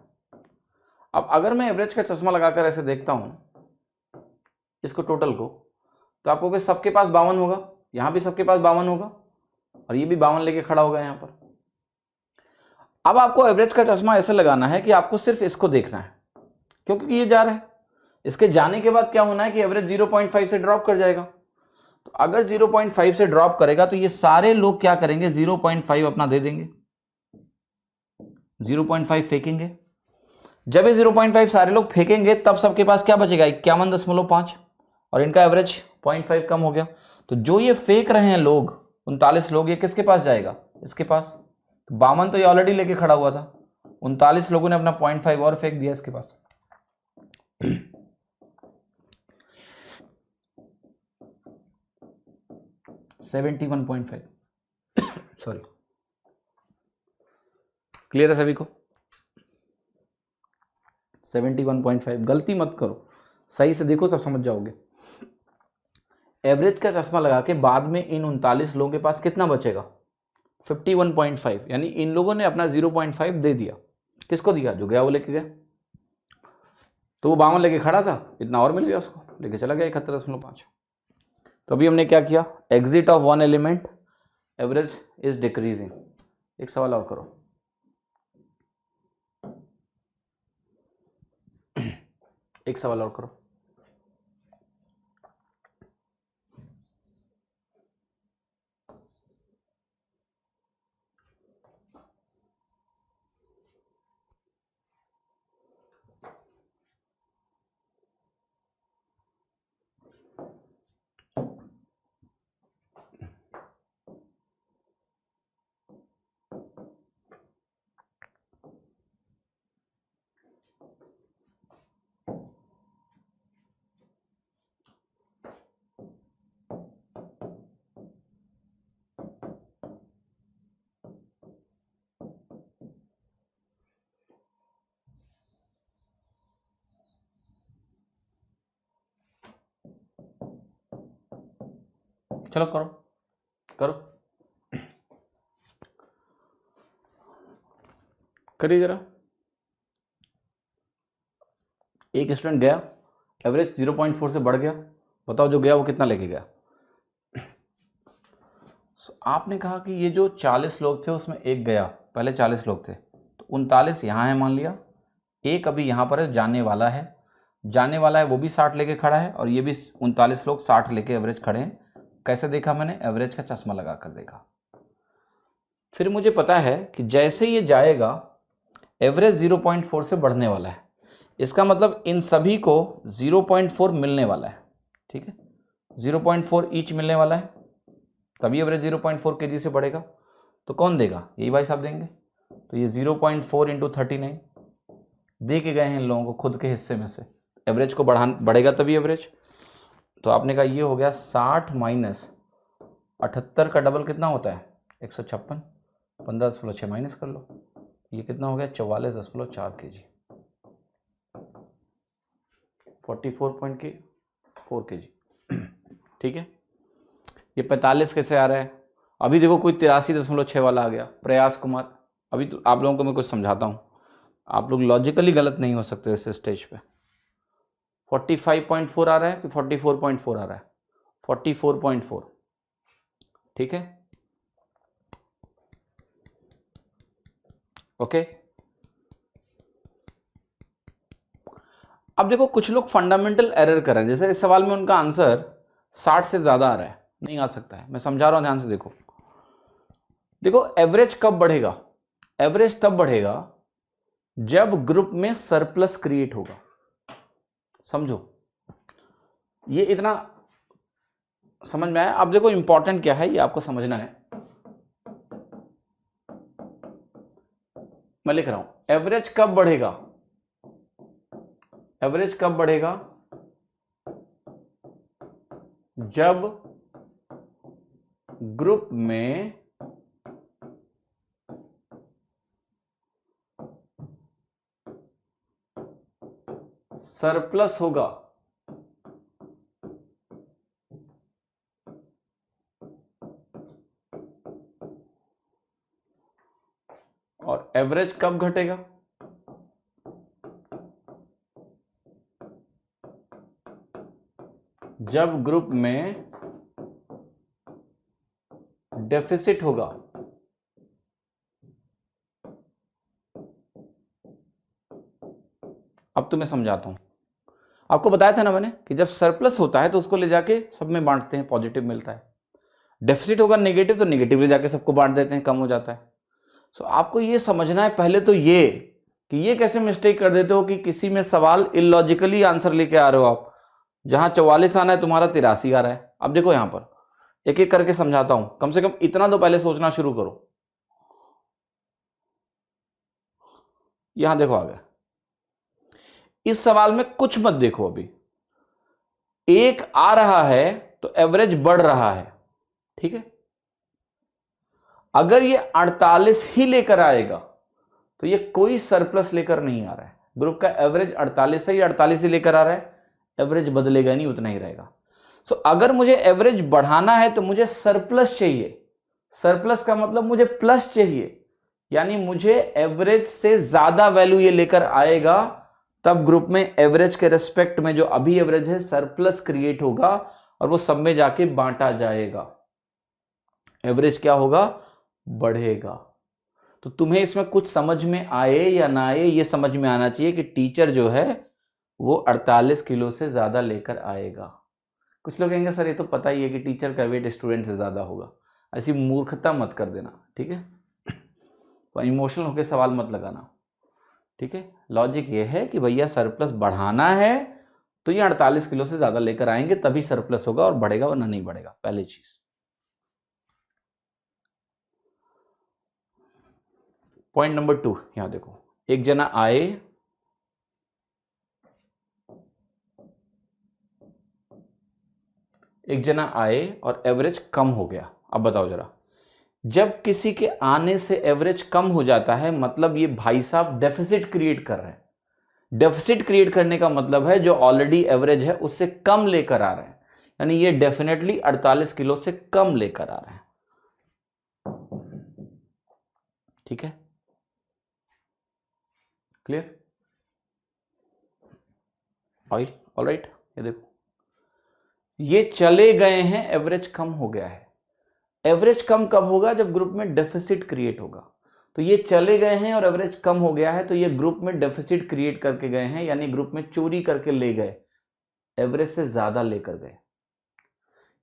अब अगर मैं एवरेज का चश्मा लगाकर ऐसे देखता हूं इसको टोटल को, तो आपको कि सबके पास 52 होगा, यहां भी सबके पास 52 होगा, और ये भी 52 लेके खड़ा होगा यहां पर। अब आपको एवरेज का चश्मा ऐसे लगाना है कि आपको सिर्फ इसको देखना है, क्योंकि ये जा रहा है, इसके जाने के बाद क्या होना है कि एवरेज 0.5 से ड्रॉप कर जाएगा। तो अगर 0.5 से ड्रॉप करेगा तो ये सारे लोग क्या करेंगे, 0.5 अपना दे देंगे, 0.5 फेंकेंगे। जब ये 0.5 सारे लोग फेंकेंगे तब सबके पास क्या बचेगा, 51.5, और इनका एवरेज 0.5 कम हो गया। तो जो ये फेंक रहे हैं लोग, 39 लोग, ये किसके पास जाएगा, इसके पास। 52 तो ये ऑलरेडी लेके खड़ा हुआ था, 39 लोगों ने अपना 0.5 और फेंक दिया इसके पास। 71.5 सॉरी, क्लियर है सभी को। 71.5, गलती मत करो, सही से देखो, सब समझ जाओगे। एवरेज का चश्मा लगा के बाद में इन 39 लोगों के पास कितना बचेगा, 51.5, यानी इन लोगों ने अपना 0.5 दे दिया। किसको दिया, जो गया वो लेके गया, तो वो 52 लेके खड़ा था, इतना और मिल गया उसको, लेके चला गया 71.5। तो अभी हमने क्या किया, exit of one element, average is decreasing. एक सवाल और करो। एक सवाल और करो। चलो करो करो, करिए जरा। एक स्टूडेंट गया, एवरेज 0.4 से बढ़ गया, बताओ जो गया वो कितना लेके गया। आपने कहा कि ये जो 40 लोग थे उसमें एक गया, पहले 40 लोग थे तो 39 यहाँ है मान लिया, एक अभी यहाँ पर है, जाने वाला है वो भी 60 लेके खड़ा है, और ये भी 39 लोग 60 लेके एवरेज खड़े हैं। कैसे देखा मैंने, एवरेज का चश्मा लगा कर देखा। फिर मुझे पता है कि जैसे ये जाएगा एवरेज 0.4 से बढ़ने वाला है, इसका मतलब इन सभी को 0.4 मिलने वाला है, ठीक है, 0.4 ईच मिलने वाला है, तभी एवरेज 0.4 kg से बढ़ेगा। तो कौन देगा, यही भाई साहब देंगे। तो ये 0.4 इंटू 39 दे के गए हैं इन लोगों को खुद के हिस्से में से, एवरेज को बढ़ेगा तभी एवरेज। तो आपने कहा ये हो गया 60 माइनस 78 का डबल कितना होता है 156, 15.6 माइनस कर लो, ये कितना हो गया 44.4 kg, 44.4 kg, ठीक है। ये 45 कैसे आ रहा है, अभी देखो कोई 83.6 वाला आ गया, प्रयास कुमार। अभी तो आप लोगों को मैं कुछ समझाता हूँ, आप लोग लॉजिकली गलत नहीं हो सकते इस स्टेज पे। 45.4 आ रहा है कि 44.4 आ रहा है, 44.4, ठीक है, ओके। अब देखो कुछ लोग फंडामेंटल एरर कर रहे हैं, जैसे इस सवाल में उनका आंसर 60 से ज्यादा आ रहा है, नहीं आ सकता है, मैं समझा रहा हूं ध्यान से देखो। देखो एवरेज कब बढ़ेगा, एवरेज तब बढ़ेगा जब ग्रुप में सरप्लस क्रिएट होगा, समझो, ये इतना समझ में आया। अब देखो इंपॉर्टेंट क्या है ये आपको समझना है, मैं लिख रहा हूं एवरेज कब बढ़ेगा, एवरेज कब बढ़ेगा जब ग्रुप में सरप्लस होगा, और एवरेज कब घटेगा, जब ग्रुप में डेफिसिट होगा। अब तो मैं समझाता हूं, आपको बताया था ना मैंने कि जब सरप्लस होता है तो उसको ले जाके सब में बांटते हैं, पॉजिटिव मिलता है। डेफिसिट होगा नेगेटिव तो नेगेटिव ले जाके सबको बांट देते हैं, कम हो जाता है। सो आपको ये समझना है पहले तो ये कि ये कैसे मिस्टेक कर देते हो कि किसी में सवाल इलॉजिकली आंसर लेके आ रहे हो आप, जहां 44 आना है तुम्हारा 83 आ रहा है। अब देखो यहां पर एक एक करके समझाता हूं, कम से कम इतना तो पहले सोचना शुरू करो। यहां देखो आ गया, इस सवाल में कुछ मत देखो, अभी एक आ रहा है तो एवरेज बढ़ रहा है, ठीक है। अगर ये 48 ही लेकर आएगा तो ये कोई सरप्लस लेकर नहीं आ रहा है, ग्रुप का एवरेज 48 है, ये 48 ही लेकर आ रहा है, एवरेज बदलेगा नहीं, उतना ही रहेगा। सो अगर मुझे एवरेज बढ़ाना है तो मुझे सरप्लस चाहिए, सरप्लस का मतलब मुझे प्लस चाहिए, यानी मुझे एवरेज से ज्यादा वैल्यू ये लेकर आएगा तब ग्रुप में एवरेज के रेस्पेक्ट में जो अभी एवरेज है सरप्लस क्रिएट होगा और वो सब में जाके बांटा जाएगा, एवरेज क्या होगा, बढ़ेगा। तो तुम्हें इसमें कुछ समझ में आए या ना आए, ये समझ में आना चाहिए कि टीचर जो है वो 48 किलो से ज्यादा लेकर आएगा। कुछ लोग कहेंगे सर ये तो पता ही है कि टीचर का वेट स्टूडेंट से ज्यादा होगा, ऐसी मूर्खता मत कर देना, ठीक है। तो इमोशनल होकर सवाल मत लगाना, ठीक है। लॉजिक ये है कि भैया सरप्लस बढ़ाना है तो ये 48 किलो से ज्यादा लेकर आएंगे तभी सरप्लस होगा और बढ़ेगा, वरना नहीं बढ़ेगा, पहली चीज। पॉइंट नंबर 2 यहां देखो, एक जना आए, और एवरेज कम हो गया। अब बताओ जरा, जब किसी के आने से एवरेज कम हो जाता है मतलब ये भाई साहब डेफिसिट क्रिएट कर रहे हैं। डेफिसिट क्रिएट करने का मतलब है जो ऑलरेडी एवरेज है उससे कम लेकर आ रहे हैं, यानी ये डेफिनेटली 48 किलो से कम लेकर आ रहे हैं, ठीक है, क्लियर, ऑलराइट। ये देखो ये चले गए हैं, एवरेज कम हो गया है। एवरेज कम कब होगा, जब ग्रुप में डेफिसिट क्रिएट होगा। तो ये चले गए हैं और एवरेज कम हो गया है, तो ये ग्रुप में डेफिसिट क्रिएट करके गए हैं, यानी ग्रुप में चोरी करके ले गए, एवरेज से ज्यादा लेकर गए।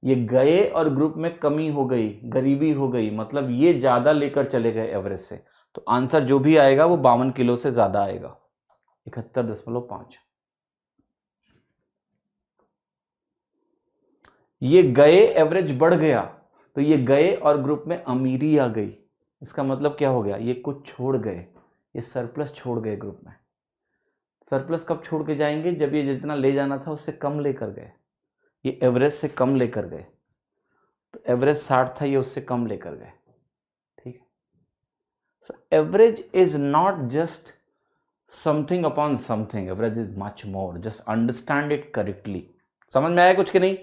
ये गए और ग्रुप में कमी हो गई, गरीबी हो गई, मतलब ये ज्यादा लेकर चले गए एवरेज से। तो आंसर जो भी आएगा वो 52 किलो से ज्यादा आएगा, 71.5। ये गए, एवरेज बढ़ गया, तो ये गए और ग्रुप में अमीरी आ गई, इसका मतलब क्या हो गया, ये कुछ छोड़ गए, ये सरप्लस छोड़ गए ग्रुप में। सरप्लस कब छोड़ के जाएंगे, जब ये जितना ले जाना था उससे कम लेकर गए, ये एवरेज से कम लेकर गए। तो एवरेज 60 था, ये उससे कम लेकर गए, ठीक है। So average is not just something upon something, average is much more, just understand it correctly. समझ में आया कुछ कि नहीं,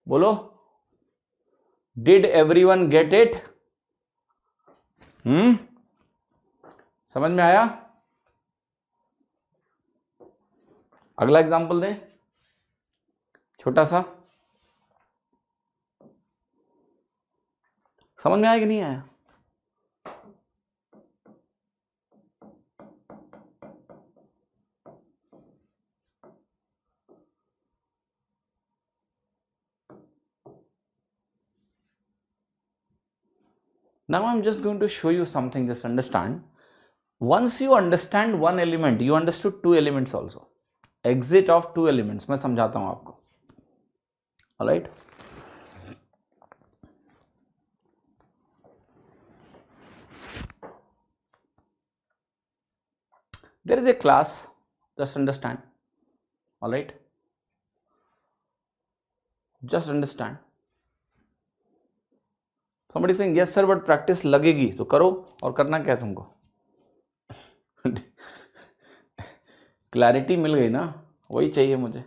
बोलो, डिड एवरीवन गेट इट? समझ में आया? अगला एग्जांपल दें, छोटा सा, समझ में आया कि नहीं आया? Now I'm just going to show you something, just understand. Once you understand one element, you understood two elements also. Exit of two elements, मैं समझाता हूं आपको, alright? There is a class, just understand, alright? Just understand. Somebody saying yes sir but practice लगेगी, तो करो, और करना क्या है तुमको? क्लैरिटी मिल गई ना, वही चाहिए मुझे।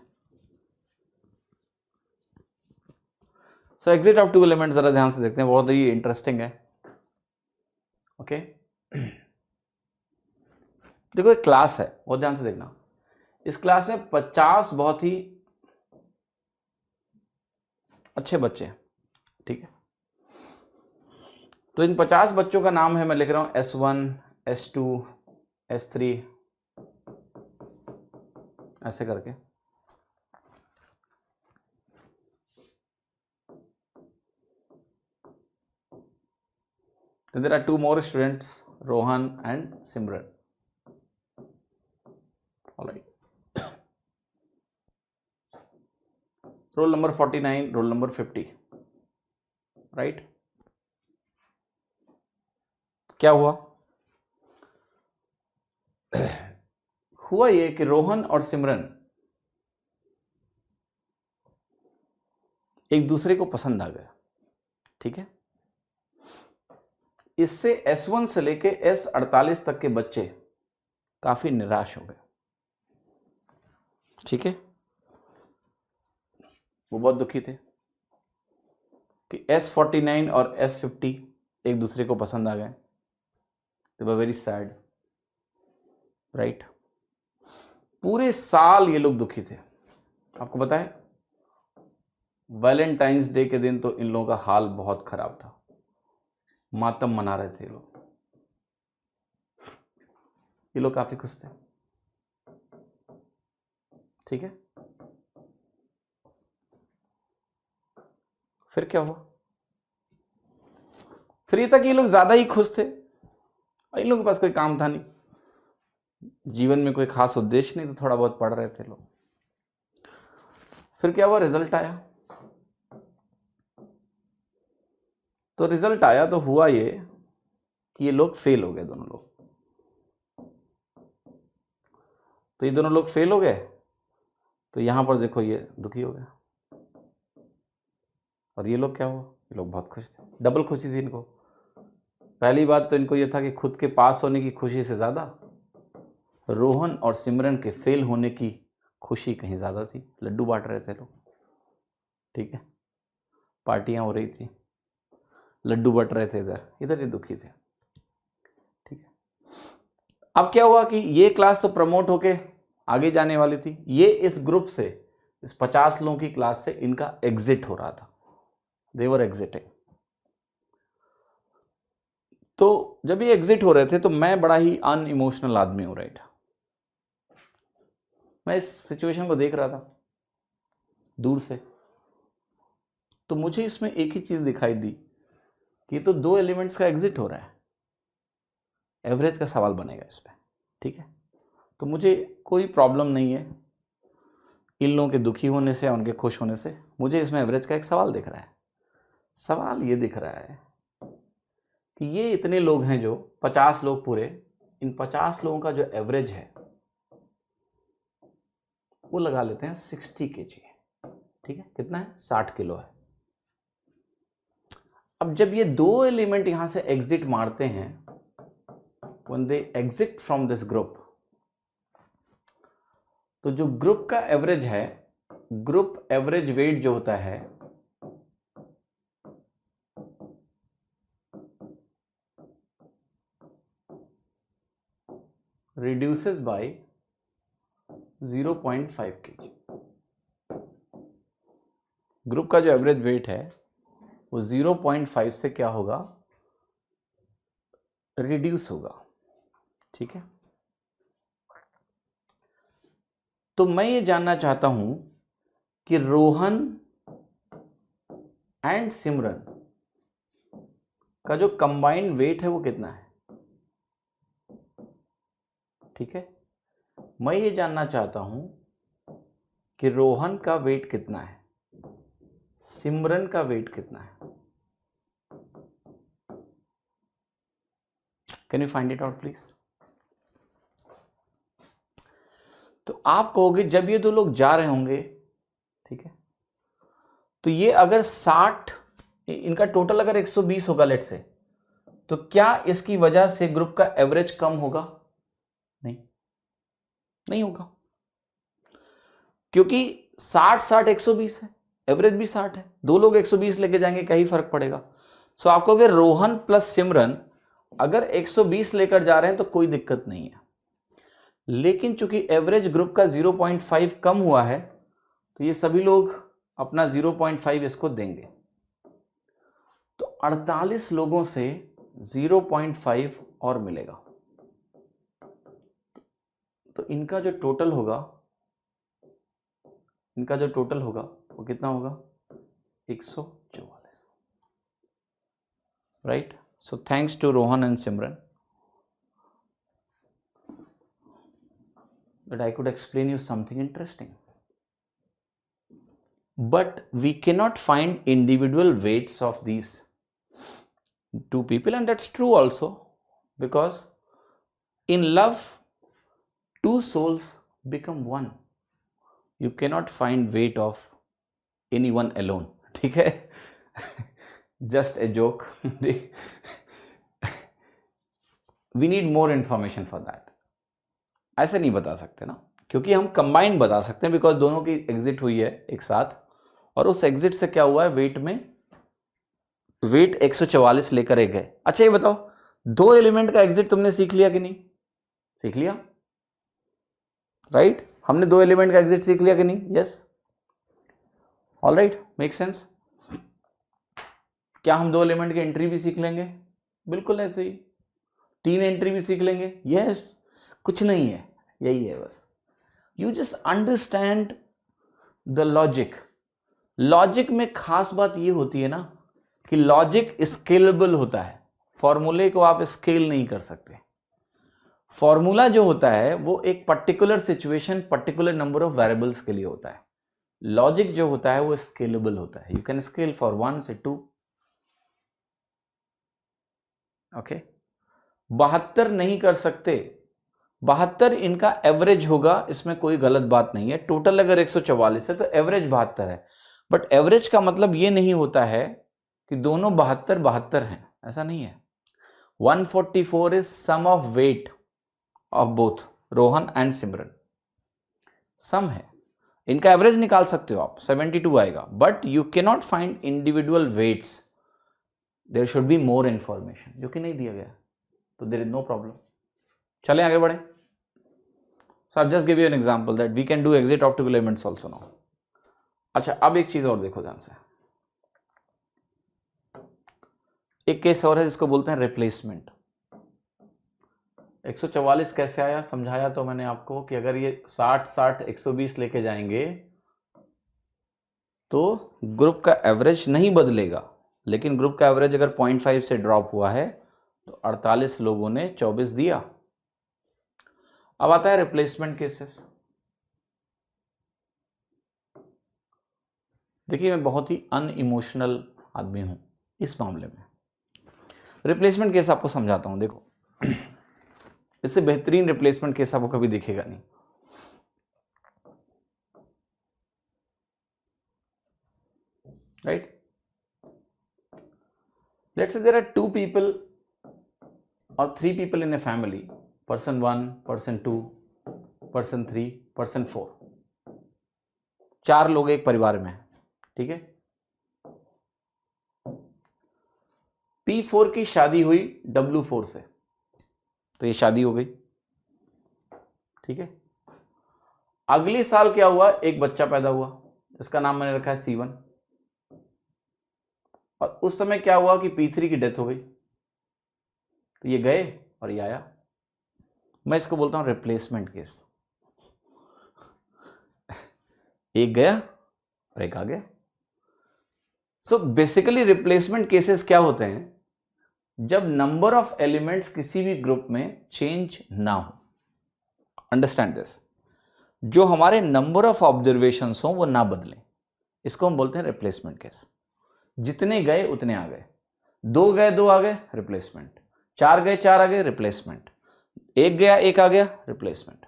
सो एग्जिट ऑफ टू एलिमेंट जरा ध्यान से देखते हैं, बहुत ही इंटरेस्टिंग है, ओके। देखो एक क्लास है, बहुत ध्यान से देखना। इस क्लास में 50 बहुत ही अच्छे बच्चे हैं, ठीक है। तो इन 50 बच्चों का नाम है, मैं लिख रहा हूं S1, S2, S3, ऐसे करके। Then there are two more students, Rohan and Simran. All right. Roll number 49, roll number 50. Right? क्या हुआ? हुआ ये कि रोहन और सिमरन एक दूसरे को पसंद आ गया, ठीक है। इससे S1 से लेके S48 तक के बच्चे काफी निराश हो गए, ठीक है। वो बहुत दुखी थे कि S49 और S50 एक दूसरे को पसंद आ गए। They were very sad, right? पूरे साल ये लोग दुखी थे। आपको पता है वैलेंटाइंस डे के दिन तो इन लोगों का हाल बहुत खराब था, मातम मना रहे थे लोग। ये लोग काफी खुश थे, ठीक है। फिर क्या हुआ? फिर ये था कि ये लोग ज्यादा ही खुश थे, इन लोगों के पास कोई काम था नहीं, जीवन में कोई खास उद्देश्य नहीं, तो थोड़ा बहुत पढ़ रहे थे लोग। फिर क्या हुआ? रिजल्ट आया। तो रिजल्ट आया तो हुआ ये कि ये लोग फेल हो गए, दोनों लोग। तो ये दोनों लोग फेल हो गए, तो यहां पर देखो ये दुखी हो गया। और ये लोग क्या हुआ? ये लोग बहुत खुश थे, डबल खुशी थी इनको। पहली बात तो इनको ये था कि खुद के पास होने की खुशी से ज्यादा रोहन और सिमरन के फेल होने की खुशी कहीं ज्यादा थी। लड्डू बांट रहे थे लोग, ठीक है, पार्टियां हो रही थी, लड्डू बट रहे थे, इधर ये दुखी थे, ठीक है। अब क्या हुआ कि ये क्लास तो प्रमोट होके आगे जाने वाली थी, ये इस ग्रुप से, इस 50 लोगों की क्लास से इनका एग्जिट हो रहा था, दे वर एग्जिटिंग। तो जब ये एग्जिट हो रहे थे तो मैं बड़ा ही अनइमोशनल आदमी हूं, राइट। मैं इस सिचुएशन को देख रहा था दूर से, तो मुझे इसमें एक ही चीज दिखाई दी कि तो 2 एलिमेंट्स का एग्जिट हो रहा है, एवरेज का सवाल बनेगा इस पे, ठीक है। तो मुझे कोई प्रॉब्लम नहीं है इन लोगों के दुखी होने से, उनके खुश होने से। मुझे इसमें एवरेज का एक सवाल दिख रहा है। सवाल ये दिख रहा है कि ये इतने लोग हैं जो 50 लोग पूरे, इन 50 लोगों का जो एवरेज है वो लगा लेते हैं 60 kg, ठीक है। कितना है? 60 किलो है। अब जब ये 2 एलिमेंट यहां से एग्जिट मारते हैं, when they exit from this group, तो जो ग्रुप का एवरेज है, ग्रुप एवरेज वेट जो होता है reduces by 0.5 kg। ग्रुप का जो एवरेज वेट है वो 0.5 से क्या होगा? रिड्यूस होगा, ठीक है। तो मैं ये जानना चाहता हूं कि रोहन एंड सिमरन का जो कंबाइंड वेट है वो कितना है, ठीक है। मैं ये जानना चाहता हूं कि रोहन का वेट कितना है, सिमरन का वेट कितना है। Can you find it out please? तो आप कहोगे जब ये 2 लोग जा रहे होंगे, ठीक है, तो ये अगर 60, इनका टोटल अगर 120 होगा लेट से, तो क्या इसकी वजह से ग्रुप का एवरेज कम होगा? नहीं, नहीं होगा, क्योंकि 60 120 है, एवरेज भी 60 है, 2 लोग 120 लेके जाएंगे, क्या ही फर्क पड़ेगा। सो आप कहोगे रोहन प्लस सिमरन अगर 120 लेकर जा रहे हैं तो कोई दिक्कत नहीं है, लेकिन चूंकि एवरेज ग्रुप का 0.5 कम हुआ है तो ये सभी लोग अपना 0.5 इसको देंगे। तो 48 लोगों से 0.5 और मिलेगा, तो इनका जो टोटल होगा वो कितना होगा? 144, right. So thanks to Rohan and Simran that I could explain you something interesting. But we cannot find individual weights of these 2 people, and that's true also, because in love 2 souls become one. You cannot find weight of anyone alone, ठीक है। Just a joke. We need more information for that. ऐसे नहीं बता सकते ना, क्योंकि हम combined बता सकते हैं, बिकॉज दोनों की एग्जिट हुई है एक साथ, और उस एग्जिट से क्या हुआ है, वेट में वेट 144 लेकर एक गए। अच्छा ये बताओ, 2 एलिमेंट का एग्जिट तुमने सीख लिया कि नहीं? सीख लिया, राइट। हमने 2 एलिमेंट का एग्जिट सीख लिया कि नहीं? Yes, all right, make sense. क्या हम 2 एलिमेंट की एंट्री भी सीख लेंगे? बिल्कुल ऐसे ही। 3 एंट्री भी सीख लेंगे? यस, कुछ नहीं है, यही है बस। You just understand the logic. Logic में खास बात ये होती है ना कि लॉजिक स्केलेबल होता है। फॉर्मूले को आप स्केल नहीं कर सकते। फॉर्मूला जो होता है वो एक particular situation, particular number of variables के लिए होता है। लॉजिक जो होता है वो स्केलेबल होता है। यू कैन स्केल फॉर 1 से 2। ओके, 72 नहीं कर सकते। 72 इनका एवरेज होगा, इसमें कोई गलत बात नहीं है। टोटल अगर 144 है तो एवरेज 72 है। बट एवरेज का मतलब ये नहीं होता है कि दोनों 72 हैं, ऐसा नहीं है। 144 is sum of weight of both Rohan and Simran, sum है। इनका एवरेज निकाल सकते हो आप, 72 आएगा। But you can not find individual weights, there should be more information, जो कि नहीं दिया गया, तो देयर इज नो प्रॉब्लम। चलें आगे बढ़े। So I just give you an example that we can do exit optical elements also now. अच्छा, अब एक चीज और देखो ध्यान से। एक केस और है जिसको बोलते हैं रिप्लेसमेंट। 144 कैसे आया समझाया तो मैंने आपको कि अगर ये 60 120 लेके जाएंगे तो ग्रुप का एवरेज नहीं बदलेगा, लेकिन ग्रुप का एवरेज अगर 0.5 से ड्रॉप हुआ है तो 48 लोगों ने 24 दिया। अब आता है रिप्लेसमेंट केसेस। देखिए, मैं बहुत ही अनइमोशनल आदमी हूं इस मामले में। रिप्लेसमेंट केस आपको समझाता हूं। देखो, इससे बेहतरीन रिप्लेसमेंट केस आपको कभी दिखेगा नहीं। Right, let's say there are 2 people or 3 people in a family, person 1, person 2, person 3, person 4। 4 लोग एक परिवार में हैं, ठीक है। P4 की शादी हुई W4 से, तो ये शादी हो गई, ठीक है। अगले साल क्या हुआ, एक बच्चा पैदा हुआ, इसका नाम मैंने रखा है C1। और उस समय क्या हुआ कि P3 की डेथ हो गई, तो ये गए और ये आया। मैं इसको बोलता हूं रिप्लेसमेंट केस। एक गया और एक आ गया। सो बेसिकली रिप्लेसमेंट केसेस क्या होते हैं, जब नंबर ऑफ एलिमेंट्स किसी भी ग्रुप में चेंज ना हो। अंडरस्टैंड दिस, जो हमारे नंबर ऑफ ऑब्जर्वेशंस हो वो ना बदलें, इसको हम बोलते हैं रिप्लेसमेंट केस। जितने गए उतने आ गए, 2 गए 2 आ गए, रिप्लेसमेंट। 4 गए 4 आ गए, रिप्लेसमेंट। 1 गया 1 आ गया, रिप्लेसमेंट।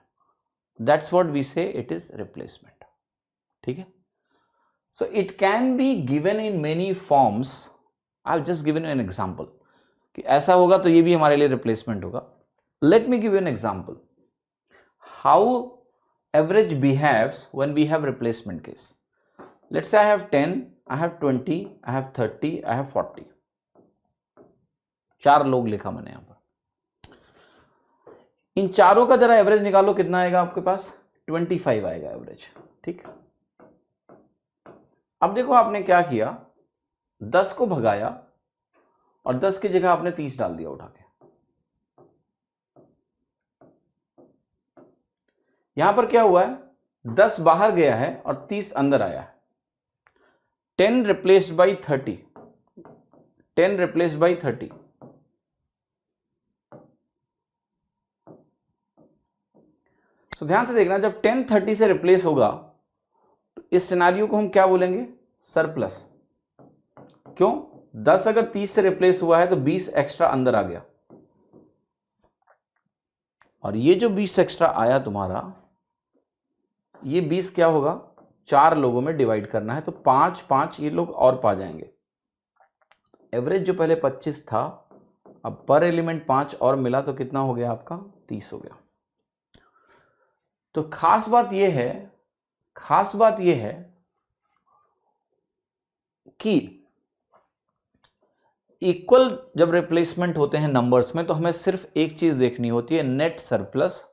दैट्स व्हाट वी से, इट इज रिप्लेसमेंट, ठीक है। So it can be given in many forms. I have just given you an example कि ऐसा होगा तो ये भी हमारे लिए रिप्लेसमेंट होगा। Let me give you an example how average behaves when we have replacement case. Let's say I have 10, I have 20, I have 30, I have 40। 4 लोग लिखा मैंने यहां पर। इन चारों का जरा एवरेज निकालो, कितना आएगा आपके पास? 25 आएगा एवरेज, ठीक। अब देखो आपने क्या किया, 10 को भगाया और 10 की जगह आपने 30 डाल दिया उठा के। यहां पर क्या हुआ है, 10 बाहर गया है और 30 अंदर आया है। 10 replaced by 30, 10 replaced by 30। तो ध्यान से देखना, जब 10 30 से रिप्लेस होगा तो इस सिनारियो को हम क्या बोलेंगे, सरप्लस। क्यों? 10 अगर 30 से रिप्लेस हुआ है तो 20 एक्स्ट्रा अंदर आ गया, और ये जो 20 एक्स्ट्रा आया तुम्हारा, ये 20 क्या होगा, 4 लोगों में डिवाइड करना है, तो 5 5 ये लोग और पा जाएंगे। एवरेज जो पहले 25 था, अब पर एलिमेंट 5 और मिला तो कितना हो गया आपका, 30 हो गया। तो खास बात यह है कि इक्वल जब रिप्लेसमेंट होते हैं नंबर्स में, तो हमें सिर्फ एक चीज देखनी होती है, नेट सरप्लस,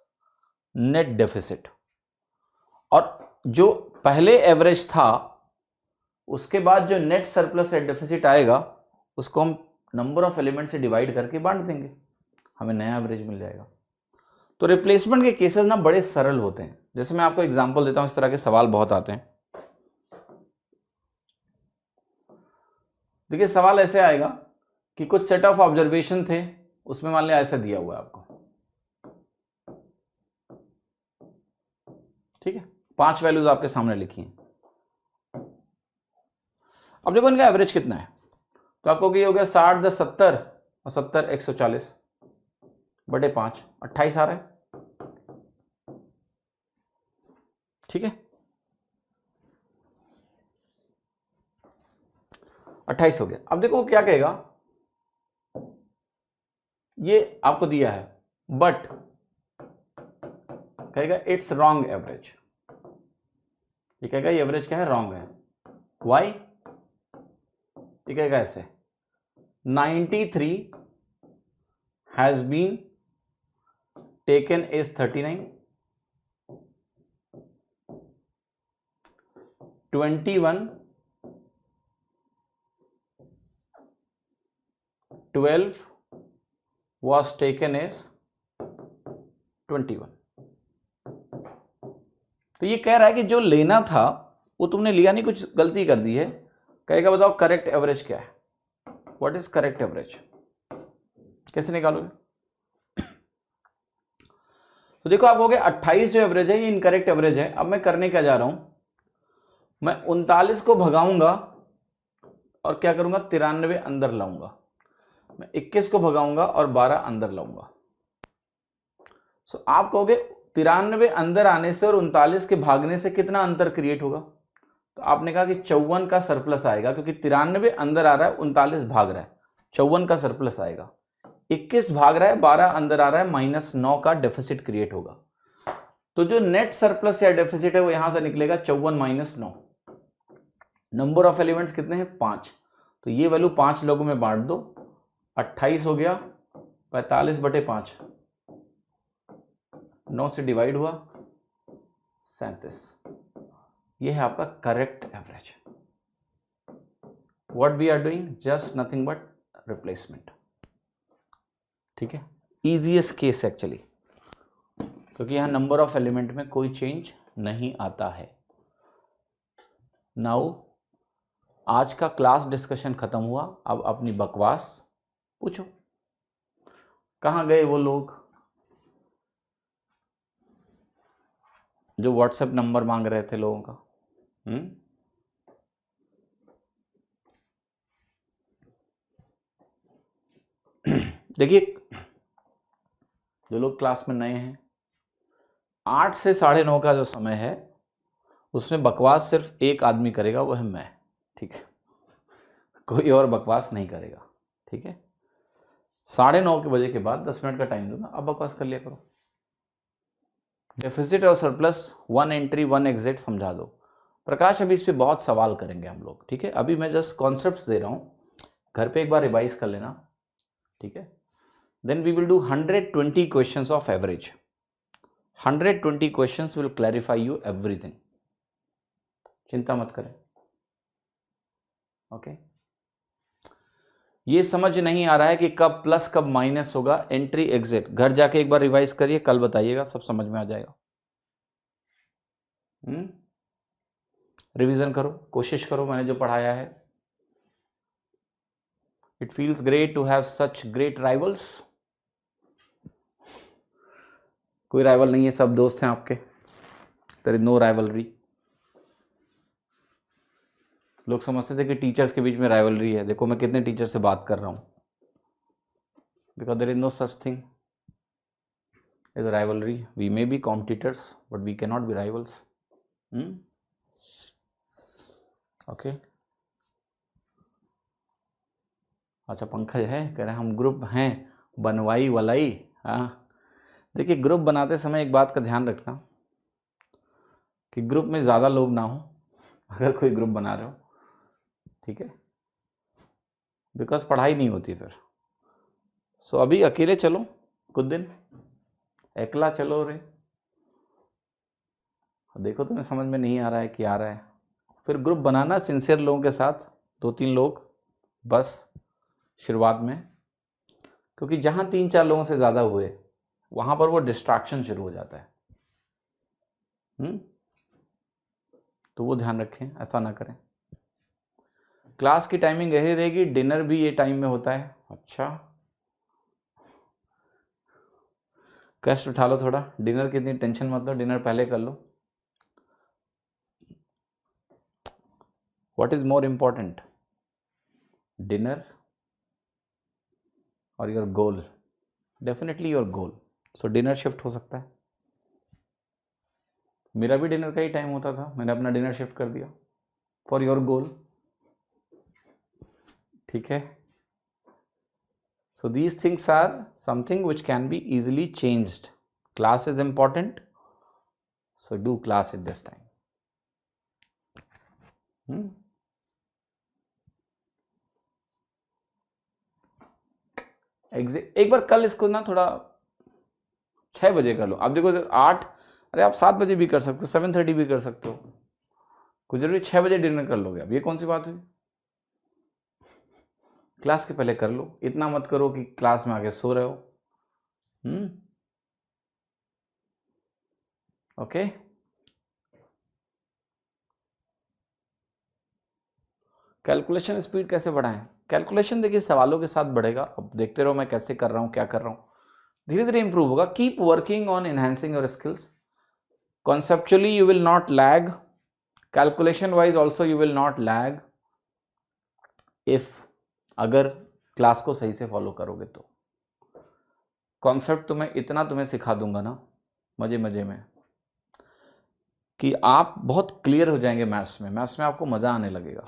नेट डेफिसिट। और जो पहले एवरेज था उसके बाद जो नेट सरप्लस या डेफिसिट आएगा उसको हम नंबर ऑफ एलिमेंट से डिवाइड करके बांट देंगे, हमें नया एवरेज मिल जाएगा। तो रिप्लेसमेंट के केसेस ना बड़े सरल होते हैं। जैसे मैं आपको एग्जांपल देता हूं, इस तरह के सवाल बहुत आते हैं। देखिए सवाल ऐसे आएगा कि कुछ सेट ऑफ ऑब्जर्वेशन थे, उसमें मान लिया ऐसा दिया हुआ है आपको, ठीक है, 5 वैल्यूज आपके सामने लिखी हैं। अब देखो इनका एवरेज कितना है, तो आपको ये हो गया 60 10 70 और 70 140 बटे 5 28 आ रहा है, ठीक है, 28 हो गया। अब देखो क्या कहेगा, ये आपको दिया है बट कहेगा इट्स रॉन्ग एवरेज, ये कहेगा ये एवरेज क्या है, रॉन्ग है। वाई? ये कहेगा ऐसे 93 has been taken as 39, 21 12 was taken as 21। तो ये कह रहा है कि जो लेना था वो तुमने लिया नहीं, कुछ गलती कर दी है। कहेगा बताओ करेक्ट एवरेज क्या है, व्हाट इज करेक्ट एवरेज, कैसे निकालोगे? तो देखो आप कहोगे 28 जो एवरेज है ये इनकरेक्ट एवरेज है। अब मैं करने क्या जा रहा हूं, मैं 39 को भगाऊंगा और क्या करूंगा, 93 अंदर लाऊंगा, मैं 21 को भगाऊंगा और 12 अंदर लाऊंगा। सो आप कहोगे 93 अंदर आने से और 39 के भागने से कितना अंतर क्रिएट होगा, तो आपने कहा कि 54 का सरप्लस आएगा, क्योंकि 93 अंदर आ रहा है, 39 भाग रहा है, 54 का सरप्लस आएगा। 21 भाग रहा है, 12 अंदर आ रहा है, -9 का डेफिसिट क्रिएट होगा। तो जो नेट सरप्लस या डेफिसिट है वो यहां से निकलेगा 54 - 9। नंबर ऑफ एलिमेंट्स कितने हैं, 5, तो ये वैल्यू 5 लोगों में बांट दो, 28 हो गया, 45 बटे 5, 9 से डिवाइड हुआ 37। ये है आपका correct average. What we are doing, just nothing but replacement, ठीक है, इजीएस्ट केस एक्चुअली, क्योंकि यहां नंबर ऑफ एलिमेंट में कोई चेंज नहीं आता है। नाउ आज का क्लास डिस्कशन खत्म हुआ, अब अपनी बकवास पूछो। कहां गए वो लोग जो व्हाट्सएप नंबर मांग रहे थे लोगों का? देखिए जो लोग क्लास में नए हैं, 8 से 9:30 का जो समय है उसमें बकवास सिर्फ एक आदमी करेगा, वो है मैं, ठीक है, कोई और बकवास नहीं करेगा, ठीक है। 9:30 के बजे के बाद 10 मिनट का टाइम दूंगा, अब बकवास कर लिया करो। डेफिसिट और सरप्लस, 1 एंट्री 1 एग्जिट समझा दो। प्रकाश अभी इस पे बहुत सवाल करेंगे हम लोग, ठीक है, अभी मैं जस्ट कॉन्सेप्ट्स दे रहा हूँ, घर पे एक बार रिवाइज कर लेना, ठीक है। Then we will do 120 questions of average. 120 questions will clarify you everything, चिंता मत करें, ओके। ये समझ नहीं आ रहा है कि कब प्लस कब माइनस होगा, एंट्री एग्जिट, घर जाके एक बार रिवाइज करिए, कल बताइएगा, सब समझ में आ जाएगा। रिवीजन करो, कोशिश करो, मैंने जो पढ़ाया है। It feels great to have such great rivals. कोई राइवल नहीं है, सब दोस्त हैं आपके, देयर इज नो राइवलरी। लोग समझते थे कि टीचर्स के बीच में राइवलरी है, देखो मैं कितने टीचर से बात कर रहा हूं, because there is no such thing as rivalry. We may be competitors but we can not be rivals, okay. अच्छा पंकज है, कह रहे हैं हम ग्रुप हैं बनवाई वलाई। हाँ देखिए, ग्रुप बनाते समय एक बात का ध्यान रखना कि ग्रुप में ज़्यादा लोग ना हो, अगर कोई ग्रुप बना रहे हो, ठीक है, बिकॉज पढ़ाई नहीं होती फिर। सो अभी अकेले चलो कुछ दिन, एकला चलो रे, देखो तुम्हें समझ में नहीं आ रहा है कि आ रहा है, फिर ग्रुप बनाना सिंसियर लोगों के साथ, 2-3 लोग बस शुरुआत में, क्योंकि जहाँ 3-4 लोगों से ज़्यादा हुए वहाँ पर वो डिस्ट्रैक्शन शुरू हो जाता है। तो वो ध्यान रखें, ऐसा ना करें। क्लास की टाइमिंग यही रहेगी, डिनर भी ये टाइम में होता है। अच्छा, कष्ट उठा लो थोड़ा, डिनर की इतनी टेंशन मत लो, डिनर पहले कर लो। What is more important, dinner और your goal? Definitely your goal. So dinner shift हो सकता है। मेरा भी डिनर का ही टाइम होता था, मैंने अपना डिनर शिफ्ट कर दिया फॉर योर गोल। ठीक है, so these things are something which can be easily changed. Class is important, so do class at this time. एक बार कल इसको ना थोड़ा 6 बजे कर लो। आप देखो 8, अरे आप 7 बजे भी कर सकते हो, 7:30 भी कर सकते हो, कुछ जरूरी 6 बजे डिनर कर लोगे। अब ये कौन सी बात हुई? क्लास के पहले कर लो, इतना मत करो कि क्लास में आके सो रहे हो। ओके, कैलकुलेशन स्पीड कैसे बढ़ाएं? कैलकुलेशन देखिए सवालों के साथ बढ़ेगा। अब देखते रहो मैं कैसे कर रहा हूं, क्या कर रहा हूं, धीरे धीरे इंप्रूव होगा। Keep working on enhancing your skills. Conceptually you will not lag, calculation wise also you will not lag, if अगर क्लास को सही से फॉलो करोगे तो। कॉन्सेप्ट तुम्हें सिखा दूंगा ना मजे मजे में, कि आप बहुत क्लियर हो जाएंगे मैथ्स में। मैथ्स में आपको मज़ा आने लगेगा।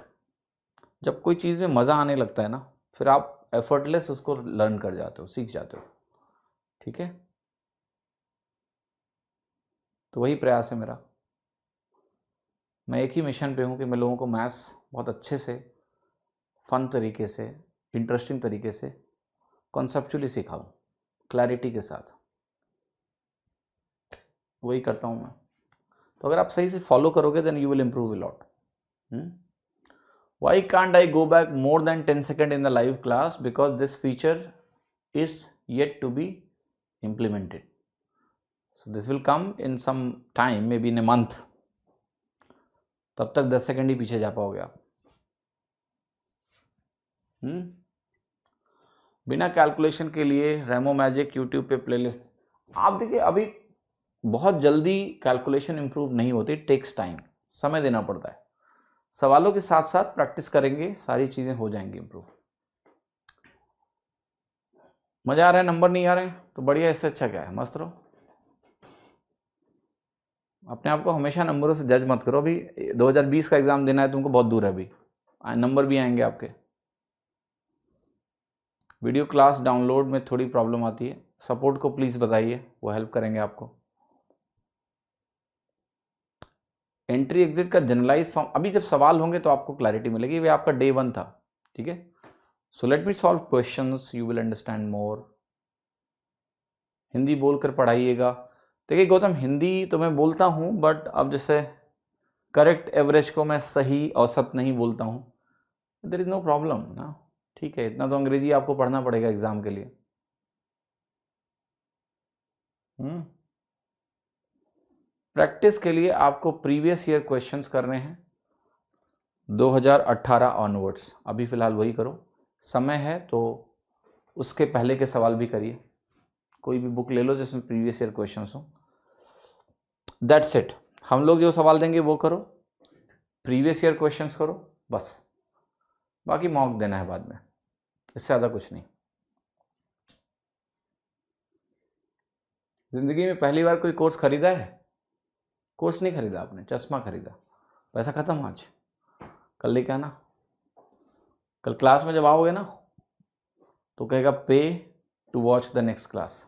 जब कोई चीज़ में मज़ा आने लगता है ना, फिर आप एफर्टलेस उसको लर्न कर जाते हो, सीख जाते हो। ठीक है, तो वही प्रयास है मेरा। मैं एक ही मिशन पे हूँ कि मैं लोगों को मैथ्स बहुत अच्छे से, फन तरीके से, इंटरेस्टिंग तरीके से, कॉन्सेप्चुअली सिखाऊं, क्लैरिटी के साथ। वही करता हूँ मैं। तो अगर आप सही से फॉलो करोगे then you will improve a lot. Why can't I go back more than 10 seconds in the live class? Because this feature is yet to be implemented. So this will come in some time, maybe in a month. तब तक 10 second ही पीछे जा पाओगे आप। बिना calculation के लिए रेमो magic YouTube पे प्लेलिस्ट। आप देखिए अभी बहुत जल्दी कैलकुलेशन इंप्रूव नहीं होती, टेक्स टाइम, समय देना पड़ता है। सवालों के साथ साथ प्रैक्टिस करेंगे, सारी चीजें हो जाएंगी इंप्रूव। मजा आ रहा है, नंबर नहीं आ रहे हैं तो बढ़िया, इससे अच्छा क्या है, मस्त रहो। अपने आप को हमेशा नंबरों से जज मत करो। अभी 2020 का एग्जाम देना है तुमको, बहुत दूर है अभी, नंबर भी आएंगे आपके। वीडियो क्लास डाउनलोड में थोड़ी प्रॉब्लम आती है, सपोर्ट को प्लीज़ बताइए, वो हेल्प करेंगे आपको। एंट्री एग्जिट का जनरलाइज फॉर्म, अभी जब सवाल होंगे तो आपको क्लैरिटी मिलेगी। वे आपका डे 1 था। ठीक है, so let me solve questions, you will understand more. Hindi बोलकर पढ़ाइएगा। देखिए गौतम, हिंदी तो मैं बोलता हूँ, बट अब जैसे करेक्ट एवरेज को मैं सही औसत नहीं बोलता हूँ, देयर इज नो प्रॉब्लम ना। ठीक है, इतना तो अंग्रेजी आपको पढ़ना पड़ेगा एग्जाम के लिए। प्रैक्टिस के लिए आपको प्रीवियस ईयर क्वेश्चंस करने हैं 2018 ऑनवर्ड्स। अभी फिलहाल वही करो, समय है तो उसके पहले के सवाल भी करिए। कोई भी बुक ले लो जिसमें प्रीवियस ईयर क्वेश्चंस हो। That's it. हम लोग जो सवाल देंगे वो करो, प्रीवियस ईयर क्वेश्चंस करो, बस। बाकी मॉक देना है बाद में, इससे ज़्यादा कुछ नहीं। जिंदगी में पहली बार कोई कोर्स खरीदा है? कोर्स नहीं खरीदा आपने, चश्मा खरीदा। पैसा खत्म आज, कल लेके आना। कल क्लास में जब आओगे ना तो कहेगा pay to watch the next class,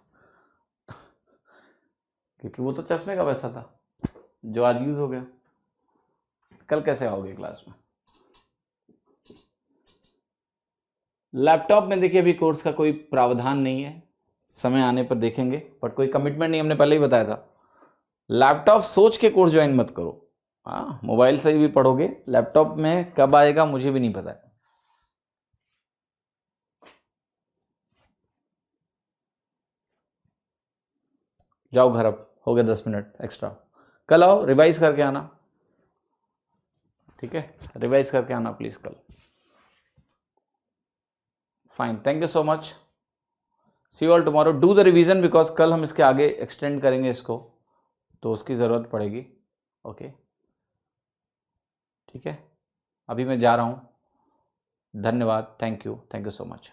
क्योंकि वो तो चश्मे का पैसा था जो आज यूज हो गया। कल कैसे आओगे क्लास में? लैपटॉप में देखिए अभी कोर्स का कोई प्रावधान नहीं है, समय आने पर देखेंगे, बट कोई कमिटमेंट नहीं, हमने पहले ही बताया था। लैपटॉप सोच के कोर्स ज्वाइन मत करो। हाँ, मोबाइल से भी पढ़ोगे, लैपटॉप में कब आएगा मुझे भी नहीं पता है। जाओ घर, अब हो गया 10 मिनट एक्स्ट्रा। कल आओ, रिवाइज करके आना, ठीक है, रिवाइज करके आना प्लीज कल। Fine, thank you so much, see you all tomorrow. Do the revision because कल हम इसके आगे एक्सटेंड करेंगे इसको, तो उसकी ज़रूरत पड़ेगी। ओके, ठीक है, अभी मैं जा रहा हूँ। धन्यवाद, थैंक यू सो मच।